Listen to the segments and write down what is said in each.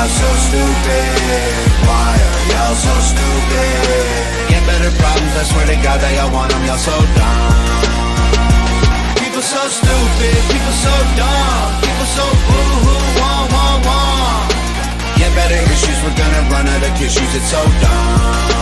y'all so stupid? Why are y'all so stupid? Get better problems, I swear to God that y'all want them, y'all so dumb. People so stupid, people so dumb. People so boo-hoo, wah, wah, wah. Get better issues, we're gonna run out of tissues, it's so dumb.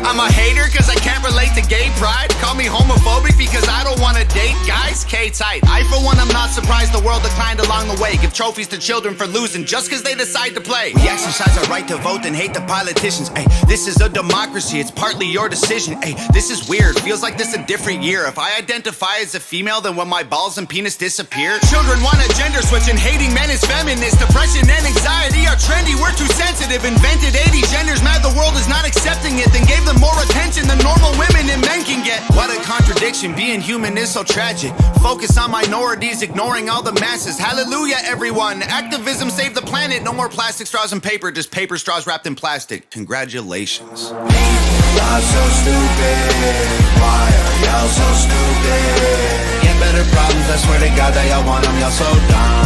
I'm a hater cause I can't relate to gay pride. Call me homophobic because I don't wanna date guys. K-tight. I for one, I'm not surprised the world declined along the way. Give trophies to children for losing just cause they decide to play. We exercise our right to vote and hate the politicians. Ay, this is a democracy, it's partly your decision. Ay, this is weird, feels like this a different year. If I identify as a female, then when my balls and penis disappear. Children want a gender switch and hating men is feminist. Depression and anxiety are trendy, we're too sensitive. Invented 80 genders, mad the world is not accepting it. Then gave them more attention than normal women and men can get. What a contradiction, being human is so tragic. Focus on minorities, ignoring all the masses. Hallelujah everyone, activism saved the planet. No more plastic straws and paper, just paper straws wrapped in plastic. Congratulations. Y'all so stupid, why are y'all so stupid? Get better problems, I swear to God that y'all want them, y'all so dumb.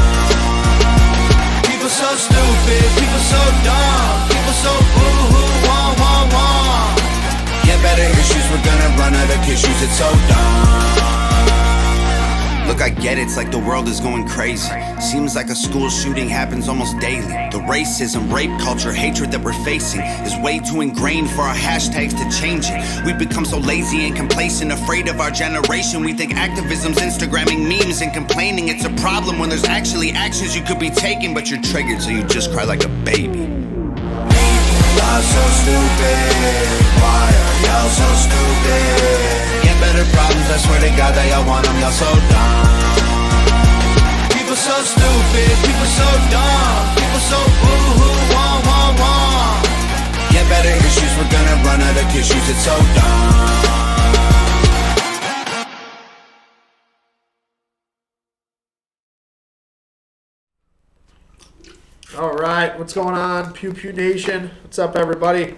People so stupid, people so dumb. People so boo-hoo, wah, wah, wah. Get better issues, we're gonna run out of tissues, it's so dumb. Look, I get it, it's like the world is going crazy. Seems like a school shooting happens almost daily. The racism, rape culture, hatred that we're facing is way too ingrained for our hashtags to change it. We've become so lazy and complacent, afraid of our generation. We think activism's Instagramming memes and complaining. It's a problem when there's actually actions you could be taking, but you're triggered so you just cry like a baby. Y'all so stupid, why are y'all so stupid? Get better problems, I swear to God that y'all want them, y'all so dumb. People so stupid, people so dumb. People so boo-hoo, wah, wah, wah. Get better issues, we're gonna run out of tissues, it's so dumb. All right, what's going on, Pew Pew Nation? What's up, everybody?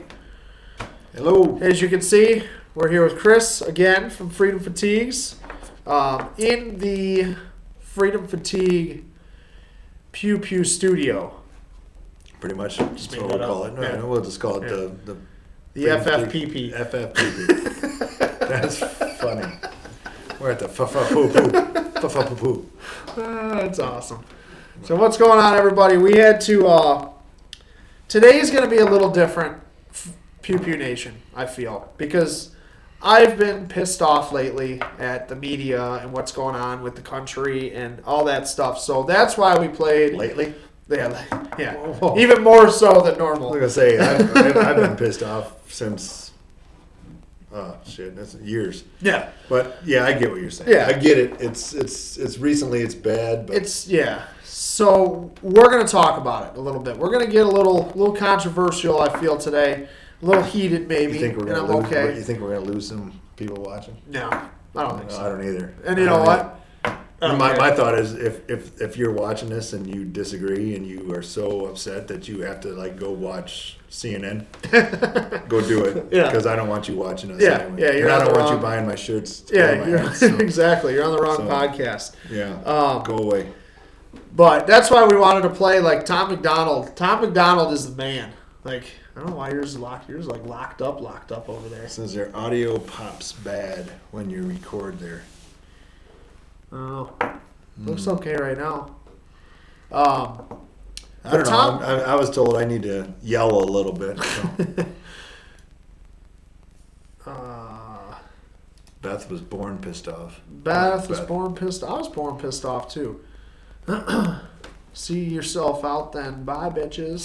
Hello. As you can see, we're here with Chris again from Freedom Fatigues in the Freedom Fatigue Pew Pew studio. Pretty much that's what we'll call it. No, Yeah. we'll just call it the FFPP. FFPP. That's funny. We're at the fa-fa-poo-poo. That's awesome. So what's going on, everybody? We had to... today's going to be a little different, Pew Pew Nation, I feel. Because I've been pissed off lately at the media and what's going on with the country and all that stuff. So that's why we played... Lately? Yeah. Whoa. Even more so than normal. I was going to say, I've been pissed off since... Oh, shit, that's years. Yeah. But, yeah, I get what you're saying. Yeah. I get it. It's recently, it's bad. But It's, yeah. So we're going to talk about it a little bit. We're going to get a little controversial, I feel, today. A little heated, maybe. You think we're and I'm gonna lose, okay. You think we're going to lose some people watching? No, I don't think No, so. I don't either. And you know what? My thought is if you're watching this and you disagree and you are so upset that you have to like go watch CNN, go do it. Yeah. Because I don't want you watching us Yeah, anyway. yeah, you're and I on don't the want you wrong- buying my shirts. Yeah, my you're, ass, so, exactly. You're on the wrong So- podcast. yeah. Go away. But that's why we wanted to play like Tom McDonald. Tom McDonald is the man. Like, I don't know why yours is locked. Yours is like locked up over there. It says their audio pops bad when you record there. Looks okay right now. I don't Tom- know. I was told I need to yell a little bit. So. Beth was born pissed off. Beth was born pissed. I was born pissed off too. See yourself out then. Bye, bitches.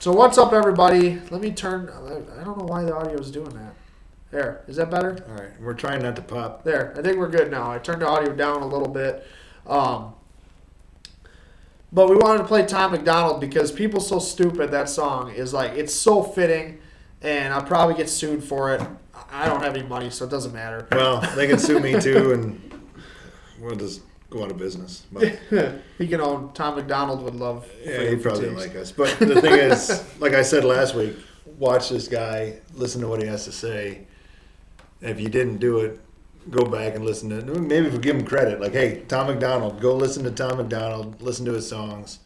So what's up, everybody? Let me turn. I don't know why the audio is doing that. There. Is that better? All right. We're trying not to pop. There. I think we're good now. I turned the audio down a little bit. But we wanted to play Tom McDonald because People So Stupid, that song, is like, it's so fitting, and I'll probably get sued for it. I don't have any money, so it doesn't matter. Well, they can sue me too, and we'll just go out of business. But, He can own. Tom McDonald would love. yeah, he'd probably like us. But the thing is, like I said last week, watch this guy, listen to what he has to say. If you didn't do it, go back and listen to it. Maybe if we give him credit, like, hey, Tom McDonald, go listen to Tom McDonald, listen to his songs.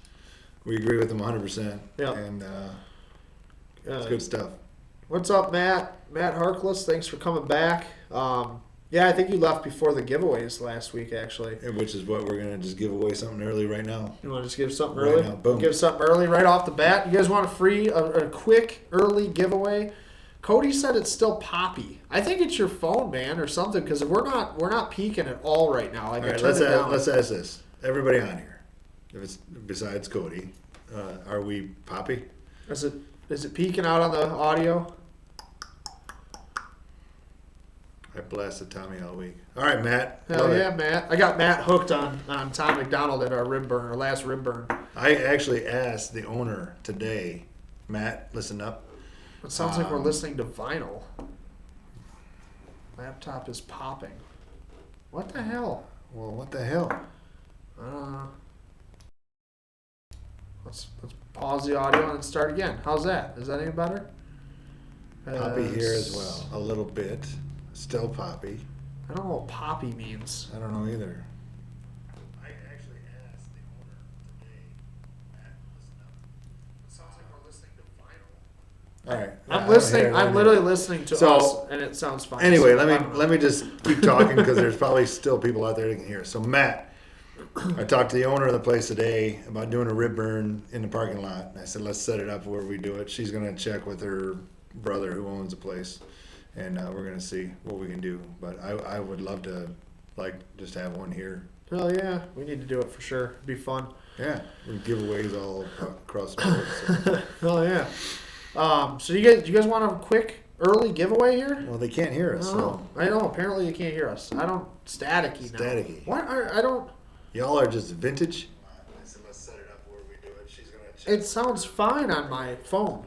We agree with them 100%. Yeah. And it's good stuff. What's up, Matt? Matt Harkless, thanks for coming back. Yeah, I think you left before the giveaways last week, actually. Which is what we're going to just give away something early right now. You want to just give something Right early? now, boom. Give something early right off the bat. You guys want a quick early giveaway? Cody said it's still poppy. I think it's your phone, man, or something, because we're not peaking at all right now. Like, All right, I turned it down. let's ask this. Everybody on here, if it's besides Cody, are we poppy? Is it peaking out on the audio? I blasted Tommy all week. All right, Matt. Hell Love yeah, it. Matt. I got Matt hooked on Tom McDonald at our last rib burn. I actually asked the owner today, Matt, listen up. It sounds like we're listening to vinyl. Laptop is popping. What the hell? Well, what the hell? Let's pause the audio and start again. How's that? Is that any better? Poppy here as well. A little bit. Still poppy. I don't know what poppy means. I don't know either. I actually asked the owner today, Matt, listen up. It sounds like we're listening to vinyl. All right. I'm listening. I'm literally listening to So, us, and it sounds fine. Anyway, So, I don't know. let me just keep talking because there's probably still people out there that can hear. So Matt, I talked to the owner of the place today about doing a rib burn in the parking lot. And I said, let's set it up where we do it. She's going to check with her brother who owns the place, and we're going to see what we can do. But I would love to, just have one here. Hell yeah, we need to do it for sure. It'd be fun. Yeah, we giveaways all across the board. So. Hell yeah. So you guys want a quick early giveaway here? Well, they can't hear us, so I know. Apparently you can't hear us. I don't staticky now. Staticky. What? I don't. y'all are just vintage. I said, let's set it up where we do it. She's going to check. It sounds fine on my phone.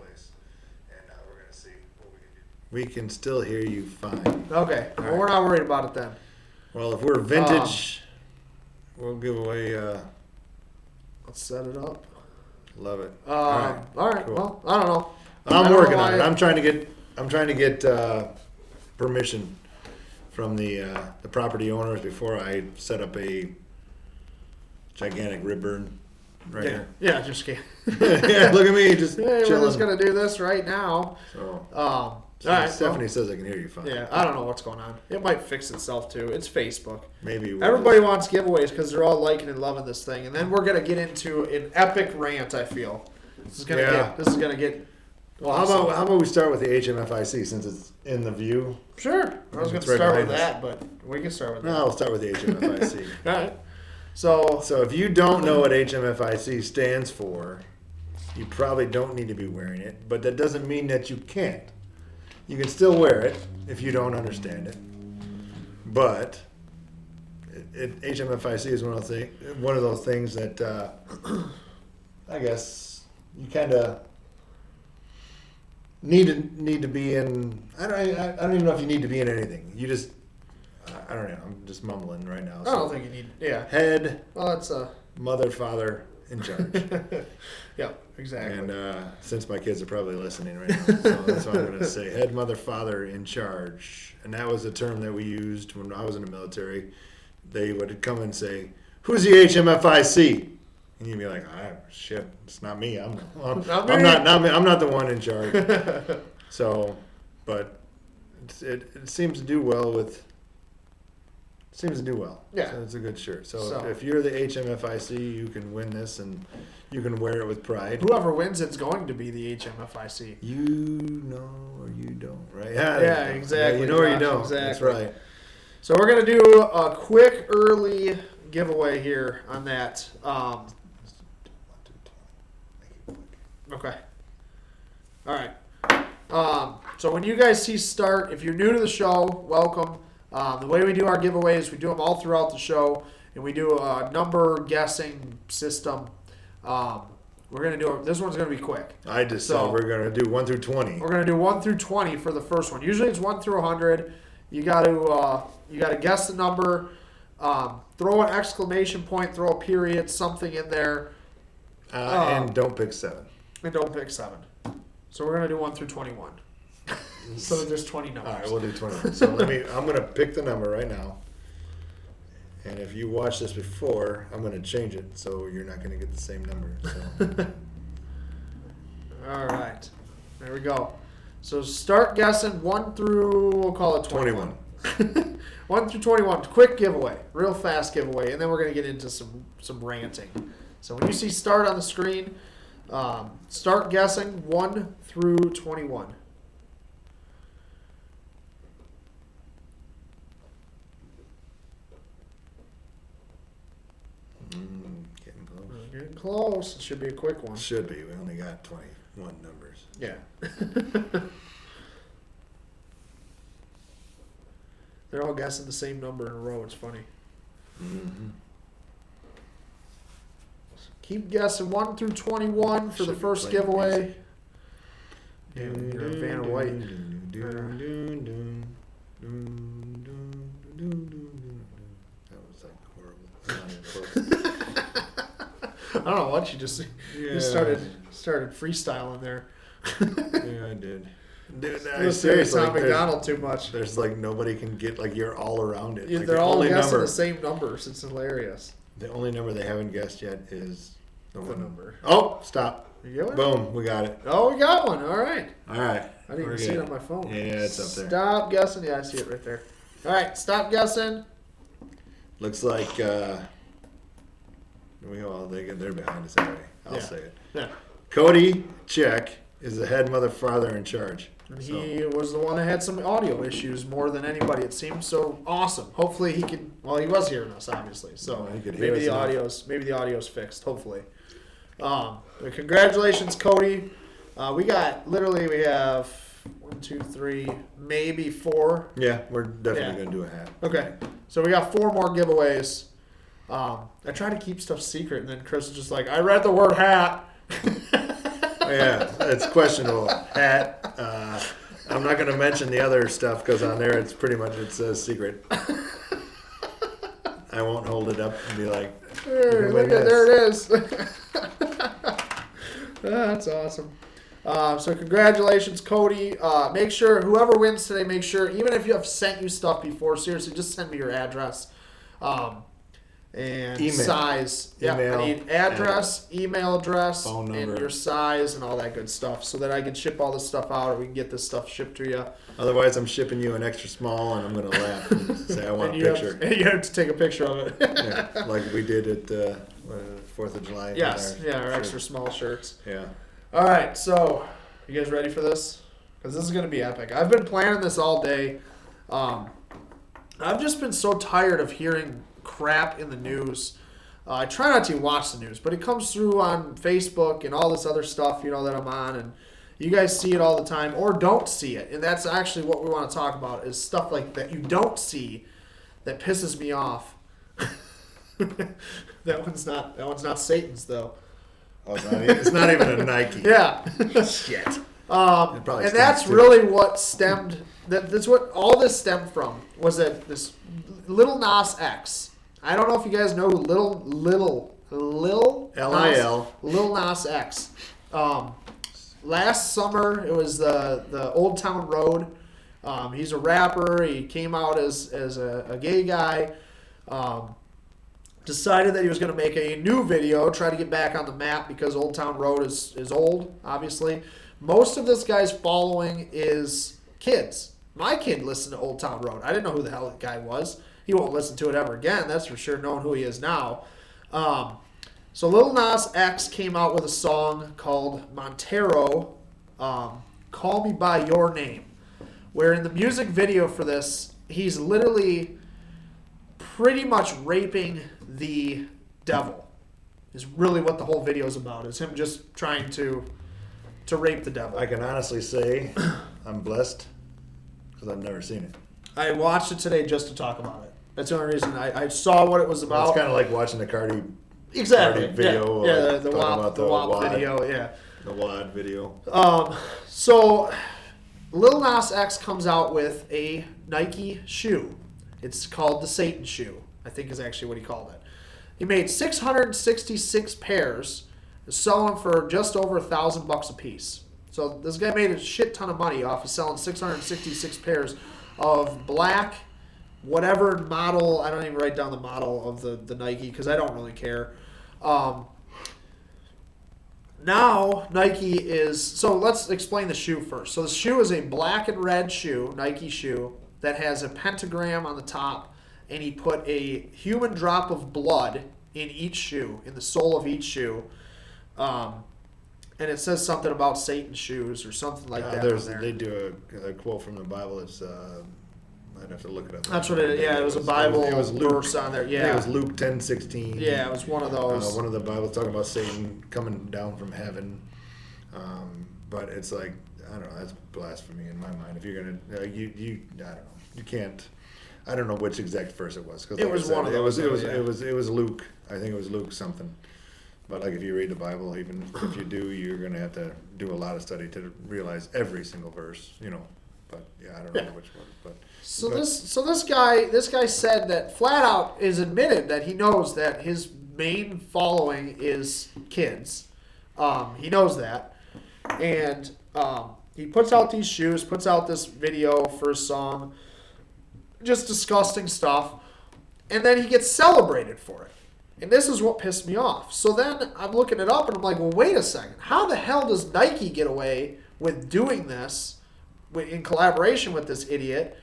And we're going to see what we can do. We can still hear you fine. Okay. All Well, we're not worried about it then. Well, if we're vintage, we'll give away. Let's set it up. Love it. All right. cool. Well, I don't know. I I'm don't working know on it. why- I'm trying to get permission from the property owners before I set up a gigantic rib burn right Yeah. here. Yeah. Just kidding. Yeah, look at me, just Hey, we're chilling. just gonna do this right now. So, All right. Stephanie says I can hear you fine. Yeah. I don't know what's going on. It might fix itself too. It's Facebook. Maybe we'll Everybody wants giveaways because they're all liking and loving this thing, and then we're gonna get into an epic rant. I feel this is gonna get. Well, how about we start with the HMFIC since it's in the view? Sure. I was gonna It's right start with behind us. that, but we can start with No, that. I'll start with the HMFIC. All right. So So if you don't know what HMFIC stands for, you probably don't need to be wearing it, but that doesn't mean that you can't. You can still wear it if you don't understand it. But HMFIC is one of those things that I guess you kind of need to be in. I don't even know if you need to be in anything. You just I don't know. I'm just mumbling right now. I don't think you need. Yeah. Head, Well, that's mother, father in charge. yeah, exactly. And since my kids are probably listening right now, so that's what I'm going to say. Head, mother, father in charge. And that was a term that we used when I was in the military. They would come and say, "Who's the HMFIC?" And you'd be like, "Shit, it's not me. I'm not the one in charge." So, but it seems to do well with. Seems to do well. Yeah. So it's a good shirt. So So- if you're the HMFIC, you can win this and you can wear it with pride. Whoever wins, it's going to be the HMFIC. You know or you don't, right? Yeah, Yeah, exactly, you know or you Josh, don't. exactly. That's right. So we're gonna do a quick early giveaway here on that. Okay. All right. So when you guys see start, if you're new to the show, welcome. The way we do our giveaways, we do them all throughout the show, and we do a number guessing system. We're gonna do this one's gonna be quick. I just So- said we're going to do 1 through 20. We're gonna do 1 through 20 for the first one. Usually it's 1 through 100. You got to guess the number. Throw an exclamation point. Throw a period. Something in there. And don't pick 7. And don't pick 7. So we're gonna do 1 through 21. So there's 20 numbers. All right, we'll do 20. So I'm going to pick the number right now. And if you watched this before, I'm going to change it so you're not going to get the same number. So. All right. There we go. So start guessing 1 through, we'll call it 21. 1 through 21. Quick giveaway. Real fast giveaway. And then we're going to get into some ranting. So when you see start on the screen, start guessing 1 through 21. Getting close. Getting close. It should be a quick one. Should be. We only got 21 numbers. Yeah. They're all guessing the same number in a row. It's funny. Mm-hmm. Keep guessing 1 through 21 for the first giveaway. Yeah, you're a Vanna White. That was like horrible. I don't know what you just started freestyling there. Yeah, I did. Dude, Seriously, Tom McDonald too much. There's like nobody can get like you're all around it. Yeah, like they're the all only guessing number, the same numbers. It's hilarious. The only number they haven't guessed yet is the The one number. Oh, stop! You get one? Boom, we got it. Oh, we got one. All right. All right. I didn't even see it on my phone. Yeah, it's up there. Stop guessing. Yeah, I see it right there. All right, stop guessing. Looks like they're behind us anyway. I'll say it. Yeah. Cody Check is the head mother father in charge. And he was the one that had some audio issues more than anybody. It seemed so awesome. Hopefully he could. Well, he was hearing us, obviously. So he could hear maybe us the audio's fixed. Hopefully. But congratulations, Cody. We have 1, 2, 3, maybe 4. Yeah, we're definitely gonna do a hat. Okay, so we got 4 more giveaways. I try to keep stuff secret, and then Chris is just like, "I read the word hat." Yeah, it's questionable. Hat. I'm not going to mention the other stuff because on there it says secret. I won't hold it up and be like, there it is. That's awesome. So congratulations, Cody. Make sure whoever wins today, make sure even if you have sent you stuff before, seriously, just send me your address. And email. Size. Email, yeah, I need address, email address, phone number, and your size and all that good stuff so that I can ship all this stuff out or we can get this stuff shipped to you. Otherwise, I'm shipping you an extra small and I'm going to laugh and say, I want a picture. And you have to take a picture of it. Yeah, like we did at 4th of July. Yes, our extra small shirts. Yeah. All right, so you guys ready for this? Because this is going to be epic. I've been planning this all day. I've just been so tired of hearing crap in the news. I try not to watch the news, but it comes through on Facebook and all this other stuff, that I'm on, and you guys see it all the time or don't see it. And that's actually what we want to talk about is stuff like that you don't see that pisses me off. That one's not Satan's though. Oh, it's not even a Nike. Yeah. Shit. And that's really what stemmed. That's what all this stemmed from. Was that this Lil Nas X? I don't know if you guys know who Lil L-I-L. Lil Nas X. Last summer it was the Old Town Road. He's a rapper. He came out as a gay guy. Decided that he was going to make a new video, try to get back on the map because Old Town Road is old, obviously. Most of this guy's following is kids. My kid listened to Old Town Road. I didn't know who the hell that guy was. He won't listen to it ever again, that's for sure, knowing who he is now. So Lil Nas X came out with a song called Montero, Call Me By Your Name, where in the music video for this, he's literally pretty much raping the devil, is really what the whole video is about, is him just trying to rape the devil. I can honestly say I'm blessed because I've never seen it. I watched it today just to talk about it. That's the only reason. I saw what it was about. It's kind of like watching the Cardi video. Yeah, the WAP video. Yeah, the WAD video. So Lil Nas X comes out with a Nike shoe. It's called the Satan shoe, I think is actually what he called it. He made 666 pairs, selling for just over $1,000 a piece. So this guy made a shit ton of money off of selling 666 pairs of black whatever model. I don't even write down the model of the Nike because I don't really care. Now Nike is, so let's explain the shoe first. So the shoe is a black and red shoe, Nike shoe, that has a pentagram on the top, and he put a human drop of blood in each shoe, in the sole of each shoe. And it says something about Satan's shoes or something like that. They do a quote from the Bible. It's I'd have to look it up. That's what it is. Yeah, it was a Bible verse on there. Yeah, it was Luke 10:16. Yeah, it was one of those. One of the Bibles talking about Satan coming down from heaven. But it's like, I don't know, that's blasphemy in my mind. If you're gonna, I don't know, you can't. I don't know which exact verse it was. It was one of those. It was Luke. I think it was Luke something. But like if you read the Bible, even if you do, you're going to have to do a lot of study to realize every single verse, But yeah, I don't know which one. But this guy said that flat out is admitted that he knows that his main following is kids. He knows that, and he puts out these shoes, puts out this video for a song, just disgusting stuff, and then he gets celebrated for it. And this is what pissed me off. So then I'm looking it up and I'm like, well, wait a second. How the hell does Nike get away with doing this in collaboration with this idiot?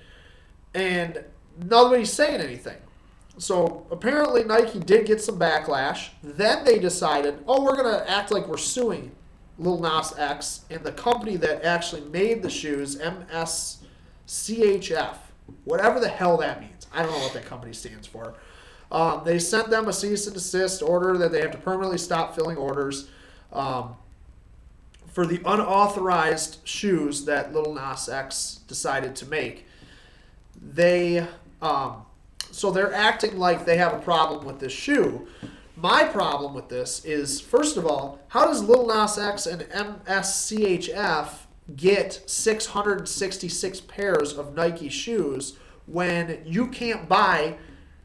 And nobody's saying anything. So apparently Nike did get some backlash. Then they decided, we're going to act like we're suing Lil Nas X and the company that actually made the shoes, MSCHF. Whatever the hell that means. I don't know what that company stands for. They sent them a cease and desist order that they have to permanently stop filling orders for the unauthorized shoes that Lil Nas X decided to make. So they're acting like they have a problem with this shoe. My problem with this is, first of all, how does Lil Nas X and MSCHF get 666 pairs of Nike shoes when you can't buy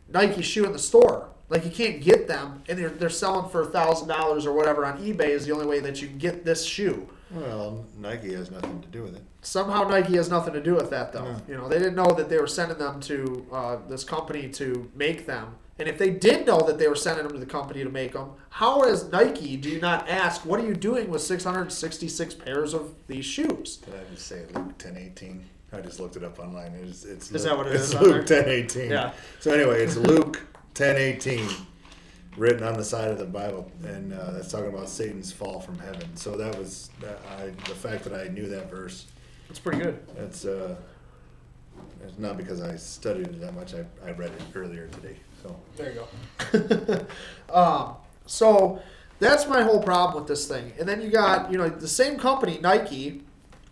Nike shoe in the store? Like, you can't get them, and they're selling for $1,000 or whatever on eBay is the only way that you can get this shoe. Well, Nike has nothing to do with it. Somehow Nike has nothing to do with that, though. No. They didn't know that they were sending them to this company to make them. And if they did know that they were sending them to the company to make them, how as Nike do you not ask, what are you doing with 666 pairs of these shoes? Did I just say Luke 10:18? I just looked it up online. Is that what it is? It's Luke 10:18. Yeah. So anyway, it's Luke 10:18, written on the side of the Bible, and that's talking about Satan's fall from heaven. So that was the fact that I knew that verse. That's pretty good. It's not because I studied it that much. I read it earlier today. So there you go. So that's my whole problem with this thing. And then you got the same company, Nike,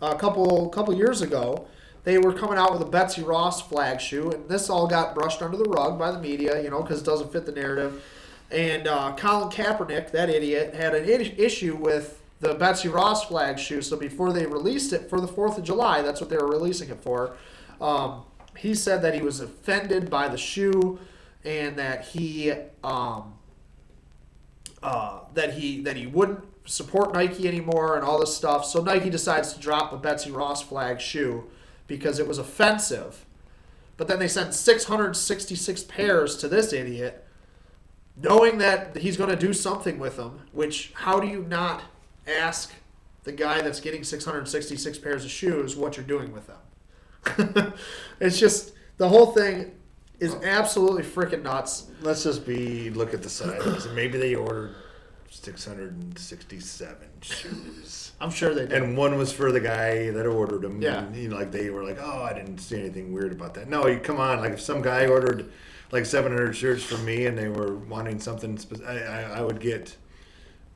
a couple years ago. They were coming out with a Betsy Ross flag shoe, and this all got brushed under the rug by the media, because it doesn't fit the narrative. And Colin Kaepernick, that idiot, had an issue with the Betsy Ross flag shoe. So before they released it for the 4th of July, that's what they were releasing it for. He said that he was offended by the shoe and that he wouldn't support Nike anymore and all this stuff. So Nike decides to drop a Betsy Ross flag shoe because it was offensive. But then they sent 666 pairs to this idiot, knowing that he's going to do something with them, which how do you not ask the guy that's getting 666 pairs of shoes what you're doing with them? It's just, the whole thing is absolutely freaking nuts. let's just look at the size. Maybe they ordered 667 shoes. I'm sure they did. And one was for the guy that ordered them. Yeah. And, they were like, I didn't see anything weird about that. No, come on. Like, if some guy ordered, 700 shirts from me and they were wanting something I would get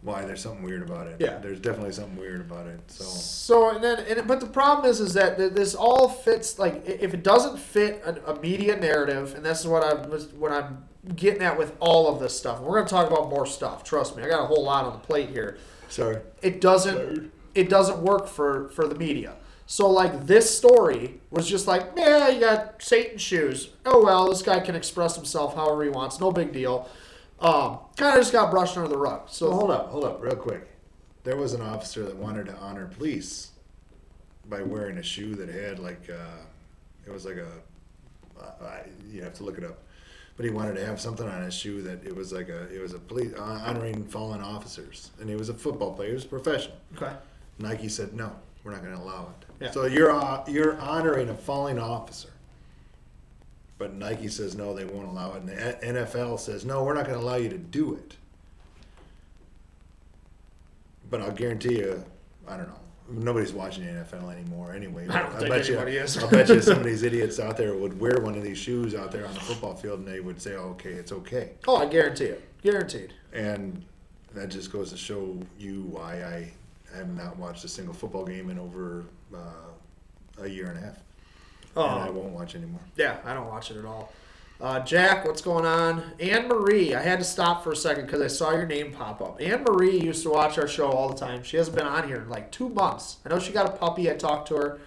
why there's something weird about it. Yeah. There's definitely something weird about it. But the problem is that this all fits, if it doesn't fit a media narrative, and this is what I'm getting at with all of this stuff. And we're going to talk about more stuff. Trust me, I got a whole lot on the plate here. Sorry. It doesn't work for the media. So this story was just you got Satan shoes. Oh well, this guy can express himself however he wants. No big deal. Kind of just got brushed under the rug. So hold up, real quick. There was an officer that wanted to honor police by wearing a shoe that had it was like a You have to look it up. But he wanted to have something on his shoe that it was a police honoring fallen officers, and he was a football player. He was professional. Okay. Nike said no, we're not going to allow it. Yeah. So you're honoring a falling officer, but Nike says no, they won't allow it, and the NFL says no, we're not going to allow you to do it. But I'll guarantee you, I don't know. Nobody's watching the NFL anymore anyway. I don't think anybody is. I'll bet you some of these idiots out there would wear one of these shoes out there on the football field, and they would say, oh, okay, it's okay. Oh, I guarantee it. Guaranteed. And that just goes to show you why I have not watched a single football game in over a year and a half. Oh. And I won't watch anymore. Yeah, I don't watch it at all. Jack, what's going on? Anne Marie, I had to stop for a second because I saw your name pop up. Anne Marie used to watch our show all the time. She hasn't been on here in like 2 months. I know she got a puppy. I talked to her.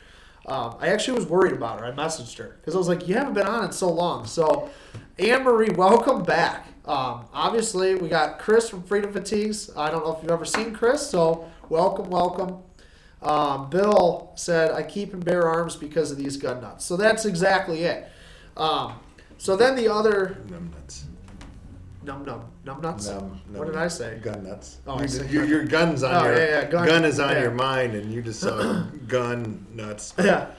I actually was worried about her. I messaged her because I was like, you haven't been on in so long. So, Anne Marie, welcome back. Obviously, we got Chris from Freedom Fatigues. I don't know if you've ever seen Chris, so welcome. Bill said, I keep and bear arms because of these gun nuts. So that's exactly it. So then the other... Numb nuts. Numb nuts? Numb, What did I say? Gun nuts. Oh, I said your gun's on your... yeah, gun is on yeah. your mind, and you just saw gun nuts. Yeah.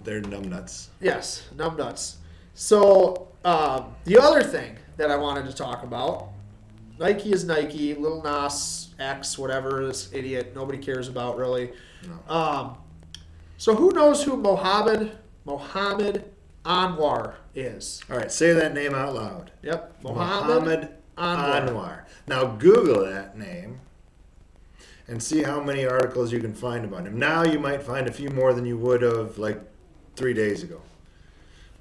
They're numb nuts. Yes, numb nuts. So the other thing that I wanted to talk about, Nike is Nike, Lil Nas X, whatever, this idiot nobody cares about really. No. So who knows who Mohammed Anwar is? All right, say that name out loud. Yep, Mohammed Anwar. Anwar. Now Google that name and see how many articles you can find about him. Now you might find a few more than you would have like 3 days ago.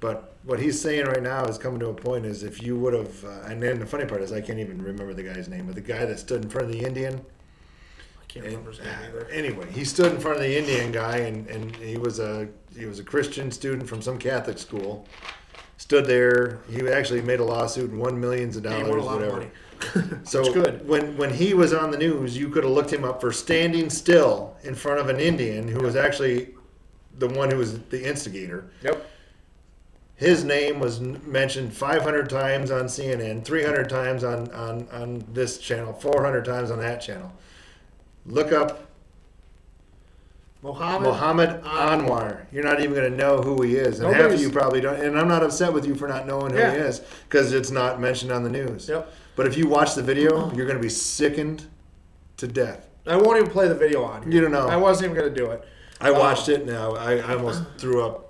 But what he's saying right now is coming to a point is if you would have, and then the funny part is I can't even remember the guy's name, but the guy that stood in front of the Indian. I can't remember his name either. Anyway, he stood in front of the Indian guy, and he was a Christian student from some Catholic school. Stood there. He actually made a lawsuit and won millions of He dollars, won a lot whatever. of money. So It's good. when he was on the news, you could have looked him up for standing still in front of an Indian who was actually the one who was the instigator. Yep. His name was mentioned 500 times on CNN, 300 times on this channel, 400 times on that channel. Look up Mohammed Anwar. You're not even going to know who he is. And half of you probably don't. And I'm not upset with you for not knowing who he is because it's not mentioned on the news. Yep. But if you watch the video, you're going to be sickened to death. I won't even play the video on here. You don't know. I wasn't even going to do it. I watched it now. I almost threw up.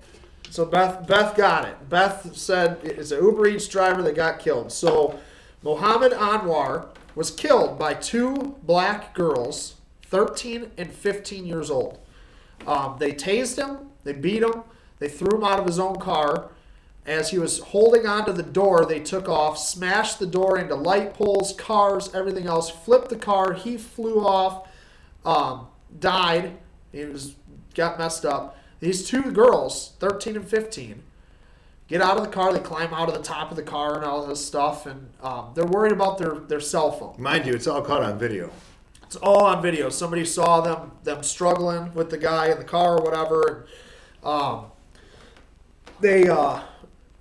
So Beth got it. Beth said it's an Uber Eats driver that got killed. So Mohammed Anwar was killed by 2 black girls, 13 and 15 years old. They tased him, they beat him, they threw him out of his own car. As he was holding onto the door, they took off, smashed the door into light poles, cars, everything else, flipped the car, he flew off, died, got messed up. These 2 girls, 13 and 15, get out of the car, they climb out of the top of the car and all this stuff, and they're worried about their cell phone. Mind you, it's all caught on video. It's all on video. Somebody saw them struggling with the guy in the car or whatever. And,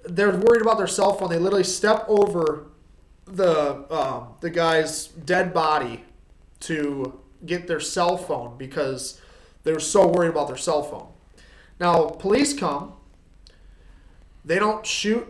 they're worried about their cell phone. They literally step over the guy's dead body to get their cell phone because they were so worried about their cell phone. Now, police come. They don't shoot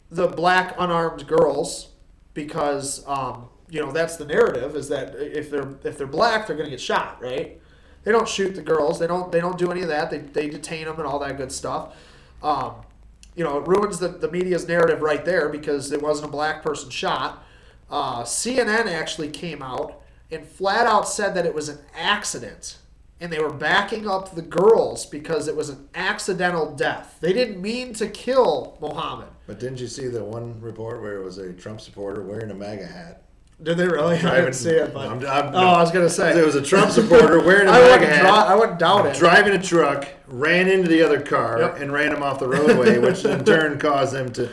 the black unarmed girls because that's the narrative is that if they're black, they're going to get shot, right? They don't shoot the girls. They don't do any of that. They detain them and all that good stuff. It ruins the media's narrative right there because it wasn't a black person shot. CNN actually came out and flat out said that it was an accident. And they were backing up the girls because it was an accidental death. They didn't mean to kill Mohammed. But didn't you see the one report where it was a Trump supporter wearing a MAGA hat? Did they really? I didn't see it. But I was going to say. There was a Trump supporter wearing a MAGA hat. I wouldn't doubt it. Driving a truck, ran into the other car, and ran him off the roadway, which in turn caused them to...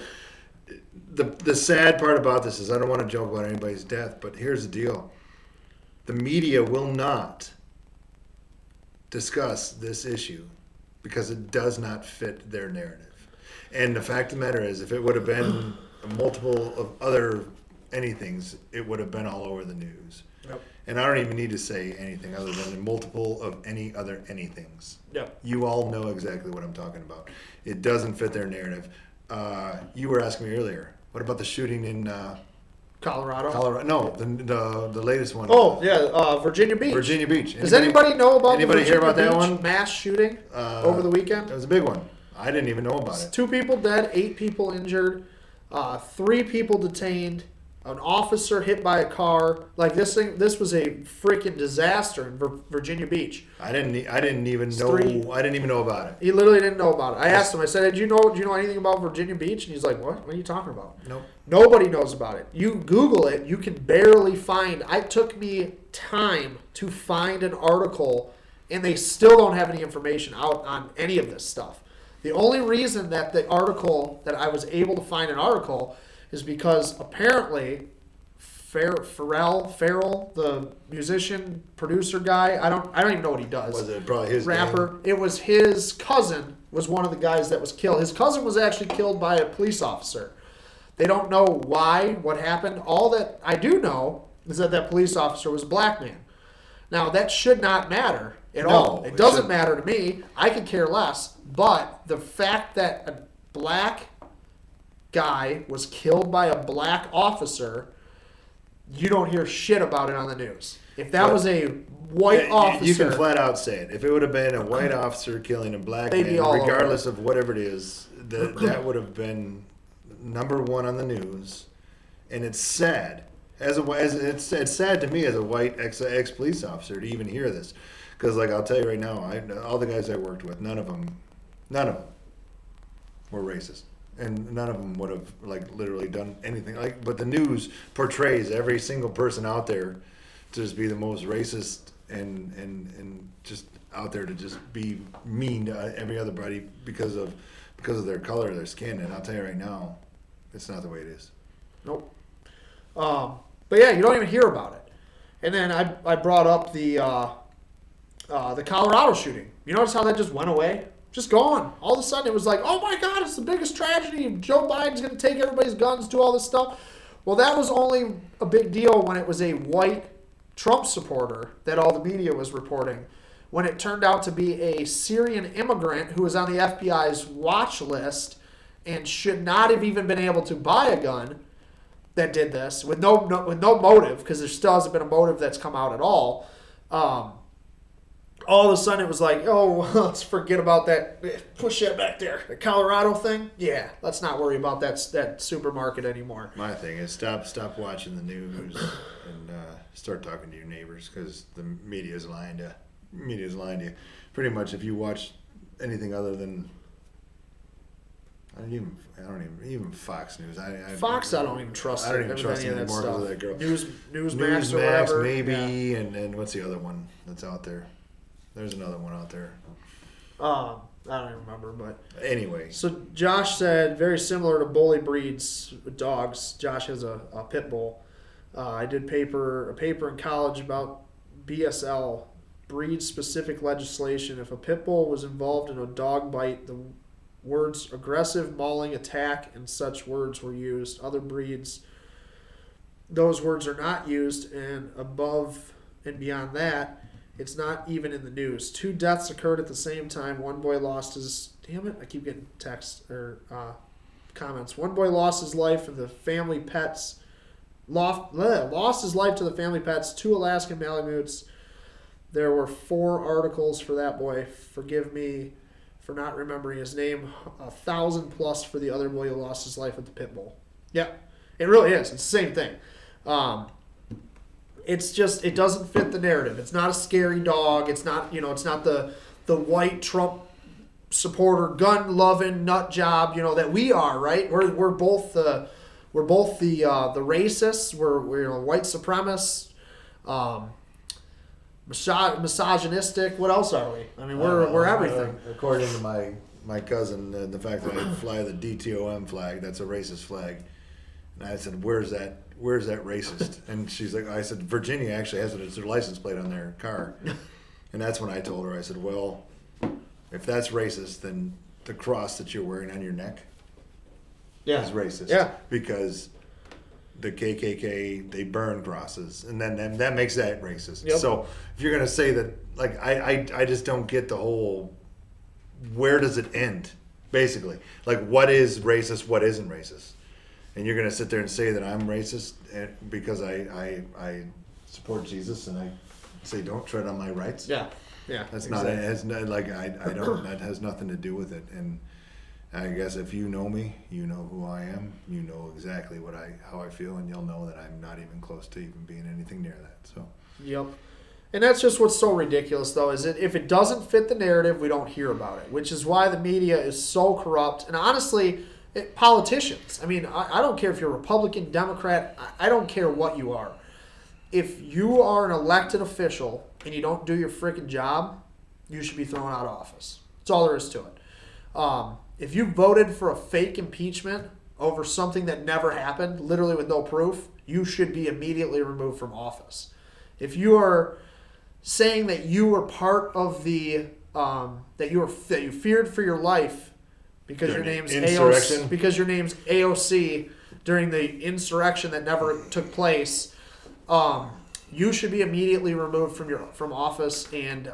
The sad part about this is I don't want to joke about anybody's death, but here's the deal. The media will not discuss this issue because it does not fit their narrative. And the fact of the matter is, if it would have been a multiple of other anythings, it would have been all over the news. Yep. And I don't even need to say anything other than a multiple of any other anythings. Yep. You all know exactly what I'm talking about. It doesn't fit their narrative. You were asking me earlier, what about the shooting in Colorado. Colorado? No, the latest one. Oh yeah, Virginia Beach. Virginia Beach. Does anybody know about anybody the hear Virginia about that Beach one? mass shooting over the weekend? It was a big one. I didn't even know about it. 2 people dead, 8 people injured, 3 people detained, an officer hit by a car. Like this was a freaking disaster in Virginia Beach. I didn't even know. I didn't even know about it. He literally didn't know about it. I asked him. I said, "Do you know anything about Virginia Beach?" And he's like, "What? What are you talking about?" Nope. Nobody knows about it. You Google it, you can barely find. It took me time to find an article, and they still don't have any information out on any of this stuff. The only reason that I was able to find an article is because apparently Farrell, the musician, producer guy, I don't even know what he does. Was it probably his rapper? gang? It was his cousin was one of the guys that was killed. His cousin was actually killed by a police officer. They don't know why, what happened. All that I do know is that police officer was a black man. Now, that should not matter at all. It doesn't matter to me. I could care less. But the fact that a black guy was killed by a black officer, you don't hear shit about it on the news. If that was a white officer... You can flat out say it. If it would have been a white officer killing a black man, regardless of whatever it is, that would have been number one on the news. And it's sad. It's sad to me as a white ex-police officer to even hear this. Because, like, I'll tell you right now, all the guys I worked with, none of them were racist. And none of them would have, like, literally done anything. But the news portrays every single person out there to just be the most racist and just out there to just be mean to every other buddy because of their color or their skin. And I'll tell you right now, it's not the way it is. Nope. But yeah, you don't even hear about it. And then I brought up the Colorado shooting. You notice how that just went away? Just gone. All of a sudden it was like, oh my God, it's the biggest tragedy. Joe Biden's going to take everybody's guns, do all this stuff. Well, that was only a big deal when it was a white Trump supporter that all the media was reporting. When it turned out to be a Syrian immigrant who was on the FBI's watch list and should not have even been able to buy a gun that did this with no motive, because there still hasn't been a motive that's come out at all. All of a sudden it was like, oh, let's forget about that. Push that back there. The Colorado thing? Yeah, let's not worry about that supermarket anymore. My thing is stop watching the news and start talking to your neighbors, because the media is lying to you. Pretty much, if you watch anything other than even Fox News. Fox, I don't even trust. I don't even trust any of that anymore stuff. because of that girl. Newsmax or whatever. Maybe, yeah. and what's the other one that's out there? There's another one out there. I don't even remember, but anyway. So Josh said, very similar to bully breeds with dogs. Josh has a pit bull. I did a paper in college about BSL, breed-specific legislation. If a pit bull was involved in a dog bite, the words aggressive, mauling, attack, and such words were used. Other breeds, those words are not used, and above and beyond that, it's not even in the news. 2 deaths occurred at the same time. One boy lost his... Damn it, I keep getting texts or comments. One boy lost his life, and the family pets... Lost his life to the family pets. 2 Alaskan Malamutes. There were 4 articles for that boy. Forgive me for not remembering his name. 1,000 plus for the other boy who lost his life with the pit bull. Yeah, it really is. It's the same thing. It's just, it doesn't fit the narrative. It's not a scary dog. It's not, it's not the white Trump supporter, gun loving nut job, that we are, right? We're both the racists. We're white supremacists, misogynistic. What else are we? I mean, we're everything. According to my cousin, the fact that I fly the DTOM flag, that's a racist flag. And I said, where's that racist? And she's like, I said, Virginia actually has it as their license plate on their car. And that's when I told her, I said, well, if that's racist, then the cross that you're wearing on your neck Yeah. is racist. Yeah. Because the KKK, they burn crosses, and then that makes that racist. Yep. So if you're gonna say that, like, I just don't get the whole, where does it end? Basically, like, what is racist, what isn't racist? And you're gonna sit there and say that I'm racist because I support Jesus and I say don't tread on my rights. Yeah. Yeah. That's exactly. not, it has no, like, I don't, that has nothing to do with it. And I guess if you know me, you know who I am, you know exactly how I feel, and you'll know that I'm not even close to even being anything near that. So. Yep. And that's just what's so ridiculous, though, is that if it doesn't fit the narrative, we don't hear about it, which is why the media is so corrupt. And honestly, politicians, I mean, I don't care if you're Republican, Democrat, I don't care what you are. If you are an elected official and you don't do your freaking job, you should be thrown out of office. That's all there is to it. If you voted for a fake impeachment over something that never happened, literally with no proof, you should be immediately removed from office. If you are saying that you were part of the that you feared for your life because your name's AOC during the insurrection that never took place, you should be immediately removed from office and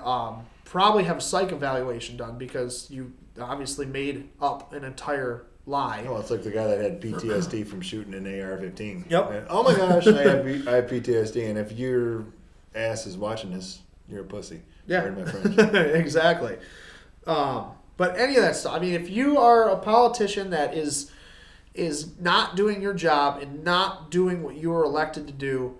probably have a psych evaluation done because you obviously made up an entire lie. Oh, it's like the guy that had PTSD from shooting an AR-15. Yep. And, oh my gosh, I have PTSD, and if your ass is watching this, you're a pussy. Yeah, Pardon my French. exactly. But any of that stuff. I mean, if you are a politician that is not doing your job and not doing what you were elected to do,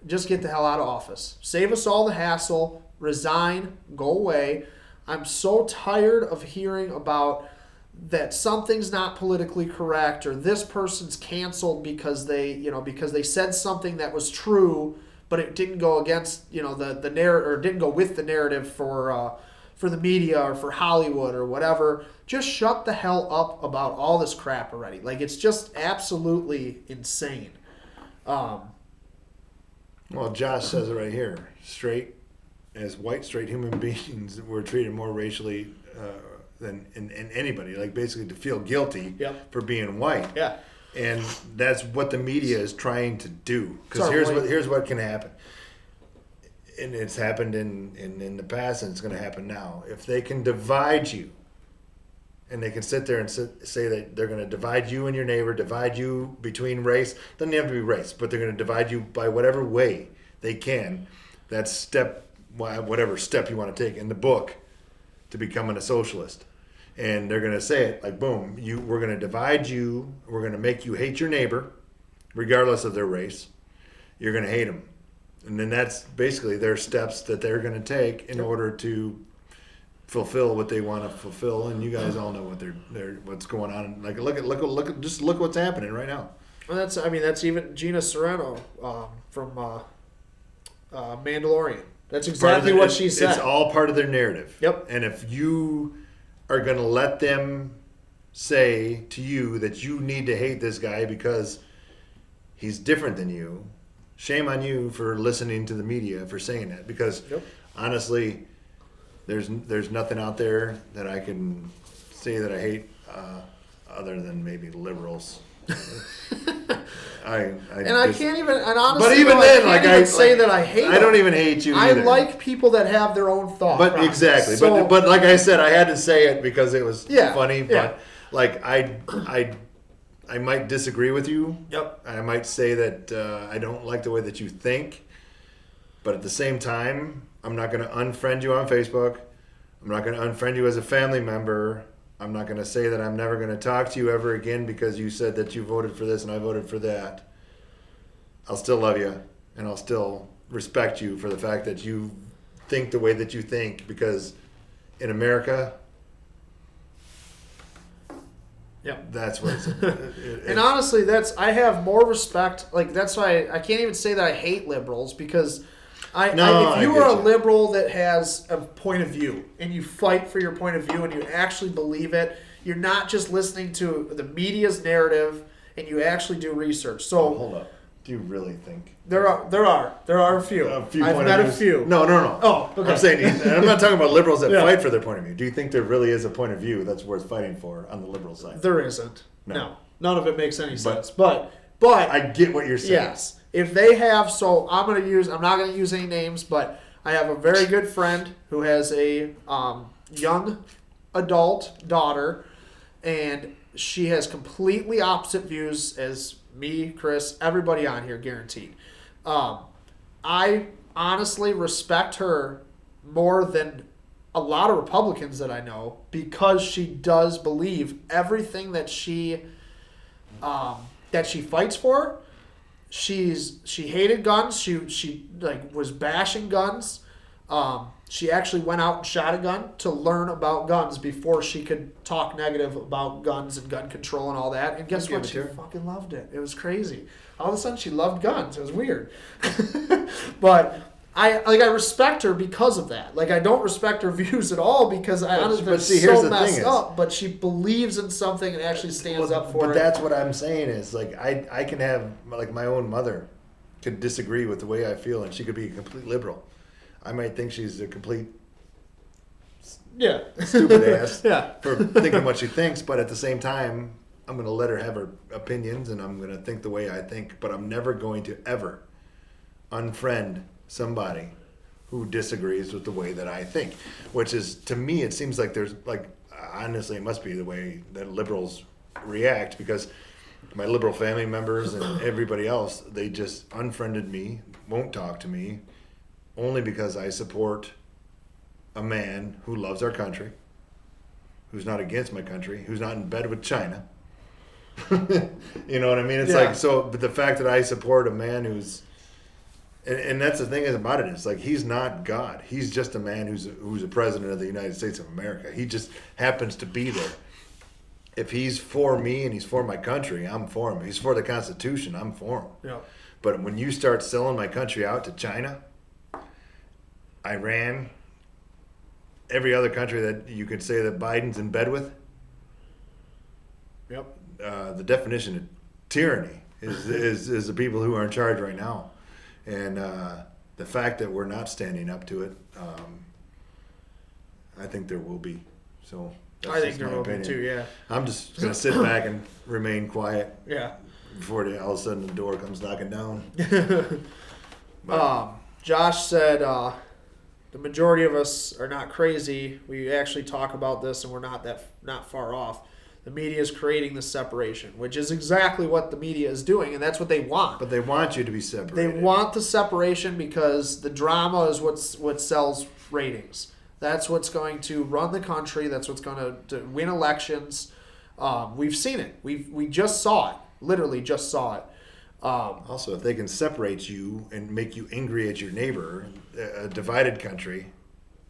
just get the hell out of office. Save us all the hassle. Resign. Go away. I'm so tired of hearing about that something's not politically correct or this person's canceled because they said something that was true, but it didn't go against the narrative or didn't go with the narrative for the media or for Hollywood or whatever. Just shut the hell up about all this crap already. Like, it's just absolutely insane. Well, Josh says it right here. White straight human beings were treated more racially than anybody. Like, basically to feel guilty for being white. Yeah. And that's what the media is trying to do. Because here's what can happen. And it's happened in the past, and it's going to happen now. If they can divide you, and they can sit there and say that they're going to divide you and your neighbor, divide you between race, doesn't have to be race, but they're going to divide you by whatever way they can. That's whatever step you want to take in the book to becoming a socialist. And they're going to say it like, boom, we're going to divide you. We're going to make you hate your neighbor, regardless of their race. You're going to hate them. And then that's basically their steps that they're going to take in order to fulfill what they want to fulfill. And you guys all know what's going on. Like, look what's happening right now. Well, that's even Gina Carano from Mandalorian. That's exactly what she said. It's all part of their narrative. Yep. And if you are going to let them say to you that you need to hate this guy because he's different than you, shame on you for listening to the media for saying that. Because honestly, there's nothing out there that I can say that I hate other than maybe liberals. I can't even, and honestly, but even then, I say that I hate. I don't even hate you. I either. like people that have their own thought. But process. exactly, So, but like I said, I had to say it because it was funny. Yeah. But like I might disagree with you. Yep. I might say that I don't like the way that you think. But at the same time, I'm not going to unfriend you on Facebook. I'm not going to unfriend you as a family member. I'm not going to say that I'm never going to talk to you ever again because you said that you voted for this and I voted for that. I'll still love you, and I'll still respect you for the fact that you think the way that you think, because in America, that's what it's. And honestly, I have more respect. Like, that's why I can't even say that I hate liberals, because if you are a liberal that has a point of view and you fight for your point of view and you actually believe it, you're not just listening to the media's narrative and you actually do research. So hold up. Do you really think there are a few? I've met a few. No. Oh, okay. I'm saying, and I'm not talking about liberals that fight for their point of view. Do you think there really is a point of view that's worth fighting for on the liberal side? There isn't. No. None of it makes any sense. But I get what you're saying. yes, if they have, so I'm not going to use any names, but I have a very good friend who has a young adult daughter, and she has completely opposite views as me, Chris, everybody on here, guaranteed. I honestly respect her more than a lot of Republicans that I know because she does believe everything that she fights for. She hated guns. She like was bashing guns. She actually went out and shot a gun to learn about guns before she could talk negative about guns and gun control and all that. And guess what? She fucking loved it. It was crazy. All of a sudden, she loved guns. It was weird. But I respect her because of that. Like, I don't respect her views at all because I honestly they're so messed up. But she believes in something and actually stands up for it. But that's what I'm saying is, like, I can have, like, my own mother could disagree with the way I feel, and she could be a complete liberal. I might think she's a complete stupid ass for thinking what she thinks, but at the same time, I'm going to let her have her opinions, and I'm going to think the way I think, but I'm never going to ever unfriend somebody who disagrees with the way that I think, which is, to me, it seems like there's, like, honestly, it must be the way that liberals react, because my liberal family members and everybody else, they just unfriended me, won't talk to me, only because I support a man who loves our country, who's not against my country, who's not in bed with China. You know what I mean? It's like, so, but the fact that I support a man who's, and that's the thing about it, it's like, he's not God. He's just a man who's a president of the United States of America. He just happens to be there. If he's for me and he's for my country, I'm for him. If he's for the Constitution, I'm for him. Yeah. But when you start selling my country out to China, Iran, every other country that you could say that Biden's in bed with, the definition of tyranny is the people who are in charge right now. And the fact that we're not standing up to it, I think there will be. So that's I think there will be too, yeah. I'm just going to sit back and remain quiet. Yeah. Before all of a sudden the door comes knocking down. Josh said the majority of us are not crazy. We actually talk about this, and we're not far off. The media is creating this separation, which is exactly what the media is doing, and that's what they want. But they want you to be separated. They want the separation because the drama is what sells ratings. That's what's going to run the country. That's what's going to win elections. We've seen it. We just saw it. Literally just saw it. Also, if they can separate you and make you angry at your neighbor, a divided country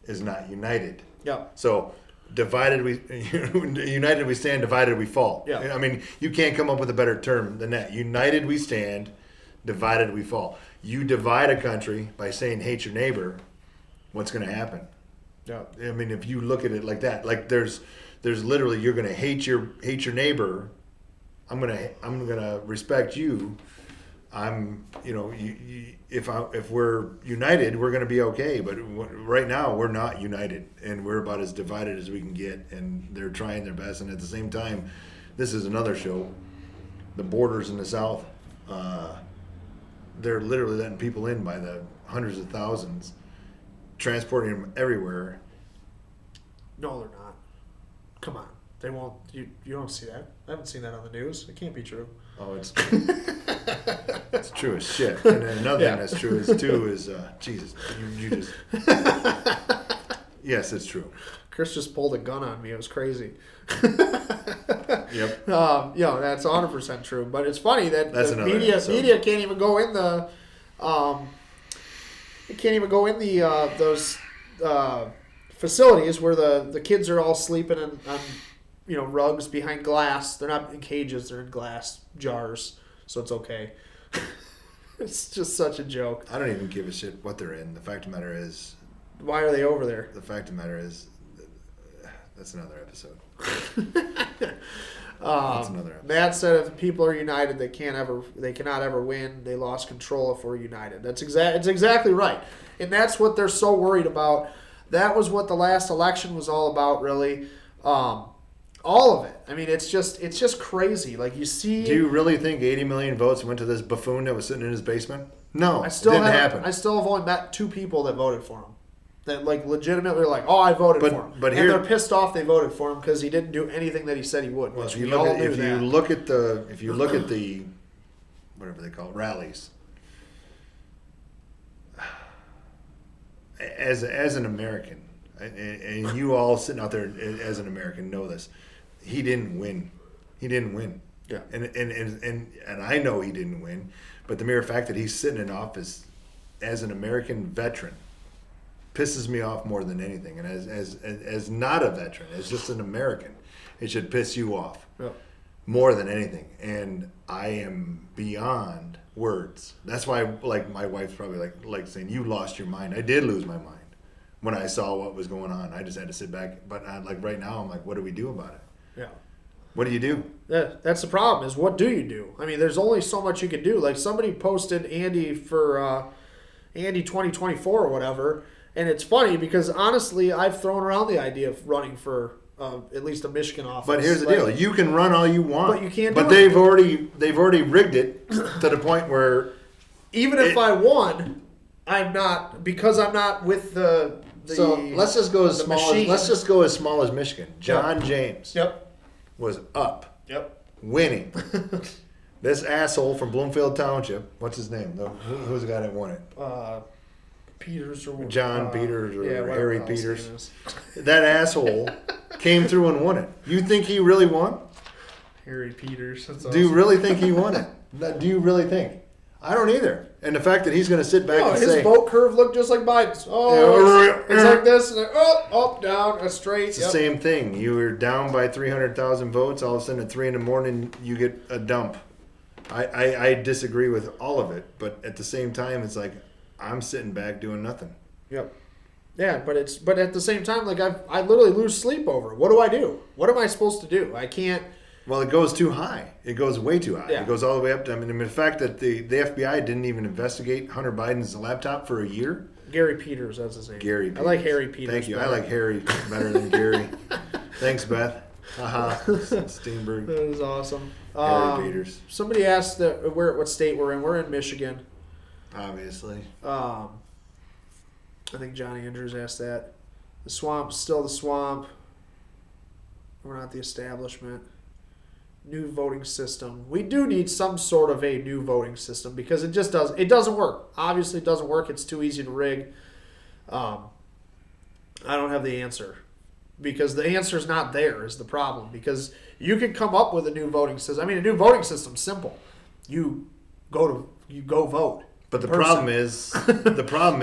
is not united. Yeah. So united we stand, divided we fall. Yeah. I mean, you can't come up with a better term than that. United we stand, divided we fall. You divide a country by saying hate your neighbor, what's going to happen? Yeah. I mean, if you look at it like that, like there's literally, you're going to hate your neighbor. I'm gonna respect you. If we're united, we're gonna be okay. But right now, we're not united, and we're about as divided as we can get. And they're trying their best. And at the same time, this is another show. The borders in the South, they're literally letting people in by the hundreds of thousands, transporting them everywhere. No, they're not. Come on. They won't. You don't see that. I haven't seen that on the news. It can't be true. Oh, it's true. It's true as shit. And then another thing that's true is Jesus. You just. Yes, it's true. Chris just pulled a gun on me. It was crazy. Yep. That's 100% true. But it's funny that that's the media can't even go in the. It can't even go in the those facilities where the kids are all sleeping on rugs behind glass. They're not in cages, they're in glass jars, so it's okay. It's just such a joke. I don't even give a shit what they're in. The fact of the matter is, why are they over there? The fact of the matter is, that's another episode. That's another episode. Matt said if people are united, they cannot ever win. They lost control if we're united. It's exactly right. And that's what they're so worried about. That was what the last election was all about, really. all of it. I mean, it's just crazy. Like you see. Do you really think 80 million votes went to this buffoon that was sitting in his basement? No, I still it didn't have, happen. I still have only met 2 people that voted for him. That like legitimately are like, oh, I voted for him. But and here, they're pissed off they voted for him because he didn't do anything that he said he would. well, Which if you we all look at, knew if that. you look at the whatever they call it, rallies, as an American, and you all sitting out there as an American know this, he didn't win. He didn't win. Yeah. And I know he didn't win, but the mere fact that he's sitting in office as an American veteran pisses me off more than anything. And as not a veteran, as just an American, it should piss you off more than anything. And I am beyond words. That's why, like, my wife's probably like saying, "You lost your mind." I did lose my mind when I saw what was going on. I just had to sit back. But like right now, I'm like, what do we do about it? Yeah. What do you do? Yeah, that's the problem. Is what do you do? I mean, there's only so much you can do. Like somebody posted Andy for Andy 2024 or whatever, and it's funny because honestly, I've thrown around the idea of running for at least a Michigan office. But here's the deal: you can run all you want, but you can't. But they've already rigged it to the point where even if I won, I'm not with the. So let's just go as small as Michigan. John James. Yep. Was up. Yep. Winning. This asshole from Bloomfield Township, what's his name? Who's the guy that won it? Peters or John Peters or Harry Peters. Is. That asshole came through and won it. You think he really won? Harry Peters. That's awesome. Do you really think he won it? Do you really think? I don't either. And the fact that he's going to sit back and his say... vote curve looked just like Biden's. Oh, it's like this. And up, down, straight. It's the same thing. You were down by 300,000 votes. All of a sudden at 3 a.m, you get a dump. I disagree with all of it. But at the same time, it's like, I'm sitting back doing nothing. Yep. Yeah, but at the same time, like I literally lose sleep over it. What do I do? What am I supposed to do? I can't... Well, it goes too high. It goes way too high. Yeah. It goes all the way up to... I mean, the fact that the FBI didn't even investigate Hunter Biden's laptop for a year. Gary Peters, that's his name. Gary Peters. I like Harry Peters. Thank you. Better. I like Harry better than Gary. Thanks, Beth. Haha. Steenberg. That is awesome. Harry Peters. Somebody asked what state we're in. We're in Michigan. Obviously. I think Johnny Andrews asked that. The swamp's still the swamp. We're not the establishment. New voting system. We do need some sort of a new voting system because it doesn't work. Obviously it doesn't work. It's too easy to rig. I don't have the answer because the answer is not there is the problem because you can come up with a new voting system. I mean, a new voting system's simple. You go vote. But the problem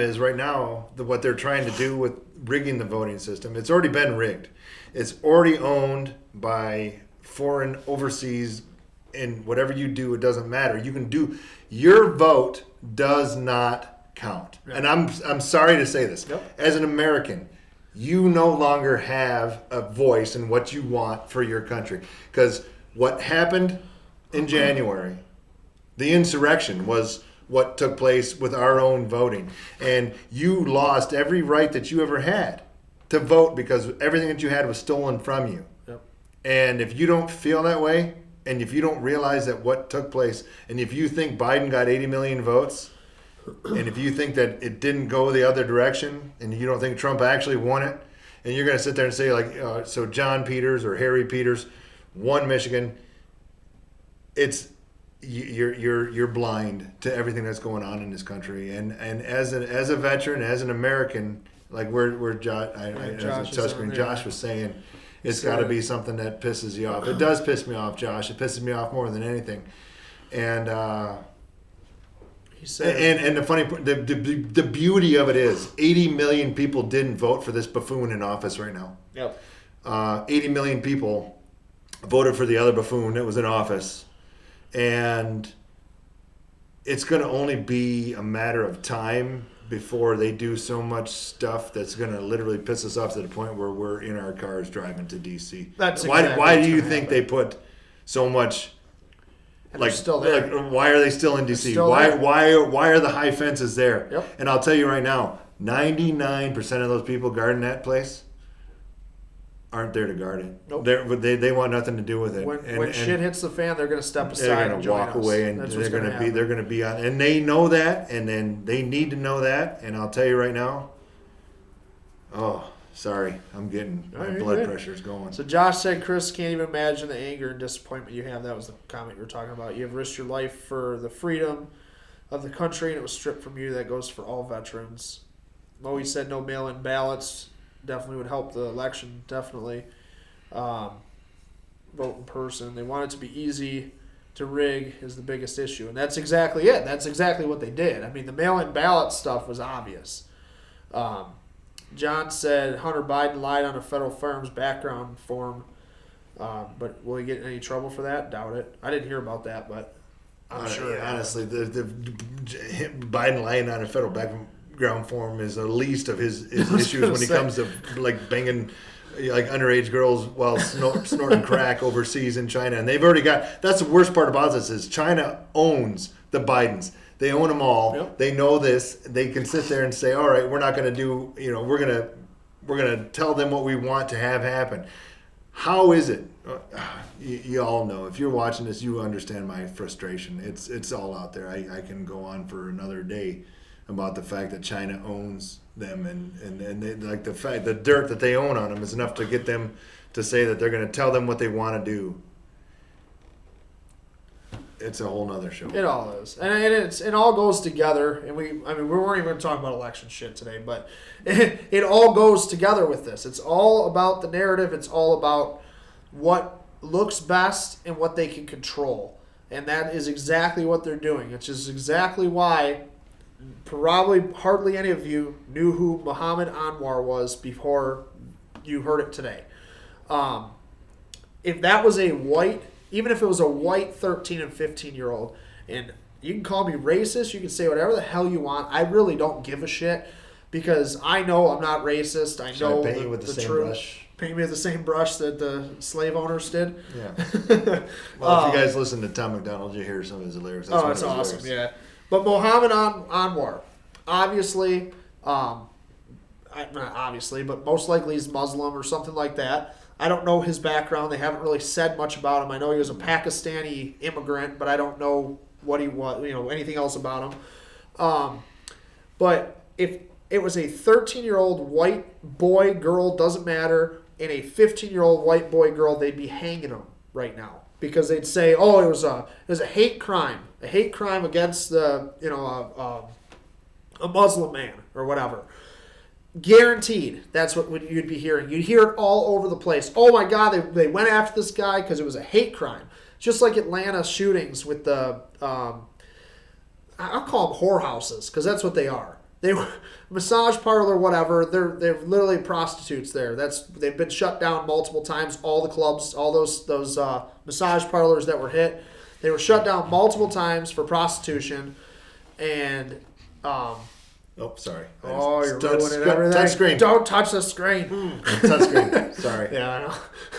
is right now what they're trying to do with rigging the voting system. It's already been rigged. It's already owned by foreign overseas, and whatever you do, it doesn't matter. You can do your vote does not count. Right. And I'm sorry to say this. Yep. As an American, you no longer have a voice in what you want for your country because what happened in January, the insurrection was what took place with our own voting. And you lost every right that you ever had to vote because everything that you had was stolen from you. Yep. And if you don't feel that way, and if you don't realize that what took place, and if you think Biden got 80 million votes, and if you think that it didn't go the other direction, and you don't think Trump actually won it, and you're going to sit there and say, like, so John Peters or Harry Peters won Michigan, you're blind to everything that's going on in this country. And as a veteran, as an American, like Josh was saying, it's got to be something that pisses you off. It does piss me off, Josh. It pisses me off more than anything. And he said, and the funny, the beauty of it is, 80 million people didn't vote for this buffoon in office right now. Yep. 80 million people voted for the other buffoon that was in office. And it's going to only be a matter of time before they do so much stuff that's going to literally piss us off to the point where we're in our cars driving to D.C. That's why exactly do you think they put so much? And like, still there. Like, why are they still in D.C.? Why are the high fences there? Yep. And I'll tell you right now, 99% of those people guarding that place aren't there to guard it. Nope. They want nothing to do with it. When shit hits the fan, they're going to step aside. They're going and to join walk us. away, and That's they're what's going to be happen. they're going to be on, and they know that, and then they need to know that. And I'll tell you right now. Oh, sorry, I'm getting my blood pressure's going. So Josh said, Chris can't even imagine the anger and disappointment you have. That was the comment you were talking about. You have risked your life for the freedom of the country, and it was stripped from you. That goes for all veterans. Moe said no mail-in ballots. Definitely would help the election. Definitely. Vote in person. They want it to be easy to rig is the biggest issue. And that's exactly it. That's exactly what they did. I mean, the mail-in ballot stuff was obvious. John said Hunter Biden lied on a federal firearms background form. But will he get in any trouble for that? Doubt it. I didn't hear about that, but I'm sure. Honestly, the Biden lying on a federal background form is the least of his issues when it comes to like banging like underage girls while snorting crack overseas in China. And they've already got. That's the worst part about this is China owns the Bidens. They own them all. Yep. They know this. They can sit there and say, "All right, we're not going to do. We're gonna tell them what we want to have happen." How is it? You all know. If you're watching this, you understand my frustration. It's all out there. I can go on for another day about the fact that China owns them and they, like the dirt that they own on them is enough to get them to say that they're going to tell them what they want to do. It's a whole nother show. It all is, and it all goes together. And we weren't even talking about election shit today, but it all goes together with this. It's all about the narrative. It's all about what looks best and what they can control, and that is exactly what they're doing. It's just exactly why probably hardly any of you knew who Muhammad Anwar was before you heard it today. If that was a white. Even if it was a white 13 and 15-year-old, and you can call me racist, you can say whatever the hell you want. I really don't give a shit because I know I'm not racist. I know paint you with the same truth. brush? Paint me with the same brush that the slave owners did. Yeah. Well, if you guys listen to Tom McDonald, you hear some of his lyrics. That's it's awesome. Lyrics. Yeah. But Muhammad Anwar, obviously, not obviously, but most likely he's Muslim or something like that. I don't know his background. They haven't really said much about him. I know he was a Pakistani immigrant, but I don't know what he was, anything else about him. But if it was a 13-year-old white boy, girl, doesn't matter, and a 15-year-old white boy, girl, they'd be hanging them right now because they'd say, "Oh, it was a hate crime against the a Muslim man or whatever." Guaranteed, that's what you'd be hearing. You'd hear it all over the place. Oh my God, they went after this guy because it was a hate crime. Just like Atlanta shootings with the, I'll call them whorehouses because that's what they are. They were massage parlor, whatever. They're literally prostitutes there. They've been shut down multiple times. All the clubs, all those massage parlors that were hit, they were shut down multiple times for prostitution, and. Oh, sorry. Oh, you're ruining everything. Touch screen. Don't touch the screen. Touch screen. Sorry. Yeah,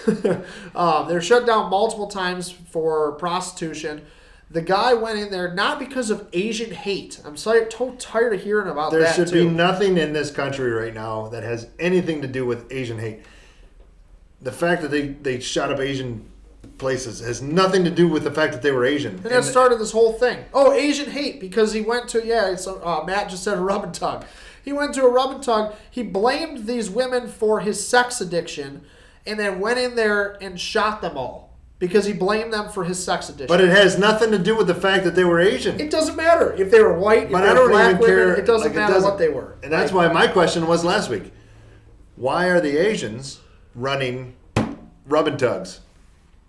I know. They're shut down multiple times for prostitution. The guy went in there not because of Asian hate. I'm so tired of hearing about that, There should be nothing in this country right now that has anything to do with Asian hate. The fact that they shot up Asian places has nothing to do with the fact that they were Asian. And that started this whole thing. Oh, Asian hate because he went to, Matt just said a rub and tug. He went to a rub and tug. He blamed these women for his sex addiction and then went in there and shot them all because he blamed them for his sex addiction. But it has nothing to do with the fact that they were Asian. It doesn't matter if they were white, but I don't even care. Women, it doesn't matter what they were. And that's why my question was last week. Why are the Asians running rub and tugs?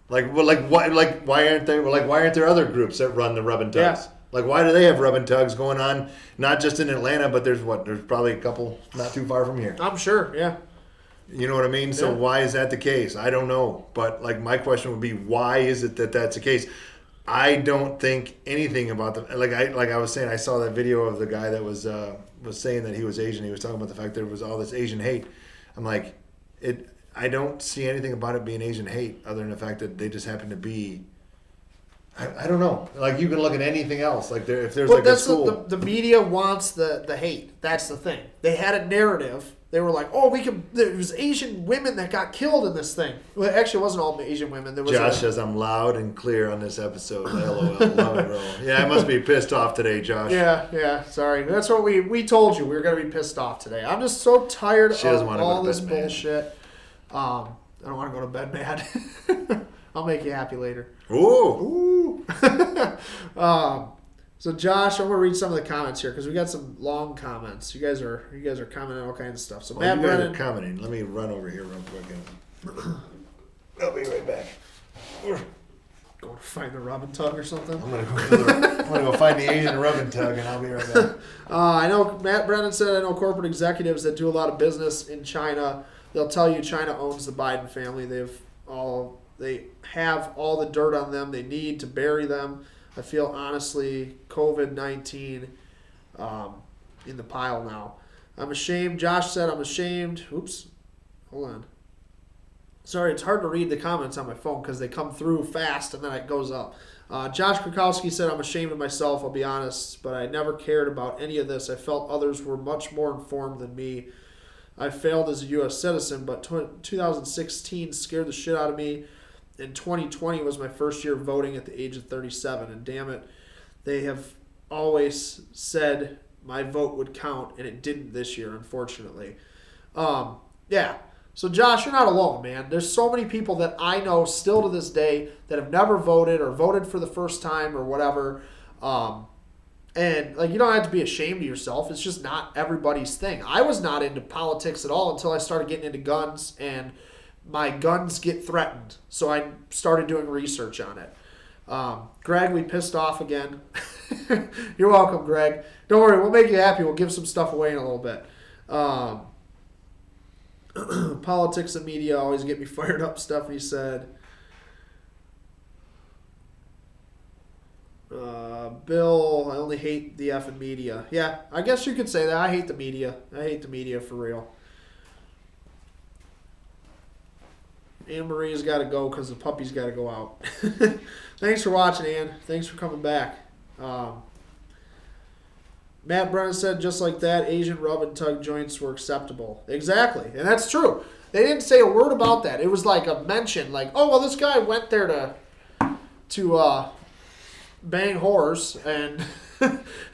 Why aren't there other groups that run the rub and tugs? Yeah. Like, why do they have rub and tugs going on? Not just in Atlanta, but there's probably a couple not too far from here. I'm sure, yeah. You know what I mean? So why is that the case? I don't know. But my question would be, why is it that that's the case? I don't think anything about them. Like I was saying, I saw that video of the guy that was saying that he was Asian. He was talking about the fact there was all this Asian hate. I'm like, I don't see anything about it being Asian hate other than the fact that they just happen to be. I don't know. Like, you can look at anything else. Like, if there's a school. The media wants the hate. That's the thing. They had a narrative they were like, oh, there was Asian women that got killed in this thing. Well, actually, it wasn't all Asian women. There was Josh says I'm loud and clear on this episode. LOL, love and roll. Yeah, I must be pissed off today, Josh. Yeah, sorry. That's what we told you. We were going to be pissed off today. I'm just so tired of all this bullshit. I don't want to go to bed mad. I'll make you happy later. Ooh. So Josh, I'm gonna read some of the comments here because we got some long comments. You guys are commenting on all kinds of stuff. So Matt Brennan, are commenting. Let me run over here real quick and I'll be right back. going to find the rub and tug or something. I'm gonna go find the Asian rub and tug and I'll be right back. I know Matt Brennan said I know corporate executives that do a lot of business in China. They'll tell you China owns the Biden family. They have all the dirt on them they need to bury them. I feel honestly COVID-19 in the pile now. I'm ashamed. Josh said I'm ashamed. Oops. Hold on. Sorry, it's hard to read the comments on my phone because they come through fast and then it goes up. Josh Krakowski said I'm ashamed of myself, I'll be honest, but I never cared about any of this. I felt others were much more informed than me. I failed as a U.S. citizen, but 2016 scared the shit out of me. And 2020 was my first year voting at the age of 37. And damn it, they have always said my vote would count, and it didn't this year, unfortunately. Yeah. So, Josh, you're not alone, man. There's so many people that I know still to this day that have never voted or voted for the first time or whatever. And, you don't have to be ashamed of yourself. It's just not everybody's thing. I was not into politics at all until I started getting into guns, and my guns get threatened. So I started doing research on it. Greg, we pissed off again. You're welcome, Greg. Don't worry, we'll make you happy. We'll give some stuff away in a little bit. Politics and media always get me fired up, Stephanie said. Bill, I only hate the effing media. Yeah, I guess you could say that. I hate the media. I hate the media for real. Anne Marie's got to go because the puppy's got to go out. Thanks for watching, Anne. Thanks for coming back. Matt Brennan said, just like that, Asian rub and tug joints were acceptable. Exactly, and that's true. They didn't say a word about that. It was like a mention, like, oh, well, this guy went there to bang whores, and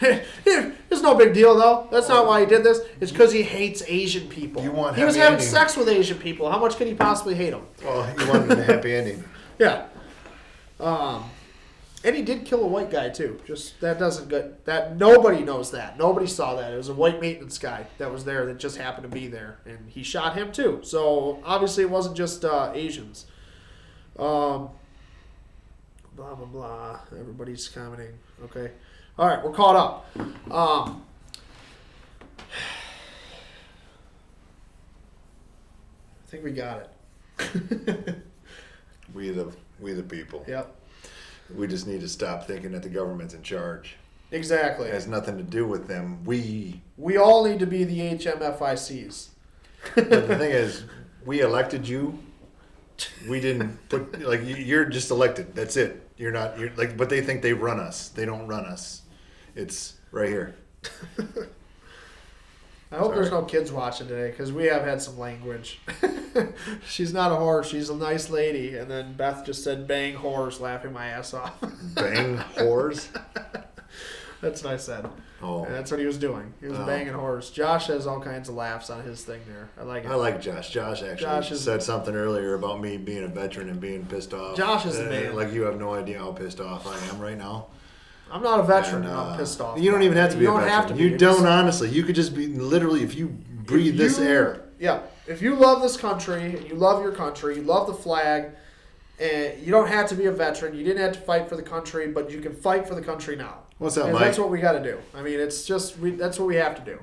it's no big deal, though. That's not why he did this. It's because he hates Asian people. He was having sex with Asian people. How much could he possibly hate them? Well, he wanted a happy ending. Yeah. And he did kill a white guy, too. Just, that doesn't get, that, nobody knows that. Nobody saw that. It was a white maintenance guy that was there that just happened to be there. And he shot him, too. So, obviously, it wasn't just Asians. Blah, blah, blah. Everybody's commenting. Okay. All right, we're caught up. I think we got it. We the people. Yep. We just need to stop thinking that the government's in charge. Exactly. It has nothing to do with them. We all need to be the HMFICs. But the thing is, we elected you. We didn't put, you're just elected. That's it. You're but they think they run us. They don't run us. It's right here. I hope there's no kids watching today because we have had some language. She's not a whore. She's a nice lady. And then Beth just said bang whores, laughing my ass off. Bang whores? That's what I said. Oh. And that's what he was doing. He was banging whores. Josh has all kinds of laughs on his thing there. I like it. I like Josh. Josh actually said something earlier about me being a veteran and being pissed off. Josh is the man. You have no idea how pissed off I am right now. I'm not a veteran and I'm pissed off. You don't even have to be a veteran. Have to be. You don't, honestly. You could just be, literally, if you breathe this air. Yeah. If you love this country, and you love your country, you love the flag, and you don't have to be a veteran. You didn't have to fight for the country, but you can fight for the country now. What's up, and Mike? That's what we got to do. I mean, it's just, that's what we have to do.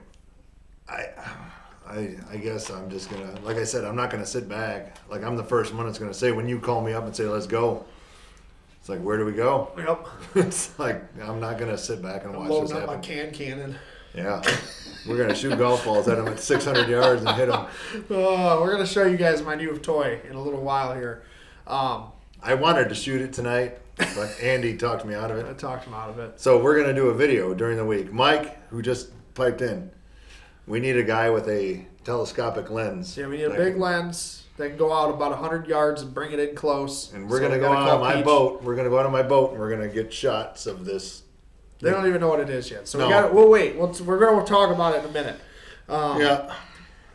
I guess I'm just going to, like I said, I'm not going to sit back. I'm the first one that's going to say, when you call me up and say, let's go. It's like, where do we go? Yep. It's like, I'm not going to sit back and watch this happen. Loading up my can cannon. Yeah. We're going to shoot golf balls at them at 600 yards and hit them. Oh, we're going to show you guys my new toy in a little while here. I wanted to shoot it tonight, but Andy talked me out of it. I talked him out of it. So we're going to do a video during the week. Mike, who just piped in, we need a guy with a telescopic lens. Yeah, we need a big lens that can go out about 100 yards and bring it in close. And we're gonna go out on my boat. We're gonna go out on my boat and we're gonna get shots of this. They don't even know what it is yet, so we'll wait. We're gonna talk about it in a minute. Yeah,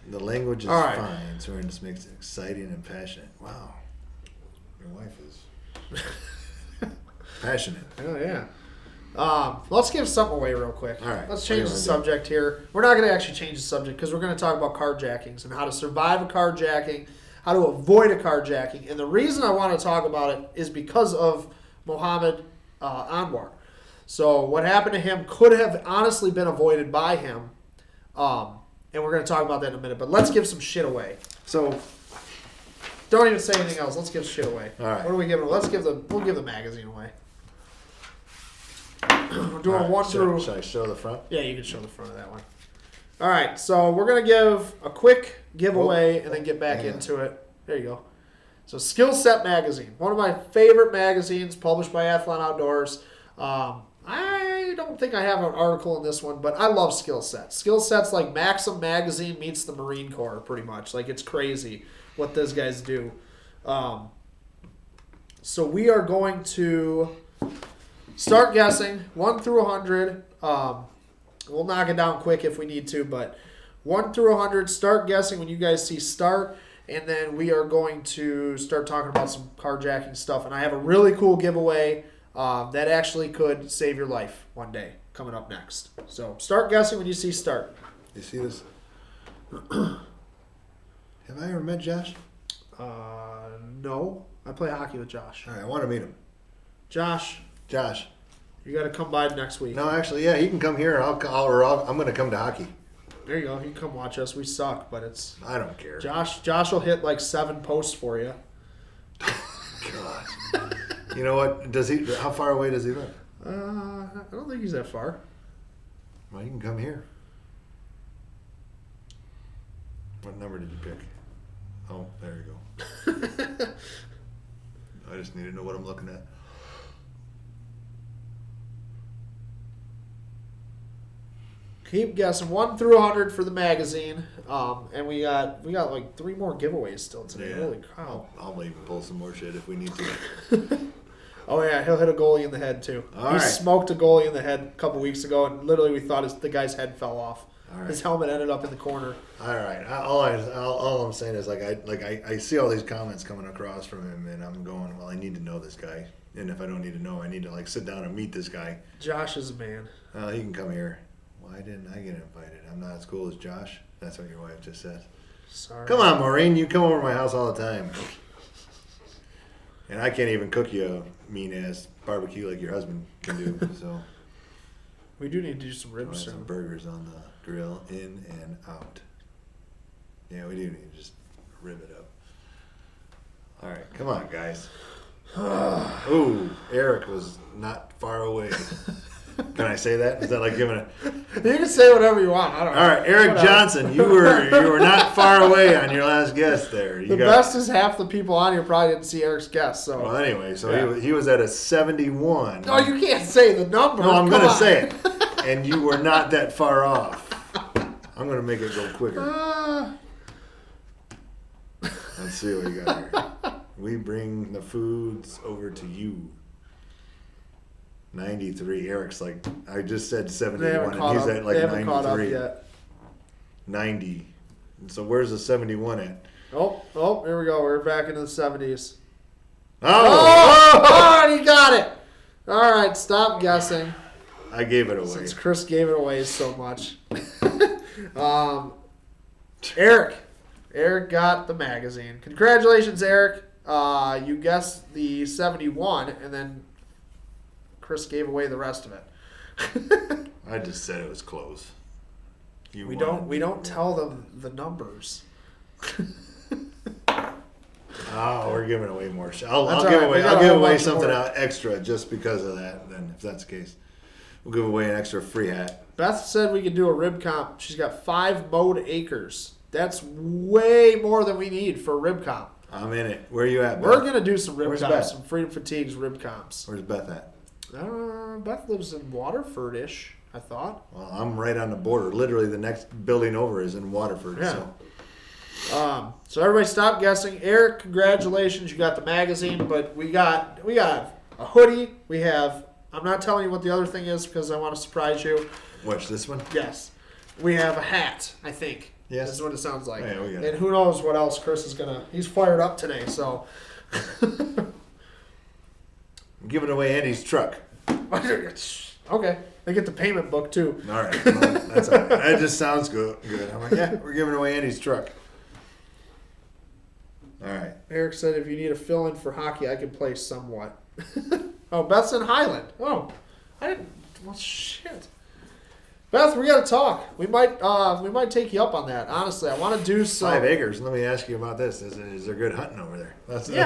the language is right. fine, so it just makes it exciting and passionate. Wow, your wife is passionate. Oh yeah. Let's give something away real quick. All right. Let's change the subject here. We're not going to actually change the subject because we're going to talk about carjackings and how to survive a carjacking, how to avoid a carjacking. And the reason I want to talk about it is because of Mohammed Anwar. So what happened to him could have honestly been avoided by him. And we're going to talk about that in a minute. But let's give some shit away. So don't even say anything else. Let's give shit away. All right. What are we giving? We'll give the magazine away. We're doing All right, one through. Should I show the front? Yeah, you can show the front of that one. All right, so we're gonna give a quick giveaway and then get back into it. There you go. So, Skill Set Magazine, one of my favorite magazines, published by Athlon Outdoors. I don't think I have an article in this one, but I love Skill Set. Skill Set's like Maxim Magazine meets the Marine Corps, pretty much. Like, it's crazy what those guys do. So we are going to start guessing 1 through 100. We'll knock it down quick if we need to, but 1 through 100, start guessing when you guys see start, and then we are going to start talking about some carjacking stuff. And I have a really cool giveaway that actually could save your life one day coming up next. So start guessing when you see start. You see this? Have I ever met Josh? No. I play hockey with Josh. All right, I want to meet him. Josh, you got to come by next week. No, actually, yeah, he can come here. I'm going to come to hockey. There you go. You can come watch us. We suck, but it's... I don't care. Josh will hit like 7 posts for you. God. You know what? How far away does he live? I don't think he's that far. Well, you can come here. What number did you pick? Oh, there you go. I just need to know what I'm looking at. Keep guessing 1 through 100 for the magazine, and we got like 3 more giveaways still today. Yeah. Holy cow! I'll even pull some more shit if we need to. Oh yeah, he'll hit a goalie in the head too. All He right. smoked a goalie in the head a couple weeks ago, and literally we thought the guy's head fell off. All right. His helmet ended up in the corner. All right. All I'm saying is I see all these comments coming across from him, and I'm going, well, I need to know this guy, and if I don't need to know, I need to like sit down and meet this guy. Josh is a man. He can come here. Why didn't I get invited? I'm not as cool as Josh. That's what your wife just said. Sorry. Come on, Maureen. You come over to my house all the time. And I can't even cook you a mean-ass barbecue like your husband can do. So We do need to do some we'll ribs have some soon. burgers on the grill, in and out. Yeah, we do need to just rib it up. All right, come on, guys. Ooh, Eric was not far away. Can I say that? Is that like giving a... You can say whatever you want. I don't know. All right, Eric Johnson, you were not far away on your last guess there. The best is half the people on here probably didn't see Eric's guess. So. Well, anyway, so Yeah. he was at a 71. No, you can't say the number. No, I'm Come going to on. say it. And you were not that far off. I'm going to make it go quicker. Let's see what we got here. We bring the foods over to you. 93. Eric's like, I just said They 71, haven't and caught he's up. at like They haven't caught up 93. yet. 90. So where's the 71 at? Oh, here we go. We're back into the 70s. Oh! He got it. All right, stop guessing. I gave it away. Since Chris gave it away so much. Eric got the magazine. Congratulations, Eric. You guessed the 71, and then Chris gave away the rest of it. I just said it was close. We don't tell them the numbers. Oh, we're giving away more shit. I'll That's give all right. away. We got I'll a give whole away bunch something more. out extra just because of that. Then, if that's the case, we'll give away an extra free hat. Beth said we could do a rib comp. She's got 5 mowed acres. That's way more than we need for a rib comp. I'm in it. Where are you at, Beth? We're gonna do some rib Where's comps, Beth? some Freedom Fatigues rib comps. Where's Beth at? Beth lives in Waterford-ish. I thought. Well, I'm right on the border. Literally, the next building over is in Waterford. Yeah. So. So everybody stop guessing. Eric, congratulations, you got the magazine, but we got a hoodie. We have, I'm not telling you what the other thing is because I want to surprise you. Watch this one. Yes. We have a hat, I think. Yes. This is what it sounds like. Yeah, we got and it. who knows what else Chris is he's fired up today, so. I'm giving away Andy's truck. Okay. They get the payment book too. All right. Well, that's all right. That just sounds good. I'm like, yeah, we're giving away Andy's truck. All right. Eric said if you need a fill-in for hockey, I can play somewhat. Oh, Beth's in Highland. Oh, I didn't. Well, shit. Beth, we got to talk. We might take you up on that. Honestly, I want to do some. 5 acres. Let me ask you about this. Is there good hunting over there?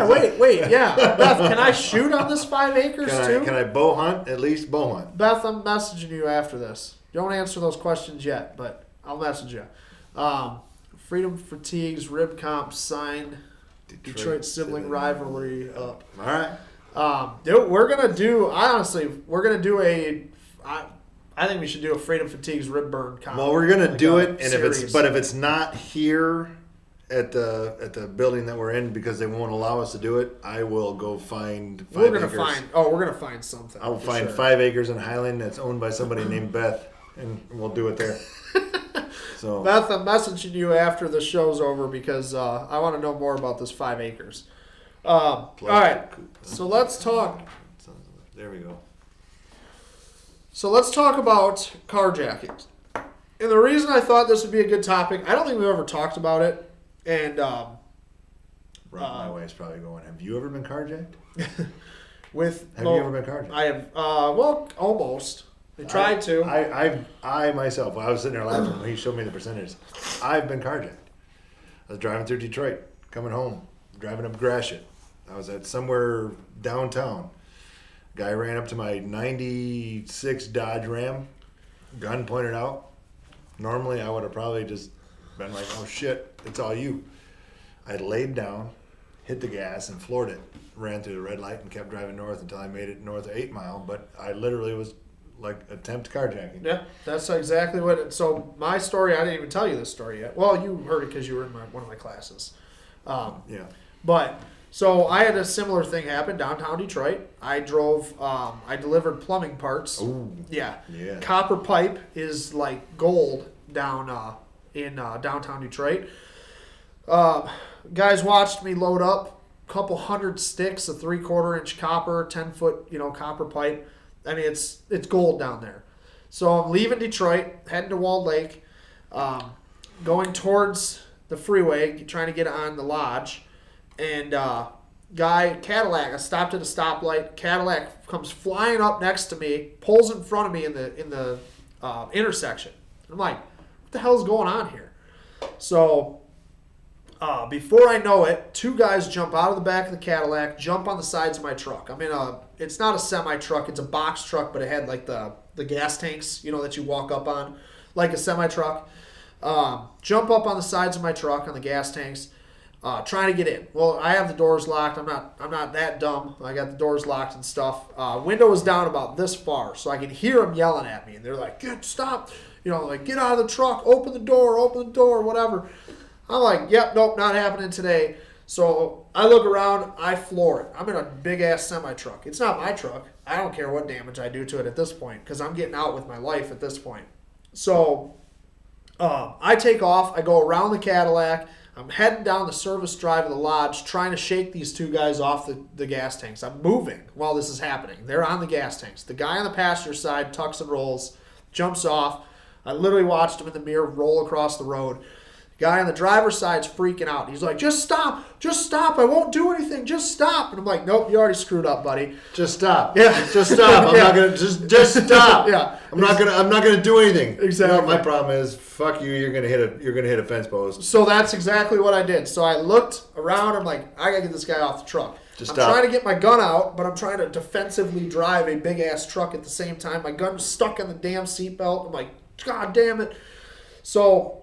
Wait. Yeah, Beth, can I shoot on this 5 acres too? Can I bow hunt? At least bow hunt. Beth, I'm messaging you after this. Don't answer those questions yet, but I'll message you. Freedom Fatigues, Rib Comp, signed. Detroit sibling rivalry up. All right. Dude, we're gonna do I think we should do a Freedom Fatigues rib burn comp. Well, we're gonna do it, and series. if it's not here at the building that we're in because they won't allow us to do it, I will go find 5 acres. We're gonna find something. I'll find sure. 5 acres in Highland that's owned by somebody named Beth, and we'll do it there. So Beth, I'm messaging you after the show's over because I want to know more about this 5 acres. All right, so let's talk. There we go. So let's talk about carjackings. And the reason I thought this would be a good topic, I don't think we've ever talked about it. And My wife's probably going, have you ever been carjacked? Have you ever been carjacked? I have. Well, almost. I tried to. I myself, I was sitting there laughing when he showed me the percentages. I've been carjacked. I was driving through Detroit, coming home, driving up Gratiot. I was at somewhere downtown. Guy ran up to my 96 Dodge Ram, gun pointed out. Normally, I would have probably just been like, oh shit, it's all you. I laid down, hit the gas, and floored it. Ran through the red light and kept driving north until I made it north of 8 Mile. But I literally was like attempt carjacking. Yeah, that's exactly what. So my story, I didn't even tell you this story yet. Well, you heard it because you were in one of my classes. Yeah. But so I had a similar thing happen downtown Detroit. I drove. I delivered plumbing parts. Ooh. Yeah. Yeah. Copper pipe is like gold down in downtown Detroit. Guys watched me load up a couple hundred sticks of 3/4 inch copper, 10-foot copper pipe. I mean it's gold down there. So I'm leaving Detroit, heading to Walled Lake, going towards the freeway, trying to get on the lodge, and Cadillac. I stopped at a stoplight. Cadillac comes flying up next to me, pulls in front of me in the intersection. I'm like, what the hell's going on here? So before I know it, 2 guys jump out of the back of the Cadillac, jump on the sides of my truck. I'm in it's not a semi truck, it's a box truck, but it had like the gas tanks, that you walk up on, like a semi truck. Jump up on the sides of my truck on the gas tanks, trying to get in. Well, I have the doors locked. I'm not that dumb. I got the doors locked and stuff. Window was down about this far, so I can hear them yelling at me, and they're like, stop, like get out of the truck, open the door, whatever. I'm like, yep, nope, not happening today. So I look around, I floor it. I'm in a big-ass semi-truck. It's not my truck. I don't care what damage I do to it at this point because I'm getting out with my life at this point. So I take off. I go around the Cadillac. I'm heading down the service drive of the lodge trying to shake these 2 guys off the gas tanks. I'm moving while this is happening. They're on the gas tanks. The guy on the passenger side tucks and rolls, jumps off. I literally watched him in the mirror roll across the road. Guy on the driver's side's freaking out. He's like, just stop. I won't do anything. Just stop. And I'm like, nope, you already screwed up, buddy. Just stop. Yeah. Just stop. I'm not gonna just stop. Yeah. I'm not gonna do anything. Exactly. My problem is, fuck you. You're gonna hit a fence post. So that's exactly what I did. So I looked around. I'm like, I gotta get this guy off the truck. I'm stop. trying to get my gun out, but I'm trying to defensively drive a big ass truck at the same time. My gun's stuck in the damn seatbelt. I'm like, God damn it. So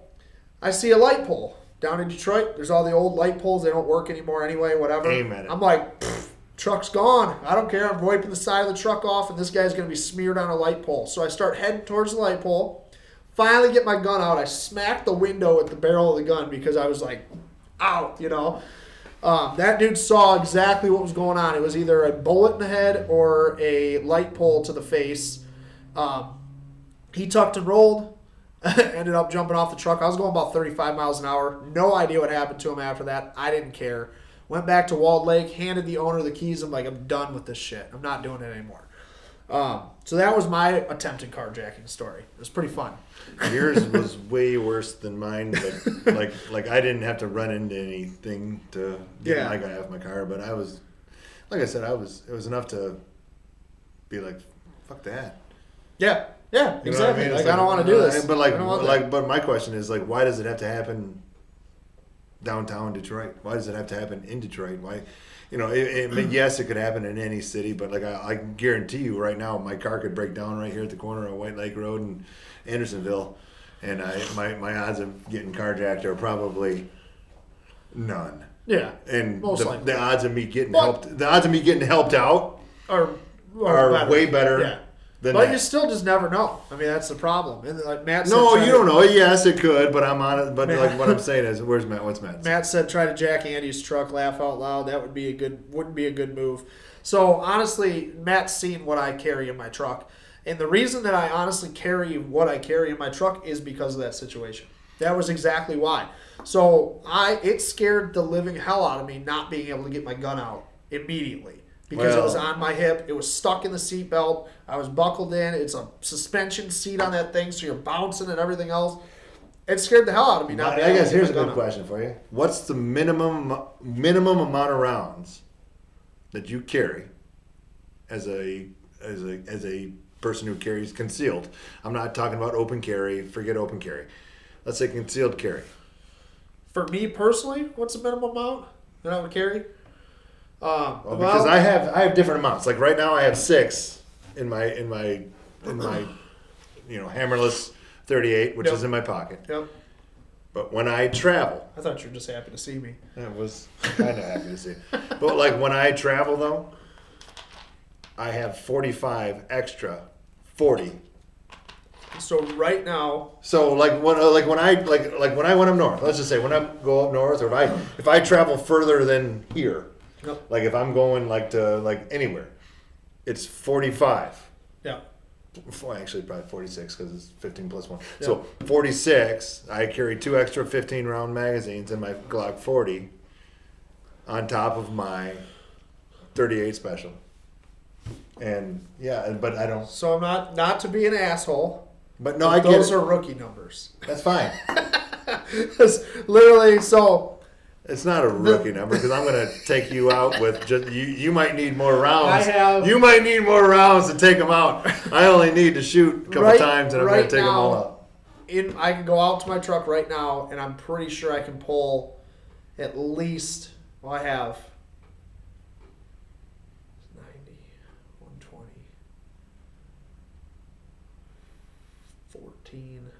I see a light pole. Down in Detroit, there's all the old light poles. They don't work anymore anyway, whatever. Aim at it. I'm like, Truck's gone. I don't care. I'm wiping the side of the truck off, and this guy's going to be smeared on a light pole. So I start heading towards the light pole. Finally get my gun out. I smack the window with the barrel of the gun because I was like, out, you know. That dude saw exactly what was going on. It was either a bullet in the head or a light pole to the face. He tucked and rolled. Ended up jumping off the truck. I was going about 35 miles an hour. No idea what happened to him after that. I didn't care. Went back to Walled Lake, handed the owner the keys. I'm like, I'm done with this shit. I'm not doing it anymore. So that was my attempted carjacking story. It was pretty fun. Yours was way worse than mine, but like I didn't have to run into anything to get my guy off my car. But I was, like I said, it was enough to be like, fuck that. Yeah, exactly. You know what I mean? Like, I don't want to do this. But but my question is like, why does it have to happen downtown Detroit? Why does it have to happen in Detroit? Why, you know, yes, it could happen in any city, but like I guarantee you right now, my car could break down right here at the corner of White Lake Road and Andersonville, and my odds of getting carjacked are probably none. Yeah, and likely. The odds of me getting helped out are better. Way better. Yeah. But you still just never know. I mean, that's the problem. And like Matt said, you don't know. Yes, it could, but I'm on it. But like what I'm saying is, where's Matt? What's Matt? Matt said, try to jack Andy's truck. Laugh out loud. That wouldn't be a good move. So honestly, Matt's seen what I carry in my truck, and the reason that I honestly carry what I carry in my truck is because of that situation. That was exactly why. So it scared the living hell out of me not being able to get my gun out immediately. Because it was on my hip. It was stuck in the seat belt. I was buckled in. It's a suspension seat on that thing, so you're bouncing and everything else. It scared the hell out of me. I guess here's a good question for you. What's the minimum amount of rounds that you carry as a person who carries concealed? I'm not talking about open carry. Forget open carry. Let's say concealed carry. For me personally, what's the minimum amount that I would carry? Because I have different amounts. Like right now, I have 6 in my hammerless 38, which is in my pocket. Yep. But when I travel, I thought you were just happy to see me. I was kind of happy to see. But like when I travel though, I have 45 extra 40. So right now. So when I went up north, let's just say when I go up north, or if I travel further than here. Yep. Like if I'm going to anywhere, it's 45. Yeah. Actually, probably 46 because it's 15 plus 1. Yep. So 46. I carry 2 extra 15-round magazines in my Glock 40 on top of my 38 special. And but I don't. So I'm not to be an asshole. But no, I get those are rookie numbers. That's fine. It's literally so. It's not a rookie number because I'm going to take you out with just you might need more rounds. You might need more rounds to take them out. I only need to shoot a couple times and I'm going to take them all out. I can go out to my truck right now and I'm pretty sure I can pull at least. Well, I have 90, 120, 14.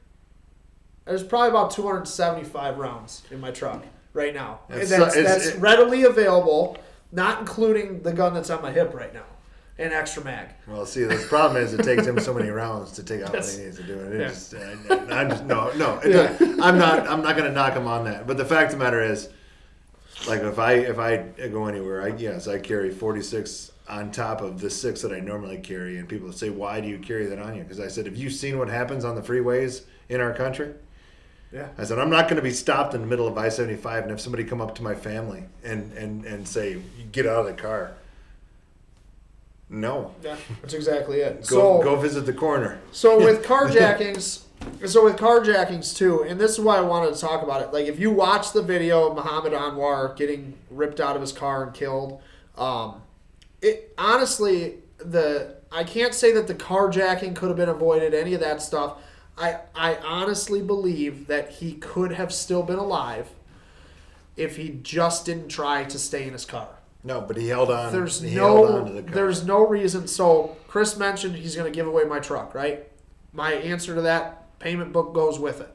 There's probably about 275 rounds in my truck right now. That's readily available, not including the gun that's on my hip right now, and extra mag. Well, see, the problem is it takes him so many rounds to take out what he needs to do. I'm not going to knock him on that. But the fact of the matter is, like if I go anywhere, I carry 46 on top of the 6 that I normally carry, and people say, "Why do you carry that on you?" Because I said, "Have you seen what happens on the freeways in our country?" Yeah. I said, I'm not going to be stopped in the middle of I-75 and have somebody come up to my family and say, "Get out of the car." No. Yeah, that's exactly it. Go visit the coroner. So with carjackings too, and this is why I wanted to talk about it. Like if you watch the video of Muhammad Anwar getting ripped out of his car and killed, it honestly I can't say that the carjacking could have been avoided, any of that stuff. I honestly believe that he could have still been alive if he just didn't try to stay in his car. No, but he held on. Held on to the car. There's no reason. So Chris mentioned he's going to give away my truck, right? My answer to that, payment book goes with it.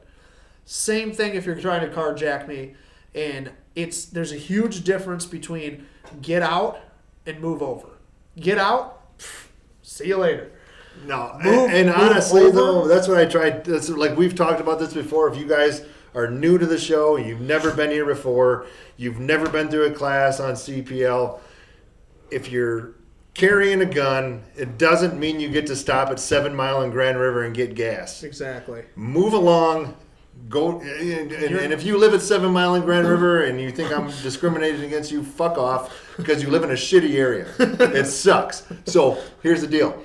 Same thing if you're trying to carjack me, and there's a huge difference between get out and move over. Get out, see you later. No, Move honestly, over. though, that's what I tried. That's like we've talked about this before. If you guys are new to the show, you've never been here before, you've never been through a class on CPL, if you're carrying a gun, it doesn't mean you get to stop at 7 Mile and Grand River and get gas. Exactly. Move along. Go and if you live at 7 Mile and Grand River and you think I'm discriminating against you, fuck off, because you live in a shitty area. It sucks. So here's the deal.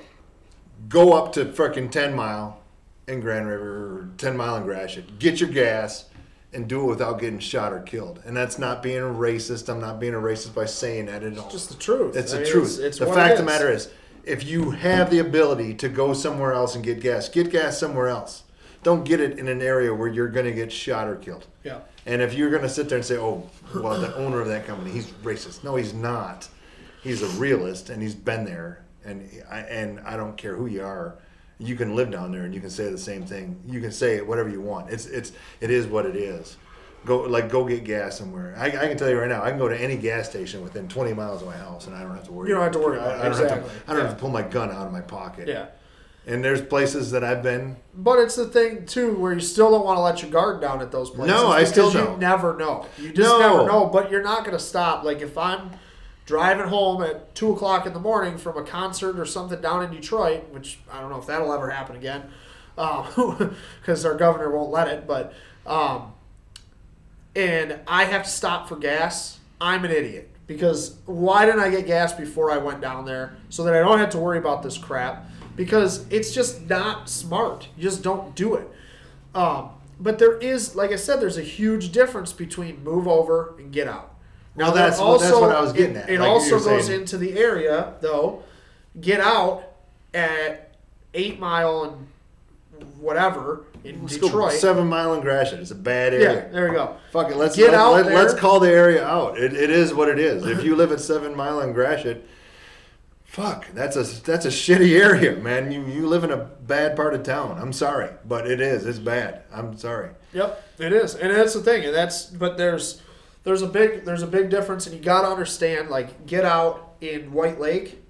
Go up to frickin' 10 Mile in Grand River or 10 Mile in Gratiot. Get your gas and do it without getting shot or killed. And that's not being a racist. I'm not being a racist by saying that at all. It's just the truth. It's the truth. It's the what fact it of the matter is, if you have the ability to go somewhere else and get gas somewhere else. Don't get it in an area where you're going to get shot or killed. Yeah. And if you're going to sit there and say, oh, well, the owner of that company, he's racist. No, he's not. He's a realist, and he's been there. And I don't care who you are. You can live down there, and you can say the same thing. You can say whatever you want. It is what it is. Go get gas somewhere. I can tell you right now, I can go to any gas station within 20 miles of my house, and I don't have to worry. You don't have to worry about it. Exactly. I don't have to pull my gun out of my pocket. Yeah. And there's places that I've been. But it's the thing, too, where you still don't want to let your guard down at those places. No, I still don't. don't. You never know. You just never know, but you're not going to stop. Like, if I'm driving home at 2 o'clock in the morning from a concert or something down in Detroit, which I don't know if that'll ever happen again, because our governor won't let it, but and I have to stop for gas, I'm an idiot. Because why didn't I get gas before I went down there so that I don't have to worry about this crap? Because it's just not smart. You just don't do it. But there is, like I said, there's a huge difference between move over and get out. Now that's what I was getting at. It like also goes saying. into the area, though. Get out at 8 Mile and whatever in Detroit. 7 Mile and Gratiot. It's a bad area. Yeah, there we go. Fuck it. Let's call the area out. It is what it is. If you live at 7 Mile and Gratiot, fuck, that's a shitty area, man. You live in a bad part of town. I'm sorry, but it is. It's bad. I'm sorry. Yep, it is, and that's the thing. But there's a big difference, and you got to understand. Like, get out in White Lake,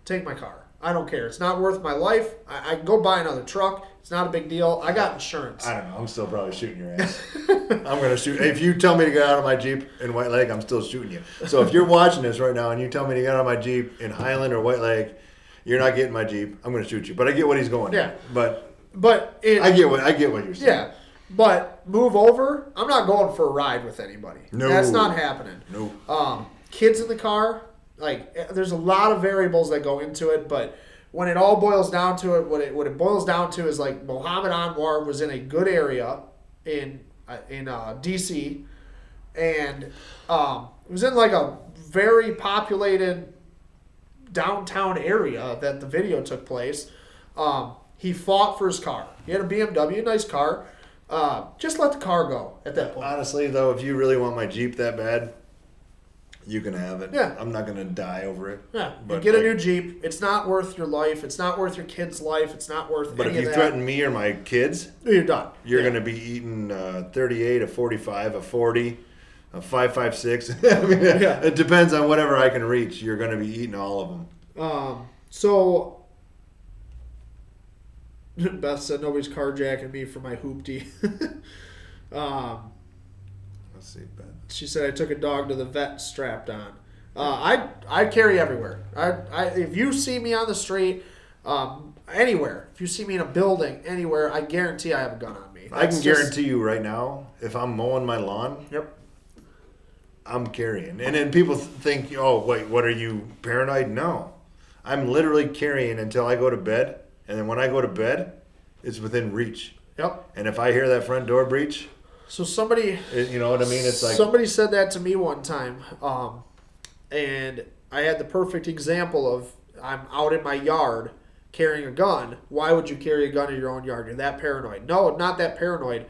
take my car. I don't care. It's not worth my life. I can go buy another truck. It's not a big deal. I got insurance. I don't know. I'm still probably shooting your ass. I'm going to shoot. If you tell me to get out of my Jeep in White Lake, I'm still shooting you. So if you're watching this right now and you tell me to get out of my Jeep in Highland or White Lake, you're not getting my Jeep. I'm going to shoot you. But I get what he's going. Yeah. But I get what you're saying. Yeah. But move over. I'm not going for a ride with anybody. No. That's not happening. No. Kids in the car. Like, there's a lot of variables that go into it, but when it all boils down to it, what it boils down to is, like, Mohammed Anwar was in a good area in D.C. and it was in like a very populated downtown area that the video took place. He fought for his car. He had a BMW, nice car. Just let the car go at that point. Honestly, though, if you really want my Jeep that bad, you can have it. Yeah. I'm not going to die over it. Yeah, But you get a new Jeep. It's not worth your life. It's not worth your kid's life. It's not worth But any if you of that. threaten me or my kids, You're done. you're going to be eating 38, a 45, a 40, a 5.56. I mean, Yeah. It depends on whatever I can reach. You're going to be eating all of them. So Beth said nobody's carjacking me for my hoopty. Let's see, Ben. She said I took a dog to the vet strapped on. I carry everywhere. If you see me on the street, anywhere, if you see me in a building, anywhere, I guarantee I have a gun on me. I can guarantee you right now, if I'm mowing my lawn, Yep. I'm carrying. And then people think, oh, wait, what are you, paranoid? No. I'm literally carrying until I go to bed. And then when I go to bed, it's within reach. Yep. And if I hear that front door breach, So somebody, you know what I mean? It's like somebody said that to me one time, and I had the perfect example of I'm out in my yard carrying a gun. Why would you carry a gun in your own yard? You're that paranoid. No, not that paranoid.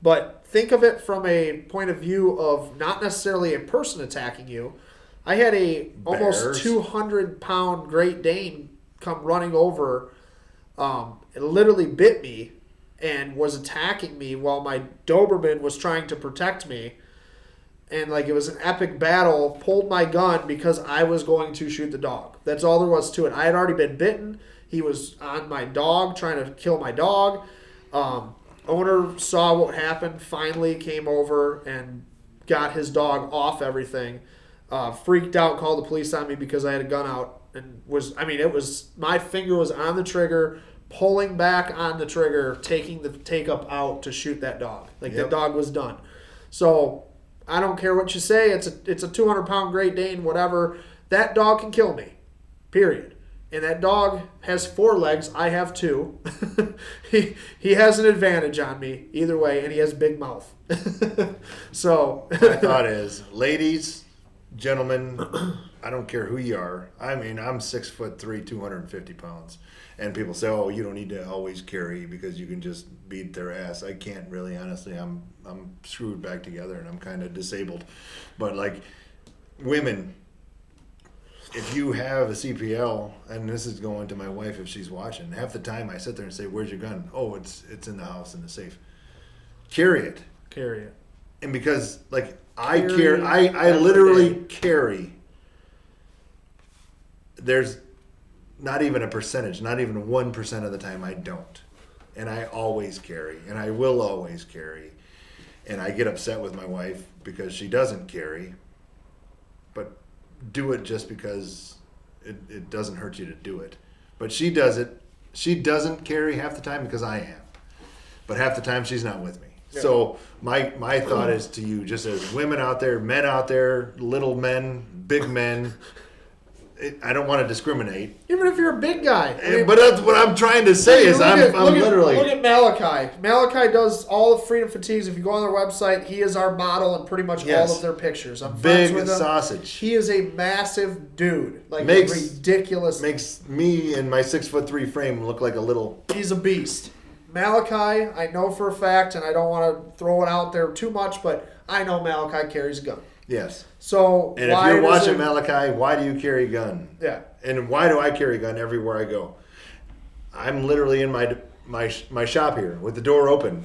But think of it from a point of view of not necessarily a person attacking you. I had a almost Bears. 200-pound Great Dane come running over. It literally bit me and was attacking me while my Doberman was trying to protect me. and like it was an epic battle, pulled my gun because I was going to shoot the dog. That's all there was to it. I had already been bitten. He was on my dog, trying to kill my dog. Owner saw what happened, finally came over and got his dog off everything. Freaked out, called the police on me because I had a gun out, and my finger was on the trigger, pulling back on the trigger, taking the take up out to shoot that dog. Like the dog was done. So I don't care what you say. It's a 200-pound Great Dane, whatever. That dog can kill me, period. And that dog has 4 legs. I have 2. he has an advantage on me either way, and he has a big mouth. So my thought is, ladies, gentlemen, I don't care who you are. I mean, I'm 6'3", 250 pounds, and people say, "Oh, you don't need to always carry because you can just beat their ass." I can't really, honestly. I'm screwed back together, and I'm kind of disabled. But like women, if you have a CPL, and this is going to my wife if she's watching, half the time I sit there and say, "Where's your gun?" "Oh, it's in the house in the safe." Carry it. Carry it. And because like I literally carry. There's not even a percentage, not even 1% of the time I don't. And I always carry, and I will always carry. And I get upset with my wife because she doesn't carry. But do it just because it doesn't hurt you to do it. But she does it. She doesn't carry half the time because I am. But half the time she's not with me. Yeah. So my thought is to you, just as women out there, men out there, little men, big men, I don't want to discriminate. Even if you're a big guy. But that's what I'm trying to say is I'm literally... Look at Malachi. Malachi does all of Freedom Fatigues. If you go on their website, he is our model in pretty much all of their pictures. I'm friends with him. Big sausage. He is a massive dude. Like ridiculous. Makes me and my 6'3" frame look like a little... He's a beast. Malachi, I know for a fact, and I don't want to throw it out there too much, but I know Malachi carries a gun. Yes. So and if you're watching Malachi, why do you carry a gun? Yeah. And why do I carry a gun everywhere I go? I'm literally in my shop here with the door open,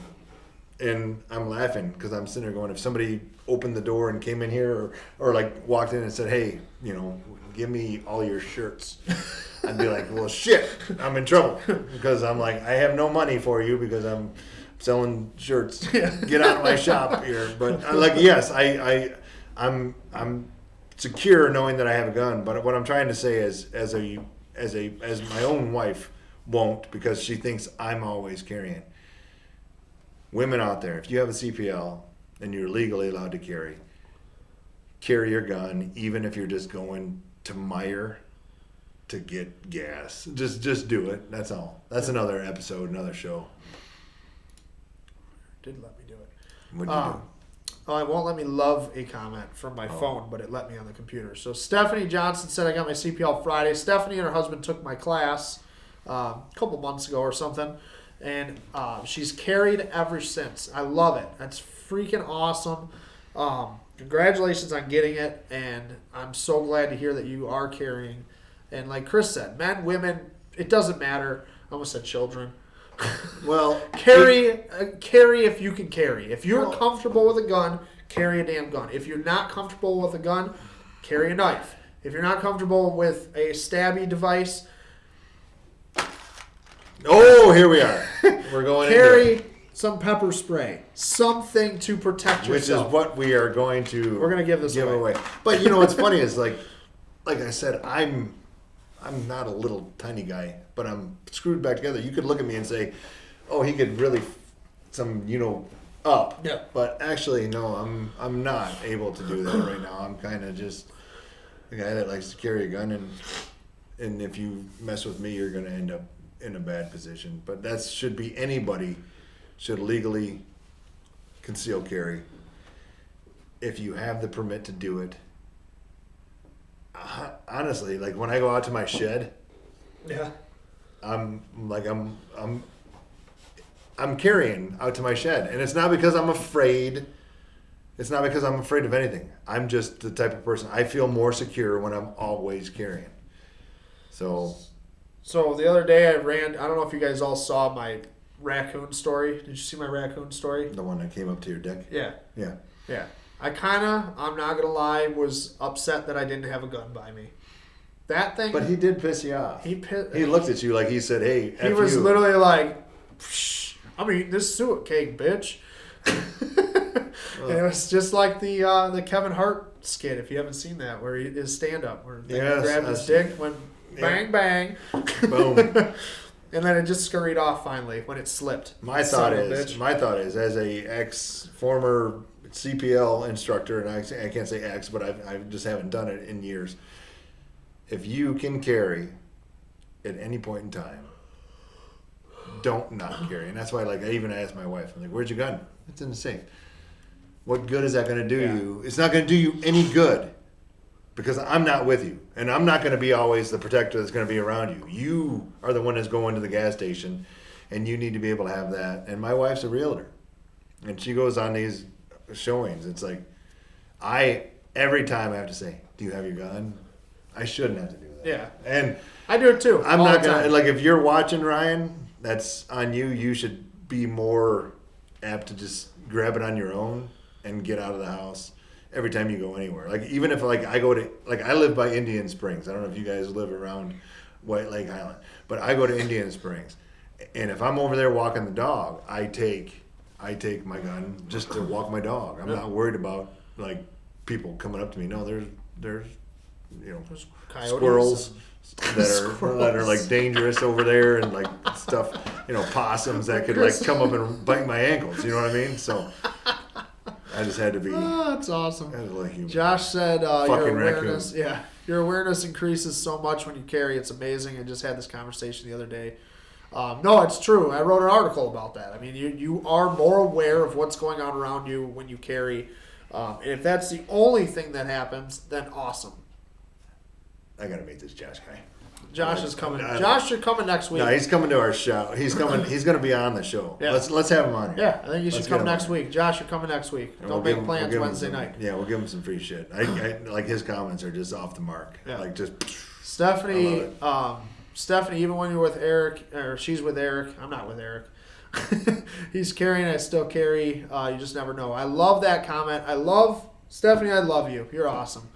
and I'm laughing because I'm sitting there going, if somebody opened the door and came in here or like walked in and said, "Hey, give me all your shirts," I'd be like, "Well, shit, I'm in trouble," because I'm like, I have no money for you because I'm selling shirts. Get out of my shop here. But yes, I'm secure knowing that I have a gun. But what I'm trying to say is, as my own wife won't, because she thinks I'm always carrying. Women out there, if you have a CPL and you're legally allowed to carry your gun, even if you're just going to Meijer to get gas. Just do it. That's all. That's another episode, another show. Did let me do it. What'd you do? Oh, it won't let me love a comment from my phone, but it let me on the computer. So Stephanie Johnson said, "I got my CPL Friday." Stephanie and her husband took my class a couple months ago or something, and she's carried ever since. I love it. That's freaking awesome. Congratulations on getting it, and I'm so glad to hear that you are carrying. And like Chris said, men, women, it doesn't matter. I almost said children. Well, carry if you can carry. If you're comfortable with a gun, carry a damn gun. If you're not comfortable with a gun, carry a knife. If you're not comfortable with a stabby device, here we are. We're going carry some pepper spray, something to protect yourself. Which is what we are going to. We're going to give this away. But what's funny is like I said, I'm not a little tiny guy, but I'm screwed back together. You could look at me and say, "Oh, he could really up." Yeah. But actually, no, I'm not able to do that right now. I'm kind of just a guy that likes to carry a gun, and if you mess with me, you're going to end up in a bad position. But that should be anybody should legally conceal carry if you have the permit to do it. Honestly, like when I go out to my shed, I'm carrying out to my shed, and it's not because I'm afraid. It's not because I'm afraid of anything. I'm just the type of person, I feel more secure when I'm always carrying. So the other day I don't know if you guys all saw my raccoon story. Did you see my raccoon story? The one that came up to your deck? Yeah. Yeah. Yeah. I'm not gonna lie, was upset that I didn't have a gun by me. That thing. But he did piss you off. He looked at you like he said, "Hey, he F was you." literally like, "I'm eating this suet cake, bitch." And it was just like the Kevin Hart skit, if you haven't seen that, where his stand up, where they grabbed his dick, went bang bang, boom, and then it just scurried off finally when it slipped. My thought is, as a former CPL instructor, and I can't say ex, but I just haven't done it in years. If you can carry at any point in time, don't not carry. And that's why, like, I even asked my wife, I'm like, "Where's your gun?" "It's in the safe." What good is that going to do you? It's not going to do you any good because I'm not with you. And I'm not going to be always the protector that's going to be around you. You are the one that's going to the gas station, and you need to be able to have that. And my wife's a realtor, and she goes on these showings. It's like, every time I have to say, "Do you have your gun?" I shouldn't have to do that. Yeah. And I do it too. I'm not going to, like, if you're watching, Ryan, that's on you. You should be more apt to just grab it on your own and get out of the house every time you go anywhere. Like, even if, like, I live by Indian Springs. I don't know if you guys live around White Lake Island, but I go to Indian Springs. And if I'm over there walking the dog, I take my gun just to walk my dog. I'm not worried about, like, people coming up to me. No, there's squirrels that are like dangerous over there, and like stuff, possums that could like come up and bite my ankles. You know what I mean? So I just had to be. Oh, that's awesome. Like Josh said, your awareness, raccoon. your awareness increases so much when you carry. It's amazing. I just had this conversation the other day. No, it's true. I wrote an article about that. I mean, you are more aware of what's going on around you when you carry. And if that's the only thing that happens, then awesome. I gotta meet this Josh guy. Josh is coming. Josh, you're coming next week. No, he's coming to our show. He's coming. He's gonna be on the show. Yeah. Let's have him on here. Yeah, I think you should come next week. Josh, you're coming next week. And Don't make plans Wednesday night. Yeah, we'll give him some free shit. I like his comments are just off the mark. Yeah. Like just. Stephanie, even when you're with Eric, or she's with Eric, I'm not with Eric. He's carrying, I still carry. You just never know. I love that comment. Stephanie, I love you. You're awesome.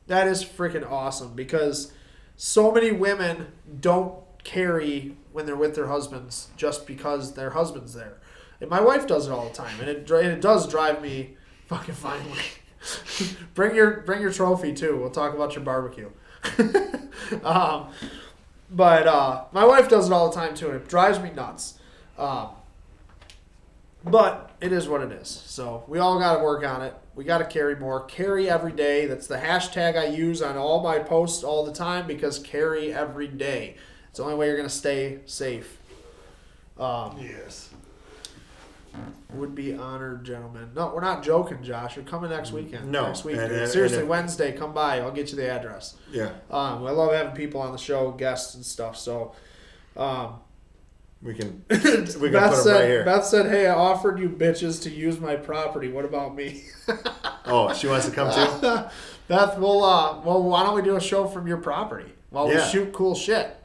That is freaking awesome because so many women don't carry when they're with their husbands just because their husband's there. And my wife does it all the time, and it does drive me fucking finally. Bring your trophy too. We'll talk about your barbecue. But my wife does it all the time too, and it drives me nuts. But it is what it is. So we all got to work on it. We got to carry more. Carry every day. That's the hashtag I use on all my posts all the time because carry every day. It's the only way you're going to stay safe. Yes. Would be honored, gentlemen. No, we're not joking, Josh. You're coming next weekend. No. Next week. And Seriously, Wednesday, come by. I'll get you the address. Yeah. I love having people on the show, guests and stuff. So, we can put them Beth right here. Beth said, "Hey, I offered you bitches to use my property. What about me?" Oh, she wants to come too? Beth, well, why don't we do a show from your property while we shoot cool shit?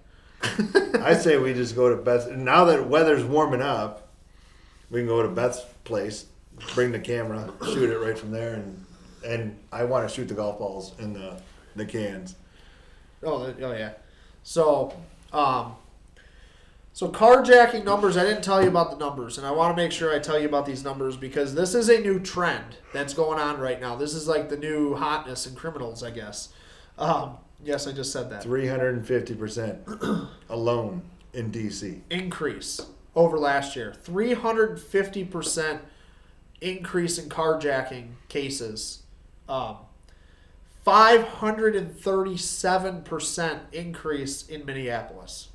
I say we just go to Beth's. Now that weather's warming up, we can go to Beth's place, bring the camera, shoot it right from there, and I want to shoot the golf balls in the cans. Oh yeah. So, So carjacking numbers, I didn't tell you about the numbers, and I want to make sure I tell you about these numbers because this is a new trend that's going on right now. This is like the new hotness in criminals, I guess. Yes, I just said that. 350% alone in D.C. Increase over last year. 350% increase in carjacking cases. 537% increase in Minneapolis.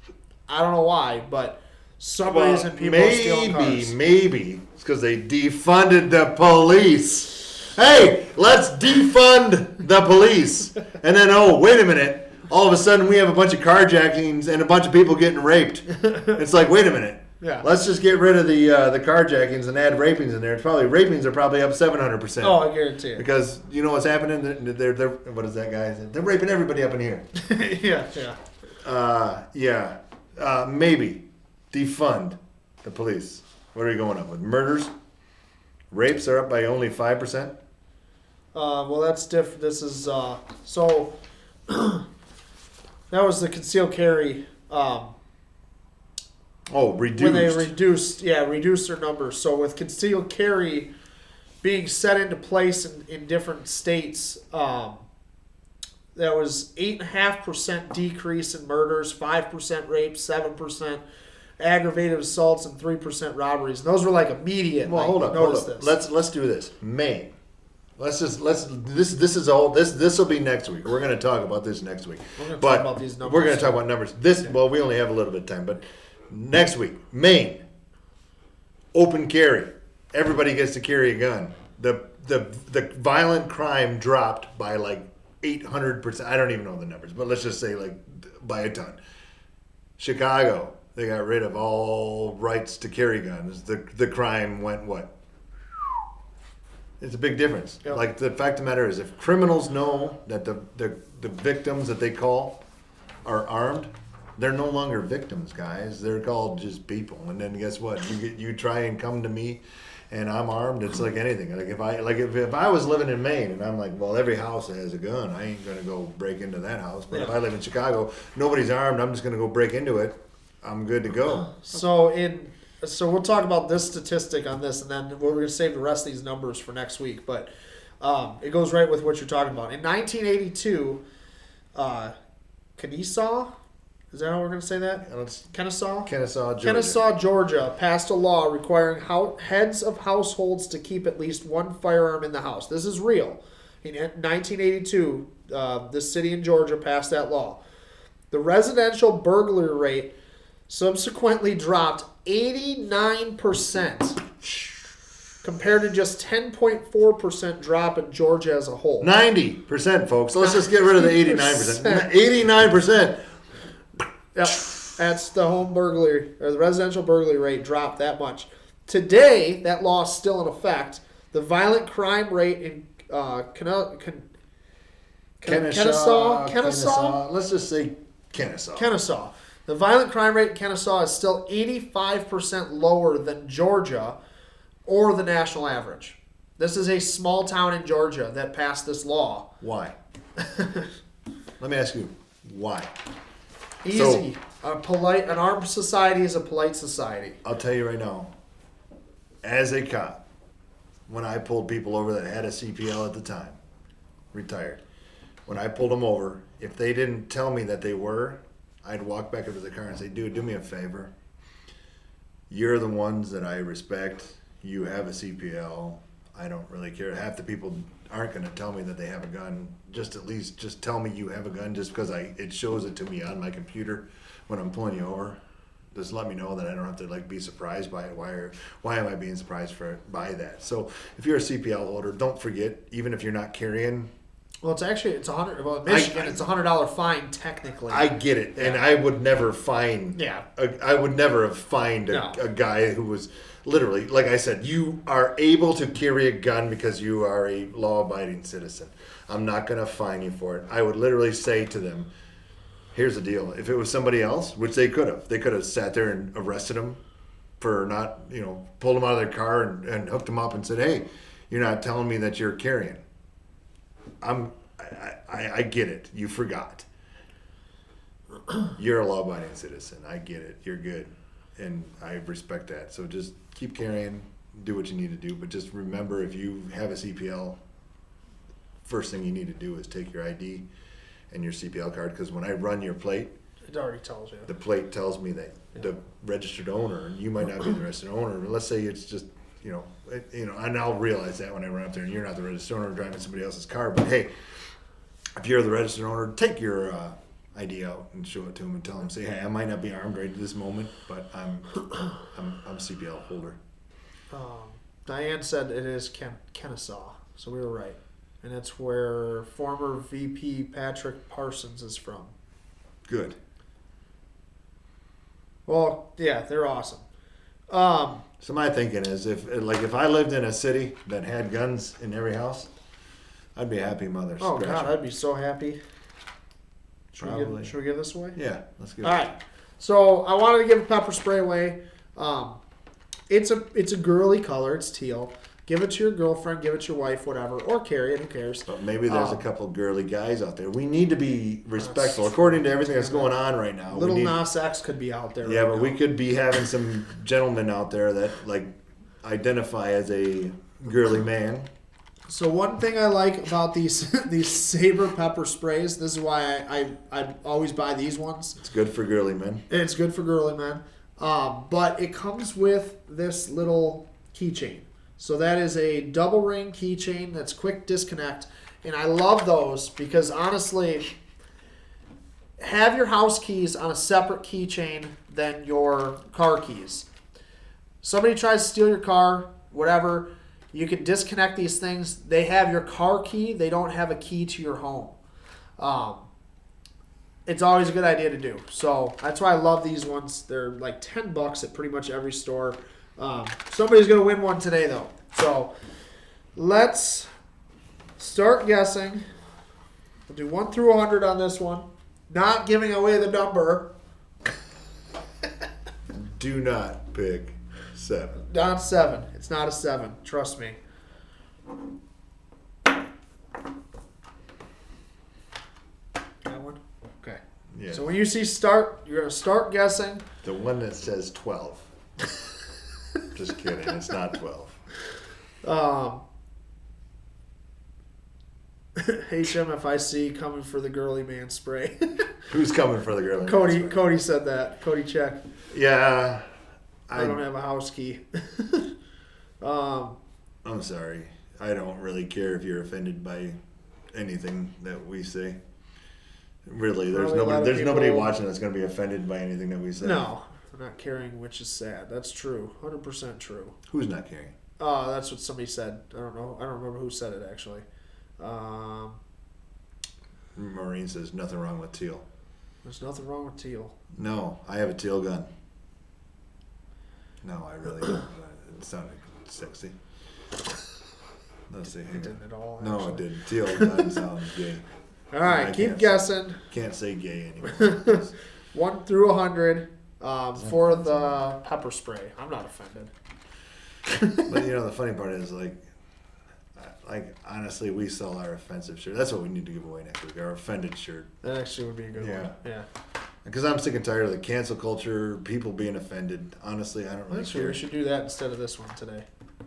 I don't know why, but some reason people are stealing cars. Maybe it's because they defunded the police. Hey, let's defund the police. And then, oh, wait a minute. All of a sudden, we have a bunch of carjackings and a bunch of people getting raped. It's like, wait a minute. Yeah. Let's just get rid of the carjackings and add rapings in there. Rapings are probably up 700%. Oh, I guarantee it. Because you know what's happening? They're what is that guy? They're raping everybody up in here. Yeah. Maybe defund the police. What are we going up with? Murders? Rapes are up by only 5%. Well, that's different. This is so. That was the concealed carry. Reduced. When they reduced their numbers. So with concealed carry being set into place in different states, there was 8.5% decrease in murders, 5% rapes, 7% aggravated assaults, and 3% robberies. And those were like immediate. Well, like, hold up. Let's do this. Maine. This will be next week. We're going to talk about this next week. We're going to talk about these numbers. We're going to talk about numbers. Well, we only have a little bit of time, but next week, Maine, open carry. Everybody gets to carry a gun. The violent crime dropped by like 800%. I don't even know the numbers, but let's just say like by a ton. Chicago, they got rid of all rights to carry guns. The crime went what? It's a big difference. Yep. Like the fact of the matter is, if criminals know that the victims that they call are armed, they're no longer victims, guys. They're called just people. And then guess what? You try and come to me, and I'm armed. It's like anything. Like if I was living in Maine and I'm like, well, every house has a gun. I ain't gonna go break into that house. But if I live in Chicago, nobody's armed. I'm just gonna go break into it. I'm good to go. So we'll talk about this statistic on this, and then we're going to save the rest of these numbers for next week. But it goes right with what you're talking about. In 1982, Kennesaw, is that how we're going to say that? Kennesaw, Georgia. Kennesaw, Georgia, passed a law requiring heads of households to keep at least one firearm in the house. This is real. In 1982, this city in Georgia passed that law. The residential burglary rate subsequently dropped 89% compared to just 10.4% drop in Georgia as a whole. 90%, folks. Let's just get rid of the 89%. 89%. Yep. That's the home burglary, or the residential burglary rate dropped that much. Today, that law is still in effect. The violent crime rate in Kennesaw. Let's just say Kennesaw. Kennesaw. The violent crime rate in Kennesaw is still 85% lower than Georgia or the national average. This is a small town in Georgia that passed this law. Why? Let me ask you, why? Easy. An armed society is a polite society. I'll tell you right now, as a cop, when I pulled people over that had a CPL at the time, retired, when I pulled them over, if they didn't tell me that they were, I'd walk back up to the car and say, dude, do me a favor. You're the ones that I respect. You have a CPL. I don't really care. Half the people aren't going to tell me that they have a gun. Just at least just tell me you have a gun just because it shows it to me on my computer when I'm pulling you over. Just let me know that I don't have to be surprised by it. Why am I being surprised by that? So if you're a CPL holder, don't forget, even if you're not carrying. Well, it's $100. Well, in Michigan, it's $100 fine technically. I get it, and I would never fine. Yeah. I would never have fined a guy who was literally, like I said, you are able to carry a gun because you are a law-abiding citizen. I'm not going to fine you for it. I would literally say to them, here's the deal. If it was somebody else, which they could have sat there and arrested him for not, pulled him out of their car and hooked him up and said, hey, you're not telling me that you're carrying. I get it. You forgot. You're a law-abiding citizen. I get it. You're good. And I respect that. So just keep carrying, do what you need to do. But just remember, if you have a CPL, first thing you need to do is take your ID and your CPL card. Because when I run your plate, it already tells you. The plate tells me that the registered owner, you might not be the registered owner. But let's say it's just, and I'll realize that when I run up there and you're not the registered owner driving somebody else's car. But hey, if you're the registered owner, take your ID out and show it to them and tell them, say, hey, I might not be armed right at this moment, but I'm a CPL holder. Diane said it is Kennesaw, so we were right. And it's where former VP Patrick Parsons is from. Good. Well, yeah, they're awesome. So my thinking is, if I lived in a city that had guns in every house, I'd be a happy mother. Oh God, I'd be so happy. Should we give this away? Yeah, let's give it. All right. So I wanted to give a pepper spray away. It's a girly color. It's teal. Give it to your girlfriend, give it to your wife, whatever, or carry it. Who cares? But maybe there's a couple girly guys out there. We need to be respectful, according to everything that's going on right now. Little Nas X could be out there. Yeah, right but now. we could be having some gentlemen out there that like identify as a girly man. So one thing I like about these Saber pepper sprays, this is why I always buy these ones. It's good for girly men. It's good for girly men. But it comes with this little keychain. So that is a double ring keychain that's quick disconnect. And I love those because honestly, have your house keys on a separate keychain than your car keys. Somebody tries to steal your car, whatever, you can disconnect these things. They have your car key. They don't have a key to your home. It's always a good idea to do. So that's why I love these ones. They're like $10 at pretty much every store. Somebody's going to win one today, though. So let's start guessing. We'll do 1 through 100 on this one. Not giving away the number. Do not pick 7. Not 7. It's not a 7. Trust me. Got one? Okay. Yeah. So when you see start, you're going to start guessing. The one that says 12. Just kidding. It's not 12. HMFIC coming for the girly man spray. Who's coming for the girly man? Cody said that. Cody check. Yeah. I don't have a house key. I'm sorry. I don't really care if you're offended by anything that we say. Really, there's Probably a lot of nobody people- watching that's going to be offended by anything that we say. No, I'm not caring, which is sad. That's true. 100% true. Who's not caring? That's what somebody said. I don't know. I don't remember who said it actually. Maureen says nothing wrong with teal. There's nothing wrong with teal. No, I have a teal gun. No, I really don't. It sounded sexy. Let's see It here. didn't at all. No, it actually. didn't. Teal gun sounds gay. All right, I keep can't guessing. Can't say gay anymore. 1 through 100 for the pepper spray. I'm not offended. But you know, the funny part is like honestly, we sell our offensive shirt. That's what we need to give away next week. Our offended shirt. That actually would be a good Yeah. one. Yeah. Because I'm sick and tired of the cancel culture, people being offended. Honestly, I don't really Actually, care. we should do that instead of this one today.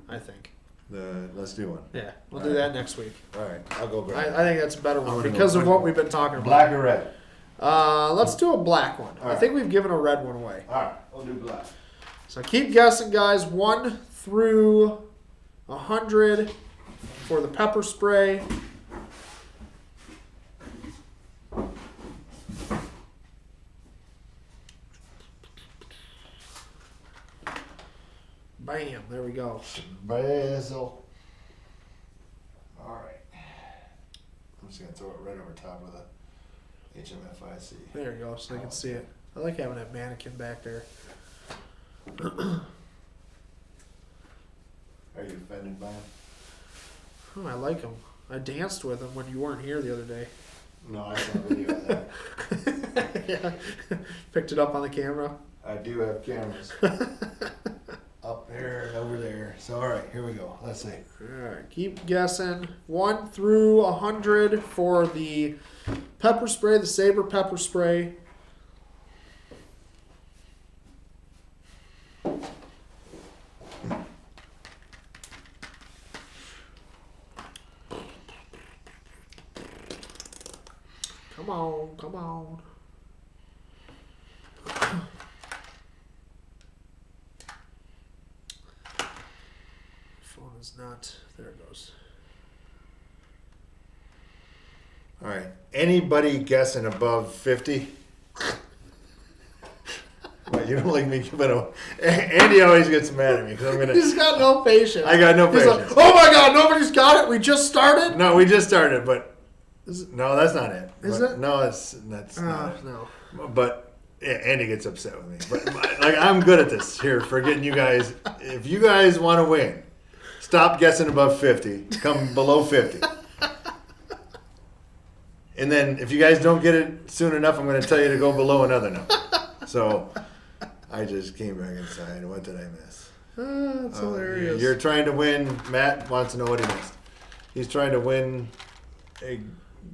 I think. Let's do one. Yeah, we'll All do right. that next week. All right, I'll go I grab it. think that's a better I'm one gonna because go of black. what we've been talking about. Black or red? Let's do a black one. All I right. think we've given a red one away. All right, we'll do black. So keep guessing, guys. 1 through 100 for the pepper spray. Bam! There we go. Basil. All right. I'm just gonna throw it right over top of the HMFIC. There you go, so they can see it. I like having that mannequin back there. Are you offended by him? Oh, I like him. I danced with him when you weren't here the other day. No, I saw a video of that. Yeah. Picked it up on the camera. I do have cameras up there and over there. So all right, here we go. Let's see. Alright, keep guessing. 1 through 100 for the pepper spray, the Saber pepper spray. Come on, come on. Phone is not. There it goes. All right. Anybody guessing above 50? Well, you don't like me giving a. Andy always gets mad at me because I'm gonna. He's got no patience. I got no He's patience. like, oh my God, nobody's got it. We just started. No, we just started, but Is it? no, that's not it. Is But- it? No, that's not it. No. But yeah, Andy gets upset with me. But like, I'm good at this here for getting you guys. If you guys want to win, stop guessing above 50. Come below 50. And then if you guys don't get it soon enough, I'm going to tell you to go below another number. So I just came back inside. What did I miss? That's hilarious. You're trying to win. Matt wants to know what he missed. He's trying to win a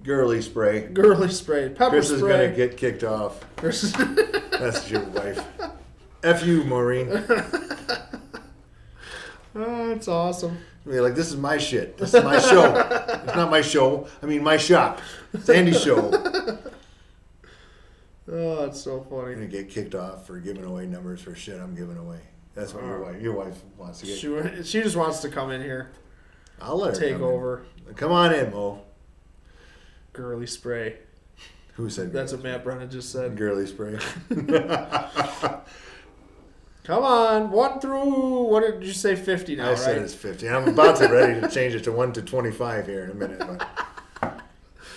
girly spray. Girly spray. Pepper Chris spray. is going to get kicked off. That's your wife. F you, Maureen. That's awesome. You're like, this is my shit. This is my show. It's not my show. I mean, my shop. It's Andy's show. Oh, it's so I'm funny. going to get kicked off for giving away numbers for shit I'm giving away. That's what your wife wants to get. She just wants to come in here. I'll let her take come over. In. Come on in, Mo. Girly spray. Who said That's what Matt Brennan just said. girly spray? Come on, 1 through, what did you say, 50 now, I right? said it's 50. I'm about to ready to change it to 1 to 25 here in a minute. But,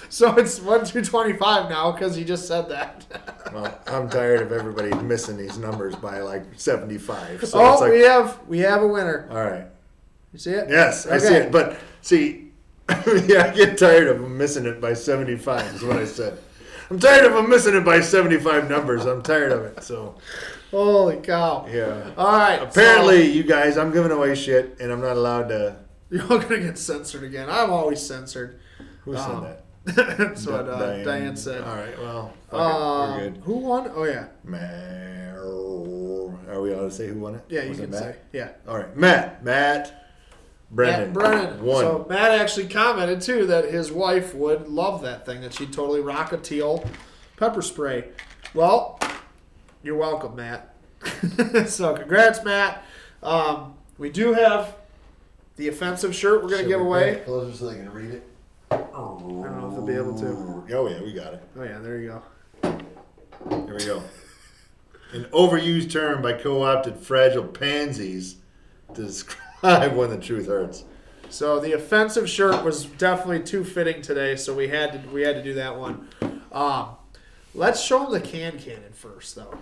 So it's 1 through 25 now because you just said that. well, I'm tired of everybody missing these numbers by like 75. So Oh, it's like, we have a winner. all right. You see it? Yes, I see Okay. it. But see, yeah, I get tired of them missing it by 75 is what I said. I'm tired of them missing it by 75 numbers. I'm tired of it. So, Holy cow. yeah. All right. Apparently, you guys, I'm giving away shit, and I'm not allowed to. You're all going to get censored again. I'm always censored. Who said that? That's what Diane said. All right, well, fuck it. We're good. Who won? Oh, yeah. Are we allowed to say who won it? Yeah, you Was it can Matt? say. Yeah. All right, Matt, Brennan. Matt Brennan. Won. So Matt actually commented, too, that his wife would love that thing, that she'd totally rock a teal pepper spray. Well, you're welcome, Matt. So congrats, Matt. We do have the offensive shirt we're going to give away. Closer so they can read it. I don't know if they'll be able to. Oh, yeah, we got it. Oh, yeah, there you go. Here we go. An overused term by co-opted fragile pansies to describe when the truth hurts. So the offensive shirt was definitely too fitting today, so we had to do that one. Let's show them the can cannon first, though.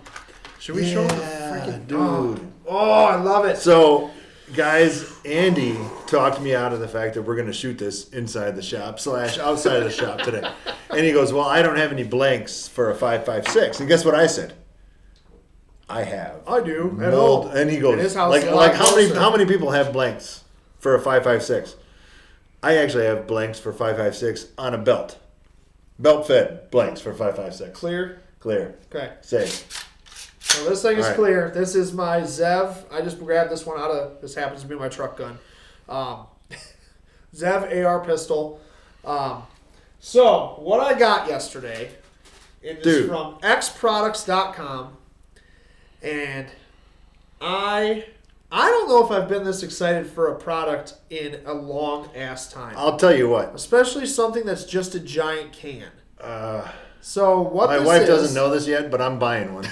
Should we show them the freaking dude? Oh, I love it. So, guys, Andy talked me out of the fact that we're going to shoot this inside the shop / outside of the shop today. And he goes, well, I don't have any blanks for a 5.56. And guess what I said? I have. I do. At Mold. home. And he goes, In his house, like how many closer. how many people have blanks for a 5.56? I actually have blanks for 5.56 on a belt. Belt fed blanks for 5.56. Clear? Clear. Okay. Safe. So this thing is All right. clear. This is my Zev. I just grabbed this one out of, this happens to be my truck gun. Zev AR pistol. So what I got yesterday is Dude. from XProducts.com. And I don't know if I've been this excited for a product in a long ass time. I'll tell you what. Especially something that's just a giant can. So what My this wife is, doesn't know this yet, but I'm buying one.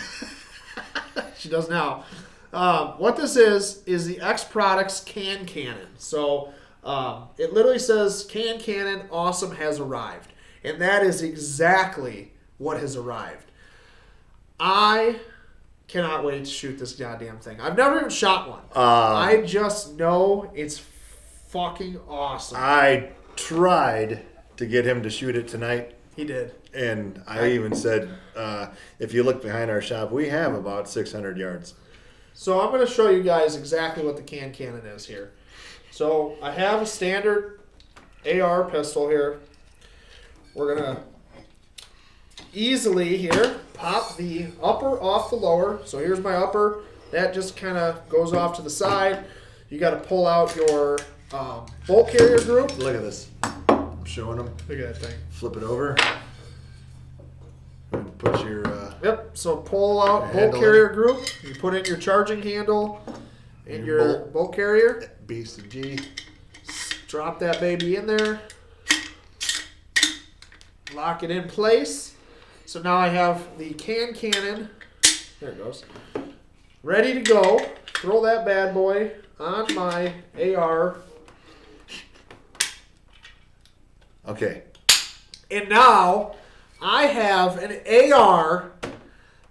She does now. What this is the XProducts Can Cannon. So it literally says Can Cannon awesome has arrived. And that is exactly what has arrived. I cannot wait to shoot this goddamn thing. I've never even shot one. I just know it's fucking awesome. I tried to get him to shoot it tonight. He did. And I even said, if you look behind our shop, we have about 600 yards. So I'm going to show you guys exactly what the Can Cannon is here. So I have a standard AR pistol here. We're going to easily here pop the upper off the lower. So here's my upper. That just kind of goes off to the side. You got to pull out your bolt carrier group. Look at this. I'm showing them. Look at that thing. Flip it over. And put your... Yep. So pull out bolt Handle carrier it. group. You put in your charging handle and Your your bolt carrier. Beast of G. Drop that baby in there. Lock it in place. So now I have the Can Cannon. There it goes. Ready to go. Throw that bad boy on my AR. Okay. And now I have an AR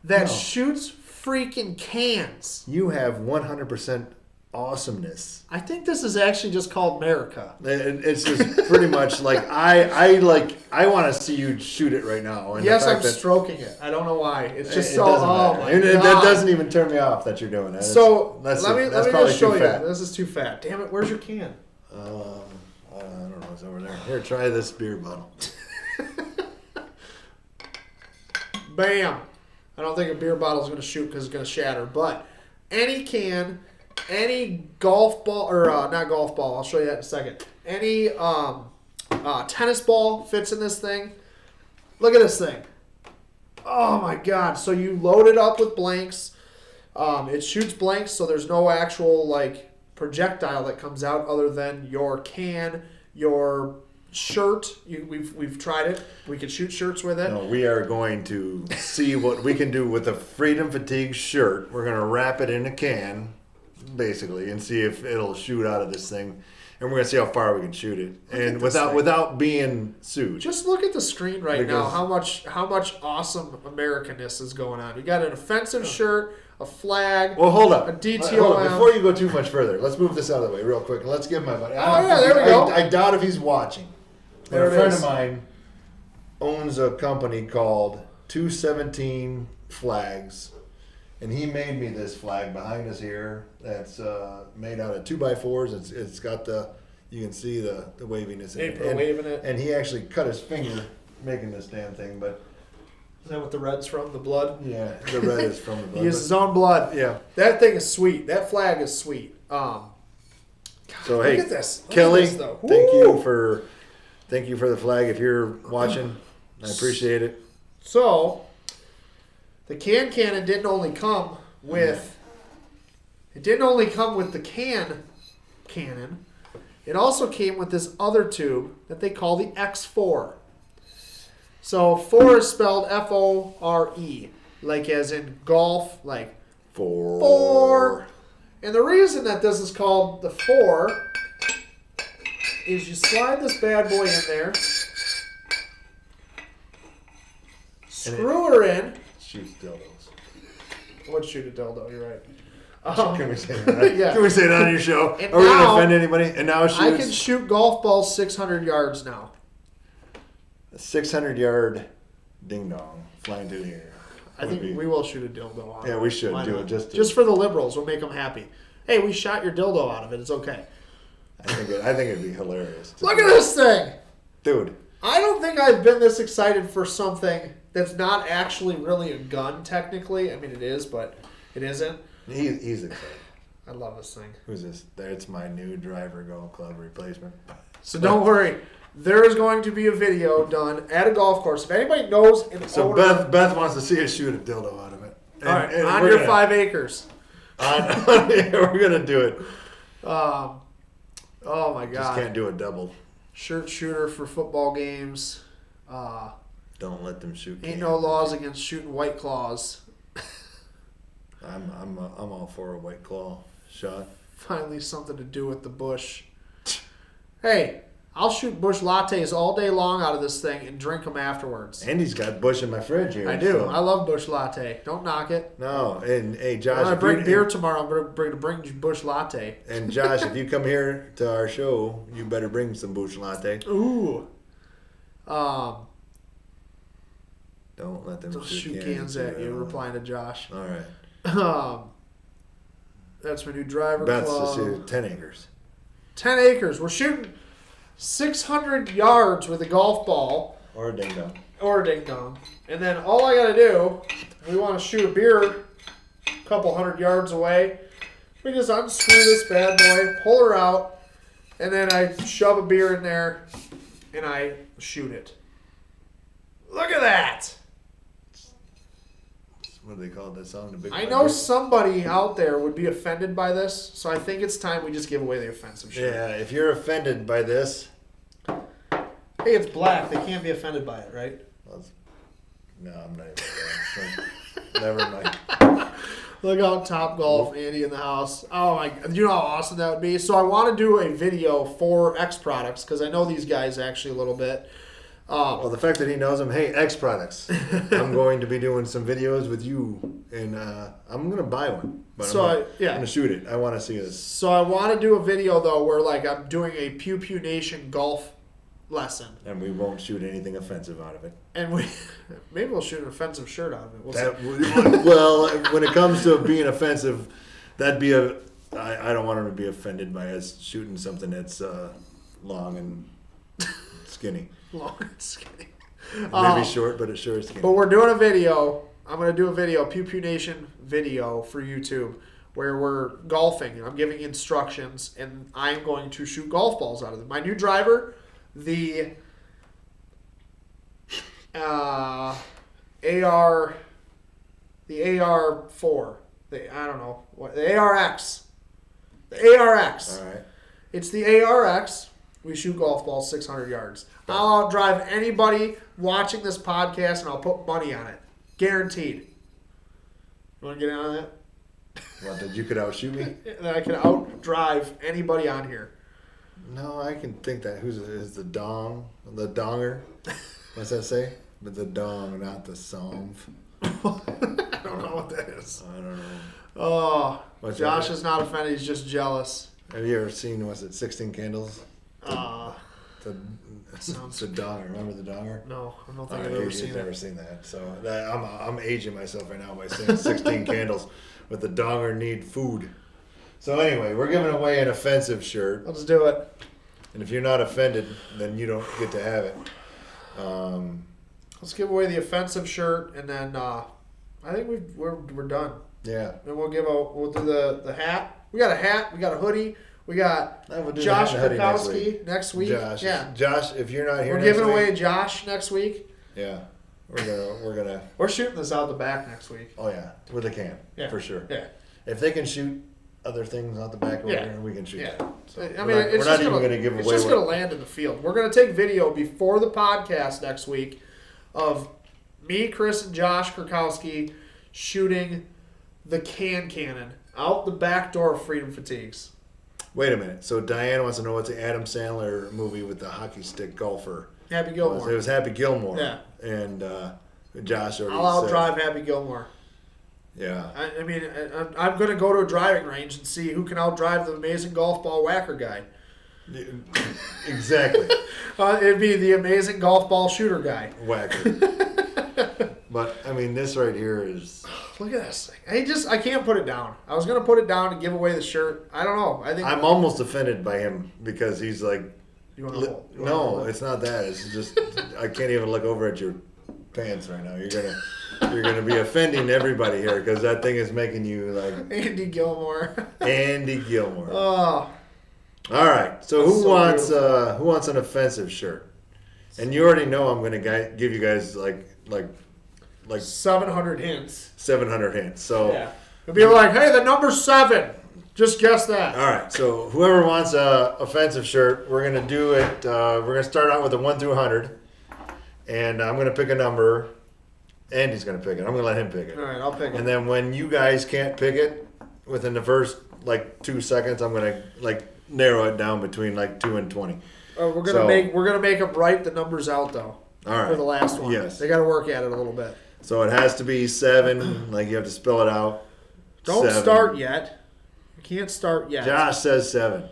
that No. shoots freaking cans. You have 100% awesomeness. I think this is actually just called America. It's just pretty much like I want to see you shoot it right now. And Yes, the fact I'm that stroking it. I don't know why. It's just it so. doesn't Oh matter. my And god! that doesn't even turn me off that you're doing it. So that's let me probably just show too you. fat. This is too fat. Damn it! Where's your can? I don't know. It's over there. Here, try this beer bottle. Bam! I don't think a beer bottle is going to shoot because it's going to shatter. But any can, any golf ball or not golf ball. I'll show you that in a second. Any tennis ball fits in this thing. Look at this thing. Oh my god! So you load it up with blanks. It shoots blanks, so there's no actual like projectile that comes out other than your can, your shirt. We've tried it. We can shoot shirts with it. No, we are going to see what we can do with a Freedom Fatigue shirt. We're going to wrap it in a can, basically, and see if it'll shoot out of this thing. And we're going to see how far we can shoot it, and without being sued. Just look at the screen right now. Because- How much awesome Americanness is going on. We got an offensive shirt, a flag. Well, hold up. A DTOM. Hold up. Before you go too much further, let's move this out of the way real quick, and let's give my buddy. There we go. I doubt if he's watching. There a it friend is. of mine owns a company called 217 Flags, and he made me this flag behind us here. That's made out of 2x4s. It's got you can see the waviness in April waving it. And he actually cut his finger making this damn thing, but Is that what the red's from? The blood? yeah, the red is from the blood. He uses his own blood. Yeah. That thing is sweet. That flag is sweet. So look hey, at this. Look Kelly, at this, though. thank you for the flag. If you're watching, I appreciate it. So, the can cannon didn't only come with. It didn't only come with the cannon. It also came with this other tube that they call the XFORE. So 4 is spelled FORE, like as in golf, like four. And the reason that this is called the 4 is you slide this bad boy in there, screw her in. Shoots dildos. Would shoot a dildo, you're right. Can we say that? Yeah. Can we say that on your show? And Are we going to now- offend anybody? And now it shoots I can shoot golf balls 600 yards now. a 600-yard ding dong flying through the air. I think we will shoot a dildo out of it. Yeah, we should Why do not? it just to- just for the liberals. We'll make them happy. Hey, we shot your dildo out of it. It's okay. I think it'd be hilarious. Look at this thing. Dude. I don't think I've been this excited for something that's not actually really a gun, technically. I mean, it is, but it isn't. He's excited. I love this thing. Who's this? That's my new driver golf club replacement. So don't worry. There is going to be a video done at a golf course. If anybody knows an So owner, Beth wants to see us shoot a dildo out of it. all right, And on we're your gonna- 5 acres. we're gonna do it. Oh my Just God. can't do a double. Shirt shooter for football games. Don't let them shoot. Ain't no laws against shooting White Claws. I'm all for a White Claw shot. Finally, something to do with the bush. Hey, I'll shoot bush lattes all day long out of this thing and drink them afterwards. Andy's got Bush in my fridge here. I do. so- I love bush latte. Don't knock it. No, and hey, When Josh. I if bring you- beer tomorrow, I'm going to bring bush latte. And Josh, if you come here to our show, you better bring some Bush latte. Ooh. Don't let them Don't shoot shoot cans at you. around. Replying to Josh. All right. That's my new driver Beth's club. to shoot 10 acres. 10 acres. We're shooting 600 yards with a golf ball Or a ding dong. or a ding dong. And then all I got to do, we want to shoot a beer a couple hundred yards away. We just unscrew this bad boy, pull her out, and then I shove a beer in there and I shoot it. Look at that. What do they call that song? The Big I Bad know Bird? somebody out there would be offended by this, so I think it's time we just give away the offensive shirt. Yeah, if you're offended by this, Hey, it's black. They can't be offended by it, right? no, I'm not even going. Never mind. Look out, Top Golf, Andy in the house. Oh my! You know how awesome that would be. So I want to do a video for XProducts because I know these guys actually a little bit. Well, the fact that he knows him, hey, XProducts, I'm going to be doing some videos with you, and I'm going to buy one. But I'm going to shoot it. I want to see this. So I want to do a video, though, where like I'm doing a Pew Pew Nation golf lesson. And we won't shoot anything offensive out of it. And maybe we'll shoot an offensive shirt out of it. We'll see. Well, when it comes to being offensive, that'd be I don't want him to be offended by us shooting something that's long and skinny. Long and skinny. Maybe short, but it's sure is skinny. But we're doing a video. I'm going to do a video, Pew Pew Nation video for YouTube, where we're golfing. And I'm giving instructions, and I'm going to shoot golf balls out of them. My new driver, the AR4. I don't know what the ARX. The ARX. All right. It's the ARX. We shoot golf balls 600 yards. I'll outdrive anybody watching this podcast, and I'll put money on it. Guaranteed. You want to get in on that? What, that you could outshoot me? That I can outdrive anybody on here. No, I can think that. Is the dong? The donger? What's that say? But the dong, not the somv. I don't know what that is. I don't know. Oh, What's Josh that? is not offended. He's just jealous. Have you ever seen, 16 Candles? The sounds- donger. Remember the donger? No, I don't think Oh, I've ever you've seen never it. seen that. So I'm aging myself right now by saying 16 candles with the donger need food. So anyway, we're giving away an offensive shirt. Let's do it. And if you're not offended, then you don't get to have it. Let's give away the offensive shirt, and then I think we're done. Yeah. And we'll do the hat. We got a hat. We got a hoodie. We got We'll do Josh the hoodie Krakowski next week. Josh. Yeah. Josh, if you're not here, We're next giving week, away Josh next week. Yeah. We're gonna. We're shooting this out the back next week. Oh yeah, with a can. Yeah. For sure. Yeah. If they can shoot other things out the back over Yeah. there, we can shoot Yeah. that. So I we're mean, not, it's we're just not even gonna, going to give it's away. just going to land in the field. We're going to take video before the podcast next week of me, Chris, and Josh Krakowski shooting the Cannon out the back door of Freedom Fatigues. Wait a minute. So Diane wants to know what's the Adam Sandler movie with the hockey stick golfer? Happy Gilmore. It was Happy Gilmore. Yeah. And Josh already I'll said. outdrive Happy Gilmore. Yeah. I mean, I'm going to go to a driving range and see who can outdrive the amazing golf ball whacker guy. Exactly. It'd be the amazing golf ball shooter guy. Whacker. But I mean, this right here is. Look at this thing. I can't put it down. I was gonna put it down and give away the shirt. I don't know. I think I'm almost offended by him because he's like. You want to hold? No, it's not that. It's just I can't even look over at your pants right now. You're gonna be offending everybody here because that thing is making you like Andy Gilmore. Andy Gilmore. Oh, All right. So who So wants an offensive shirt? And you already know I'm gonna give you guys like 700 hints. 700 hints. So Yeah. It'd be like, hey, the number's 7. Just guess that. all right. So whoever wants a offensive shirt, we're gonna do it. We're gonna start out with a 1 through 100, and I'm gonna pick a number. Andy's gonna pick it. I'm gonna let him pick it. All right, I'll pick it. And then when you guys can't pick it within the first 2 seconds, I'm gonna narrow it down between 2 and 20. We're gonna make them write the numbers out though. All right. For the last one. Yes. They got to work at it a little bit. So it has to be 7. You have to spell it out. Don't 7. start yet. You can't start yet. Josh says 7.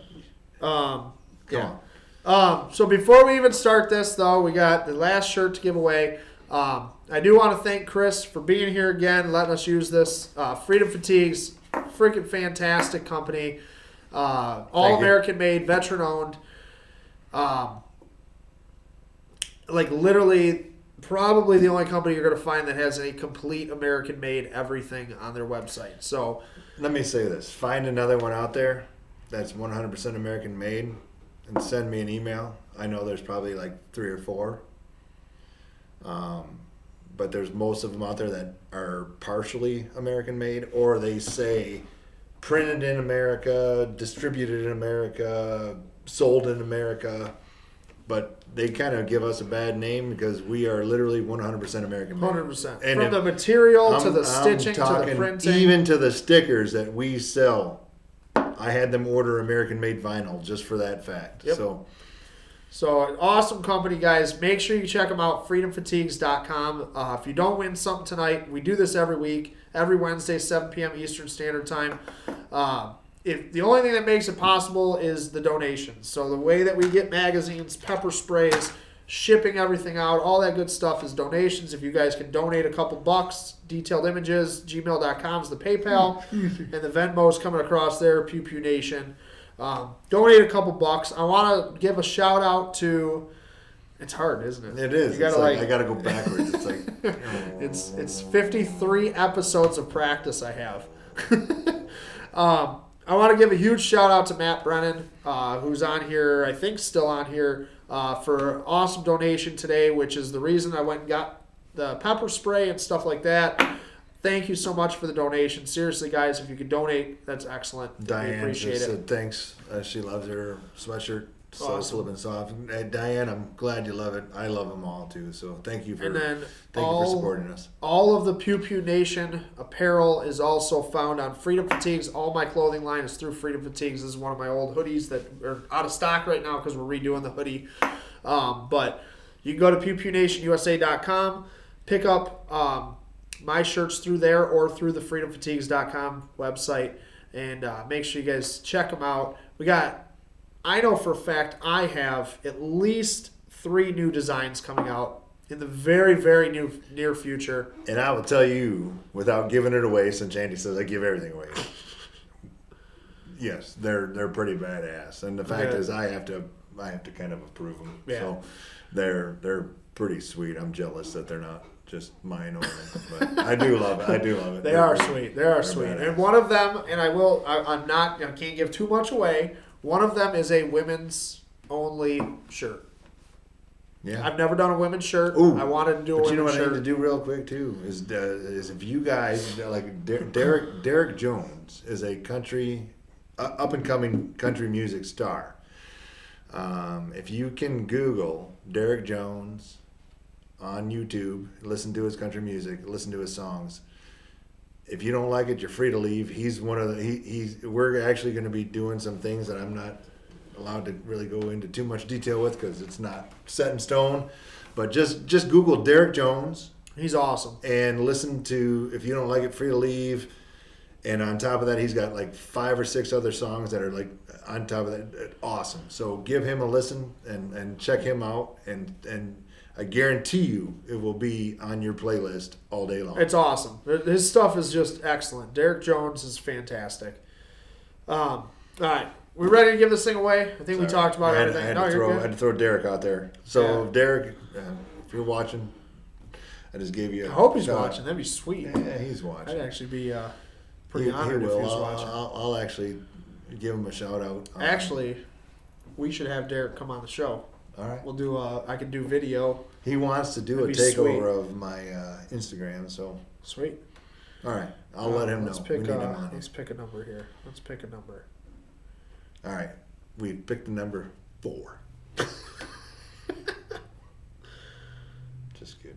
Come Yeah. on. So before we even start this, though, we got the last shirt to give away. I do want to thank Chris for being here again, letting us use this. Freedom Fatigues, freaking fantastic company. All American made, veteran owned. Literally, probably the only company you're going to find that has a complete American made everything on their website. So Let me say this. Find another one out there that's 100% American made and send me an email. I know there's probably 3 or 4. But there's most of them out there that are partially American made, or they say printed in America, distributed in America, sold in America. But they kind of give us a bad name because we are literally 100% American made. 100%. And From the material to the stitching to the talking printing. even to the stickers that we sell. I had them order American made vinyl just for that fact. Yep. So So, an awesome company, guys. Make sure you check them out, freedomfatigues.com. If you don't win something tonight, we do this every week, every Wednesday, 7 p.m. Eastern Standard Time. If the only thing that makes it possible is the donations. So, the way that we get magazines, pepper sprays, shipping everything out, all that good stuff is donations. If you guys can donate a couple bucks, detailed images, gmail.com is the PayPal, and the Venmo is coming across there, Pew Pew Nation. Donate a couple bucks. I want to give a shout out to. It's hard, isn't it? It is. You gotta I gotta go backwards. It's like it's 53 episodes of practice I have. I want to give a huge shout out to Matt Brennan, who's on here. I think still on here for an awesome donation today, which is the reason I went and got the pepper spray and stuff like that. Thank you so much for the donation. Seriously, guys, if you could donate, that's excellent. Diane we appreciate just it. said thanks. She loves her sweatshirt. So Awesome. flipping soft. Hey, Diane, I'm glad you love it. I love them all too. So thank you for And then thank you for supporting us. All of the Pew Pew Nation apparel is also found on Freedom Fatigues. All my clothing line is through Freedom Fatigues. This is one of my old hoodies that are out of stock right now because we're redoing the hoodie. But you can go to pewpewnationusa.com, pick up my shirts through there or through the freedomfatigues.com website, and make sure you guys check them out. I know for a fact I have at least 3 new designs coming out in the very, very near future. And I will tell you, without giving it away, since Andy says I give everything away. Yes, they're pretty badass, and the fact is I have to kind of approve them. Yeah. So they're pretty sweet. I'm jealous that they're not just mine only, but I do love it. They are sweet. They are sweet. Badass. And one of them, and I can't give too much away. One of them is a women's only shirt. Yeah. I've never done a women's shirt. Ooh, I wanted to do a but you know women's what I shirt. need to do real quick too is if you guys like Derek Jones is a up and coming country music star. If you can Google Derek Jones on YouTube, listen to his country music, listen to his songs. If you don't like it, you're free to leave. He's one of we're actually going to be doing some things that I'm not allowed to really go into too much detail with because it's not set in stone. But just Google Derek Jones. He's awesome. And listen to, if you don't like it, Free to Leave. And on top of that, he's got like 5 or 6 other songs that are like on top of that, awesome. So give him a listen and check him out. And I guarantee you it will be on your playlist all day long. It's awesome. His stuff is just excellent. Derek Jones is fantastic. All right. We ready to give this thing away? I think we talked about everything. I had to throw Derek out there. So, Yeah. Derek, if you're watching, I just gave you I hope he's shout. watching. That'd be sweet. Yeah, he's watching. I'd actually be pretty He honored if will. he was watching. I'll actually give him a shout out. Actually, we should have Derek come on the show. All right. We'll do. I could do video. He wants to do That'd a be sweet. takeover of my Instagram, so Sweet. all right, I'll let him know. Let's pick. We need him on here. Let's pick a number here. Let's pick a number. All right, we picked the number 4. Just kidding.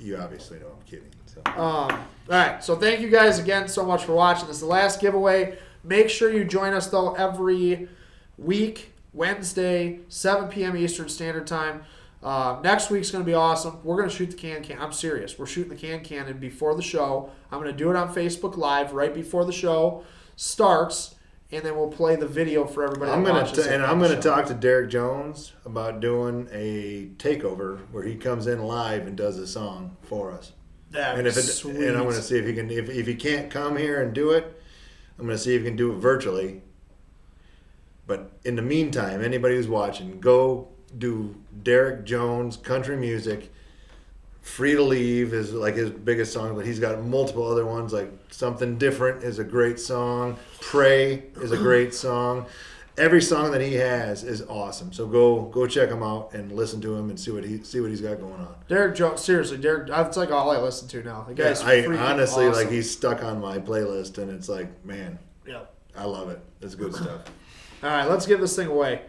You obviously know I'm kidding. So. All right. So thank you guys again so much for watching. This is the last giveaway. Make sure you join us though every week, Wednesday, 7 p.m. Eastern Standard Time. Next week's going to be awesome. We're going to shoot the can. I'm serious. We're shooting the can cannon before the show. I'm going to do it on Facebook Live right before the show starts, and then we'll play the video for everybody. I'm that gonna watches it and on I'm the gonna show. talk to Derek Jones about doing a takeover where he comes in live and does a song for us. That'd And be if it, sweet. and I'm gonna see if he can. If he can't come here and do it, I'm gonna see if he can do it virtually. But in the meantime, anybody who's watching, go do Derek Jones country music. Free to Leave is like his biggest song, but he's got multiple other ones. Like Something Different is a great song. Pray is a great song. Every song that he has is awesome. So go check him out and listen to him and see what he's got going on. Derek Jones, seriously, Derek. That's like all I listen to now. The guy's I freaking honestly awesome. like he's stuck on my playlist, and it's like, man, Yeah. I love it. It's good stuff. All right, let's give this thing away.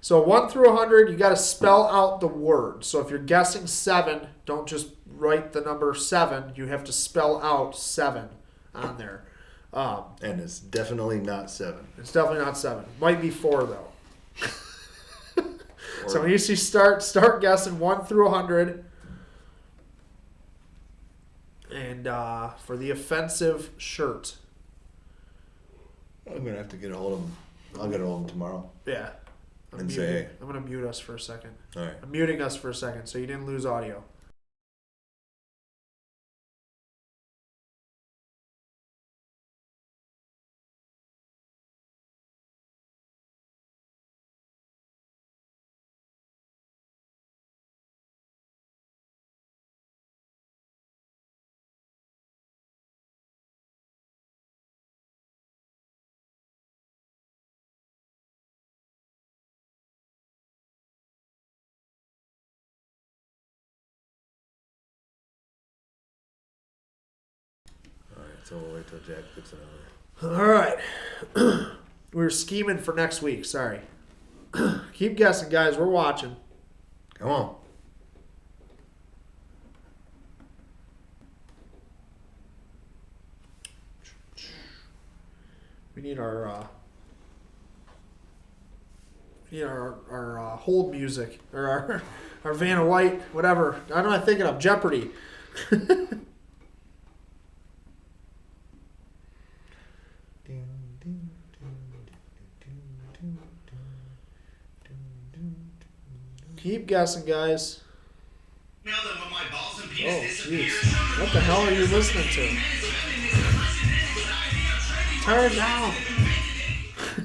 So 1 through 100, you got to spell out the word. So if you're guessing 7, don't just write the number 7. You have to spell out 7 on there. And it's definitely not 7. It's definitely not 7. Might be 4 though. So when you see start guessing 1 through 100. And for the offensive shirt. I'm gonna have to get a hold of him. I'll get a hold of him tomorrow. Yeah. And say, hey. I'm going to mute us for a second. All right. I'm muting us for a second so you didn't lose audio. All right. So we'll wait till Jack puts it on there. All right. We're scheming for next week. Sorry. Keep guessing, guys. We're watching. Come on. We need our hold music or our Vanna White, whatever. I don't know. I'm thinking of Jeopardy. Keep guessing, guys. Now that when my balls and Oh, penis jeez. disappears, What the hell are you listening to? Turn it down.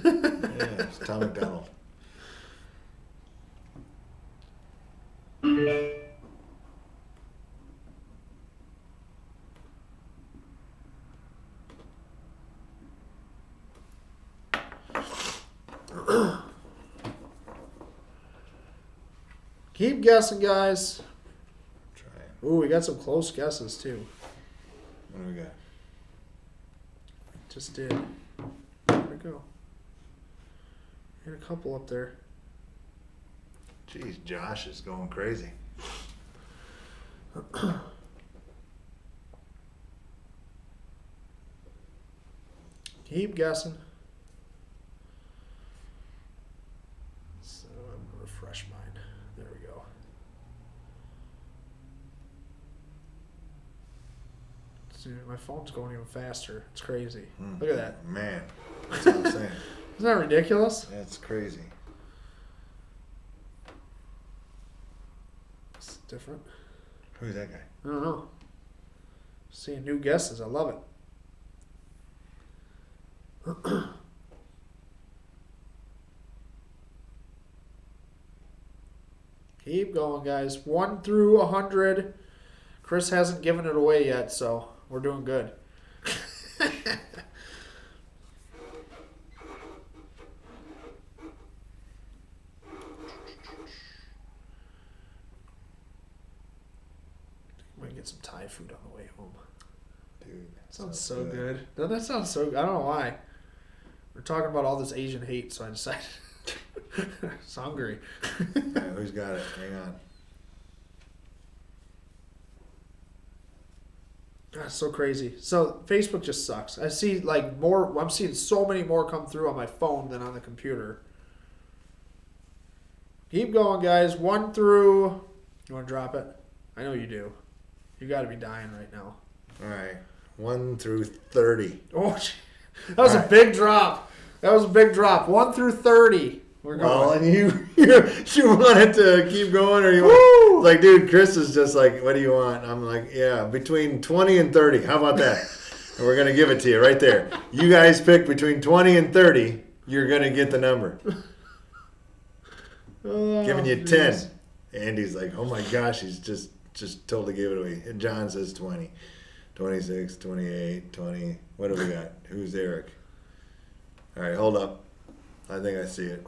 Yeah, it's Tom McDonald. Keep guessing, guys. Try. Ooh, we got some close guesses, too. What do we got? Just did. There we go. And a couple up there. Jeez, Josh is going crazy. Keep guessing. So I'm going to refresh mine. There we go. See, my phone's going even faster. It's crazy. Look at that. Man, that's what I'm saying. Isn't that ridiculous? That's crazy. It's different. Who's that guy? I don't know. Seeing new guesses. I love it. Keep going, guys. 1 through 100. Chris hasn't given it away yet, so we're doing good. Might get some Thai food on the way home. Dude, Sounds so good. No, that sounds so good. I don't know why. We're talking about all this Asian hate, so I decided. It's hungry. All right, who's got it? Hang on. God, it's so crazy. So Facebook just sucks. I see like more. I'm seeing so many more come through on my phone than on the computer. Keep going, guys. 1 through. You want to drop it? I know you do. You got to be dying right now. All right, 1 through 30. Oh, that was a big drop. That was a big drop. 1 through 30. We're going. Well, and you wanted to keep going, or you want, like, dude, Chris is just like, what do you want? I'm like, yeah, between 20 and 30. How about that? And we're gonna give it to you right there. You guys pick between 20 and 30. You're gonna get the number. Giving you 10. Andy's like, oh my gosh, he's just totally gave it away. And John says 20, 26, 28, 20. What do we got? Who's Eric? All right, hold up. I think I see it.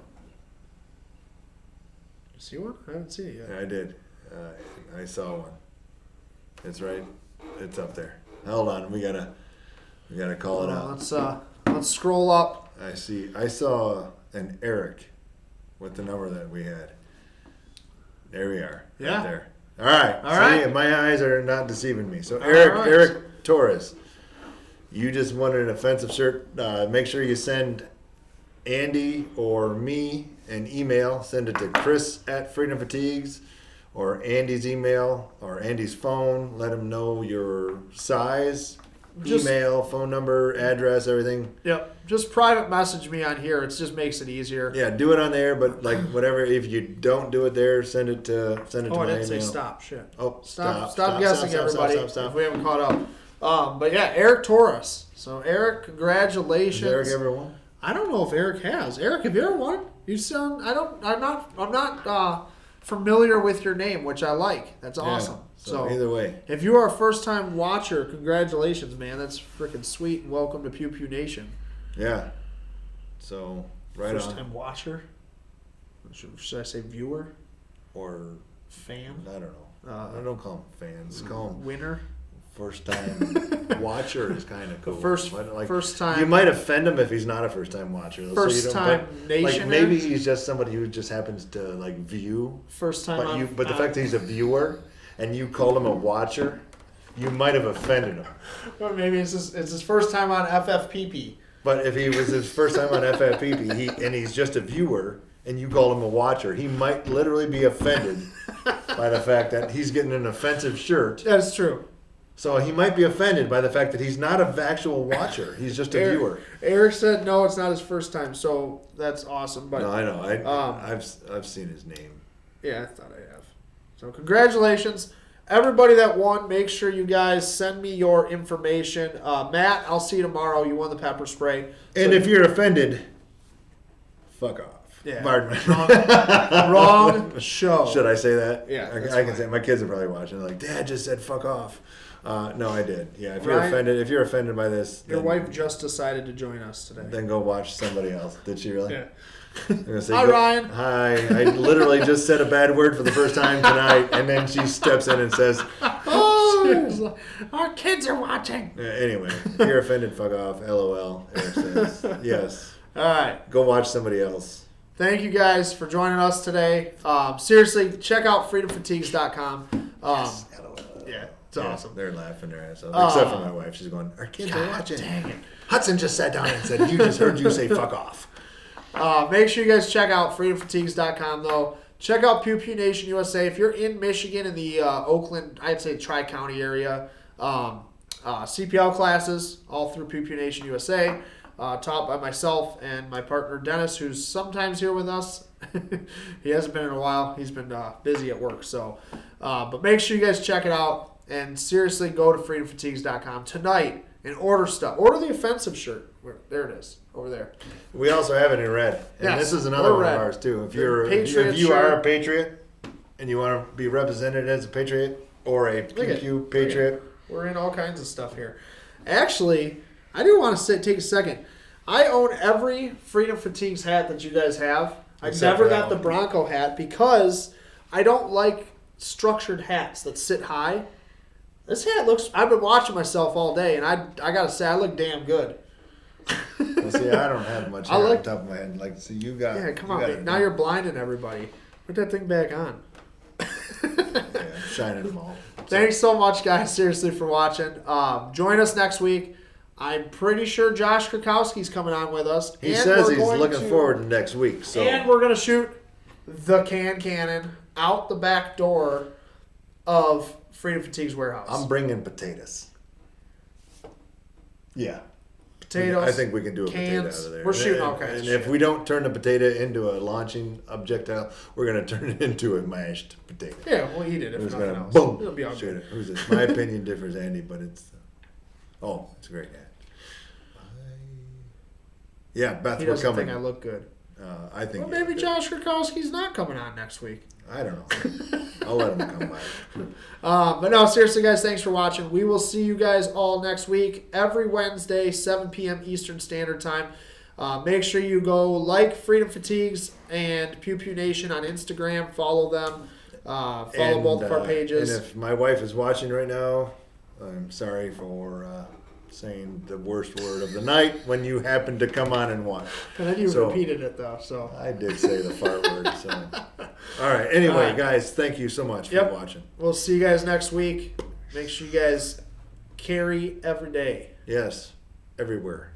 You see one? I haven't seen it yet. I did. I saw one. It's right. It's up there. Hold on. We gotta call it out. Let's scroll up. I saw an Eric with the number that we had. There we are. Yeah. Right there. All right. All right. See, my eyes are not deceiving me. So All Eric, right. Eric Torres, you just wanted an offensive shirt. Make sure you send Andy or me an email, send it to Chris at Freedom Fatigues or Andy's email or Andy's phone. Let him know your size, email, phone number, address, everything. Yep. Just private message me on here. It just makes it easier. Yeah, do it on there, but like whatever. If you don't do it there, send it to Oh, my I email. didn't say stop. Shit. Oh, Stop guessing, everybody. Stop. If we haven't caught up. But yeah, Eric Torres. So Eric, congratulations. Has Eric ever won? I don't know if Eric has. Eric, have you ever won? You sound. I'm not familiar with your name, which I like. That's awesome. Yeah, so either way, if you are a first-time watcher, congratulations, man. That's freaking sweet, and welcome to Pew Pew Nation. yeah. So right First-time watcher. Should I say viewer? or Fan? I don't know. I don't call them fans. Call them Winner? first time watcher is kind of cool. First time. You might offend him if he's not a first time watcher. Though, First time like nationer? maybe he's just somebody who just happens to like view. First time. But the fact that he's a viewer and you called him a watcher, you might have offended him. Well, maybe it's his first time on FFPP. But if he was his first time on FFPP and he's just a viewer and you call him a watcher, he might literally be offended by the fact that he's getting an offensive shirt. That's true. So he might be offended by the fact that he's not an actual watcher. He's just a viewer. Eric said no, it's not his first time, so that's awesome. But No, I know. I've seen his name. yeah, I thought I have. So congratulations. Everybody that won, make sure you guys send me your information. Matt, I'll see you tomorrow. You won the pepper spray. And if you're offended, fuck off. Yeah. Pardon me. Wrong show. Should I say that? Yeah, that's I can fine. say. My kids are probably watching. They're like, Dad just said fuck off. No, I did. Yeah. If Ryan, you're offended by this, Your then, wife just decided to join us today. then go watch somebody else. Did she really? Yeah. I'm gonna say, Hi, Ryan. Hi. I literally just said a bad word for the first time tonight, and then she steps in and says, Oh, our kids are watching. Anyway, if you're offended, fuck off. LOL. Eric says, yes. All right. Go watch somebody else. Thank you guys for joining us today. Seriously, check out freedomfatigues.com. Yeah, it's awesome. They're laughing their ass off. Except for my wife. She's going, our kids are watching. Dang it. Hudson just sat down and said, heard you say fuck off. Make sure you guys check out freedomfatigues.com, though. Check out Pew Pew Nation USA. If you're in Michigan, in the Oakland, I'd say Tri-County area, CPL classes all through Pew Pew Nation USA, taught by myself and my partner Dennis, who's sometimes here with us. He hasn't been in a while. He's been busy at work. So, but make sure you guys check it out. And seriously, go to freedomfatigues.com tonight and order stuff. Order the offensive shirt. There it is, over there. We also have it in red. And Yes, this is another or one red. of ours, too. If Patriot you are shirt. a patriot and you want to be represented as a patriot or a Pew Pew patriot, We're in all kinds of stuff here. Actually, I do want to take a second. I own every Freedom Fatigues hat that you guys have. I Except never for that got the one. Bronco hat because I don't like structured hats that sit high. This hat looks... I've been watching myself all day, and I got to say, I look damn good. well, see, I don't have much hair on top of my head. Like, see, you got... Yeah, come you on. got Man. Now you're blinding everybody. Put that thing back on. Yeah, shining them all. Thanks so much, guys, seriously, for watching. Join us next week. I'm pretty sure Josh Krakowski's coming on with us. He and says we're he's going looking to- forward to next week. So And we're going to shoot the Can Cannon out the back door of Freedom Fatigues warehouse. I'm bringing potatoes. Yeah. Potatoes. I think we can do a potato cans. out of there. We're shooting all And- kinds And of if shit. we don't turn the potato into a launching objectile, we're going to turn it into a mashed potato. Yeah, we'll eat it if It's nothing gonna else. boom. It'll be all Shoot good. it. Who's this? My opinion differs, Andy, but it's it's a great ad. Yeah, Beth, He we're doesn't coming. think I look good. I think. Well, you maybe look Josh Krakowski's not coming on next week. good. I don't know. I'll let him come by. But no, seriously, guys, thanks for watching. We will see you guys all next week, every Wednesday, 7 p.m. Eastern Standard Time. Make sure you go like Freedom Fatigues and Pew Pew Nation on Instagram. Follow them. Follow both of our pages. And if my wife is watching right now, I'm sorry for saying the worst word of the night when you happen to come on and watch. And then you So- repeated it, though. So I did say the fart word. So, all right. Anyway, All right. guys, thank you so much Yep. for watching. we'll see you guys next week. Make sure you guys carry every day. Yes, everywhere.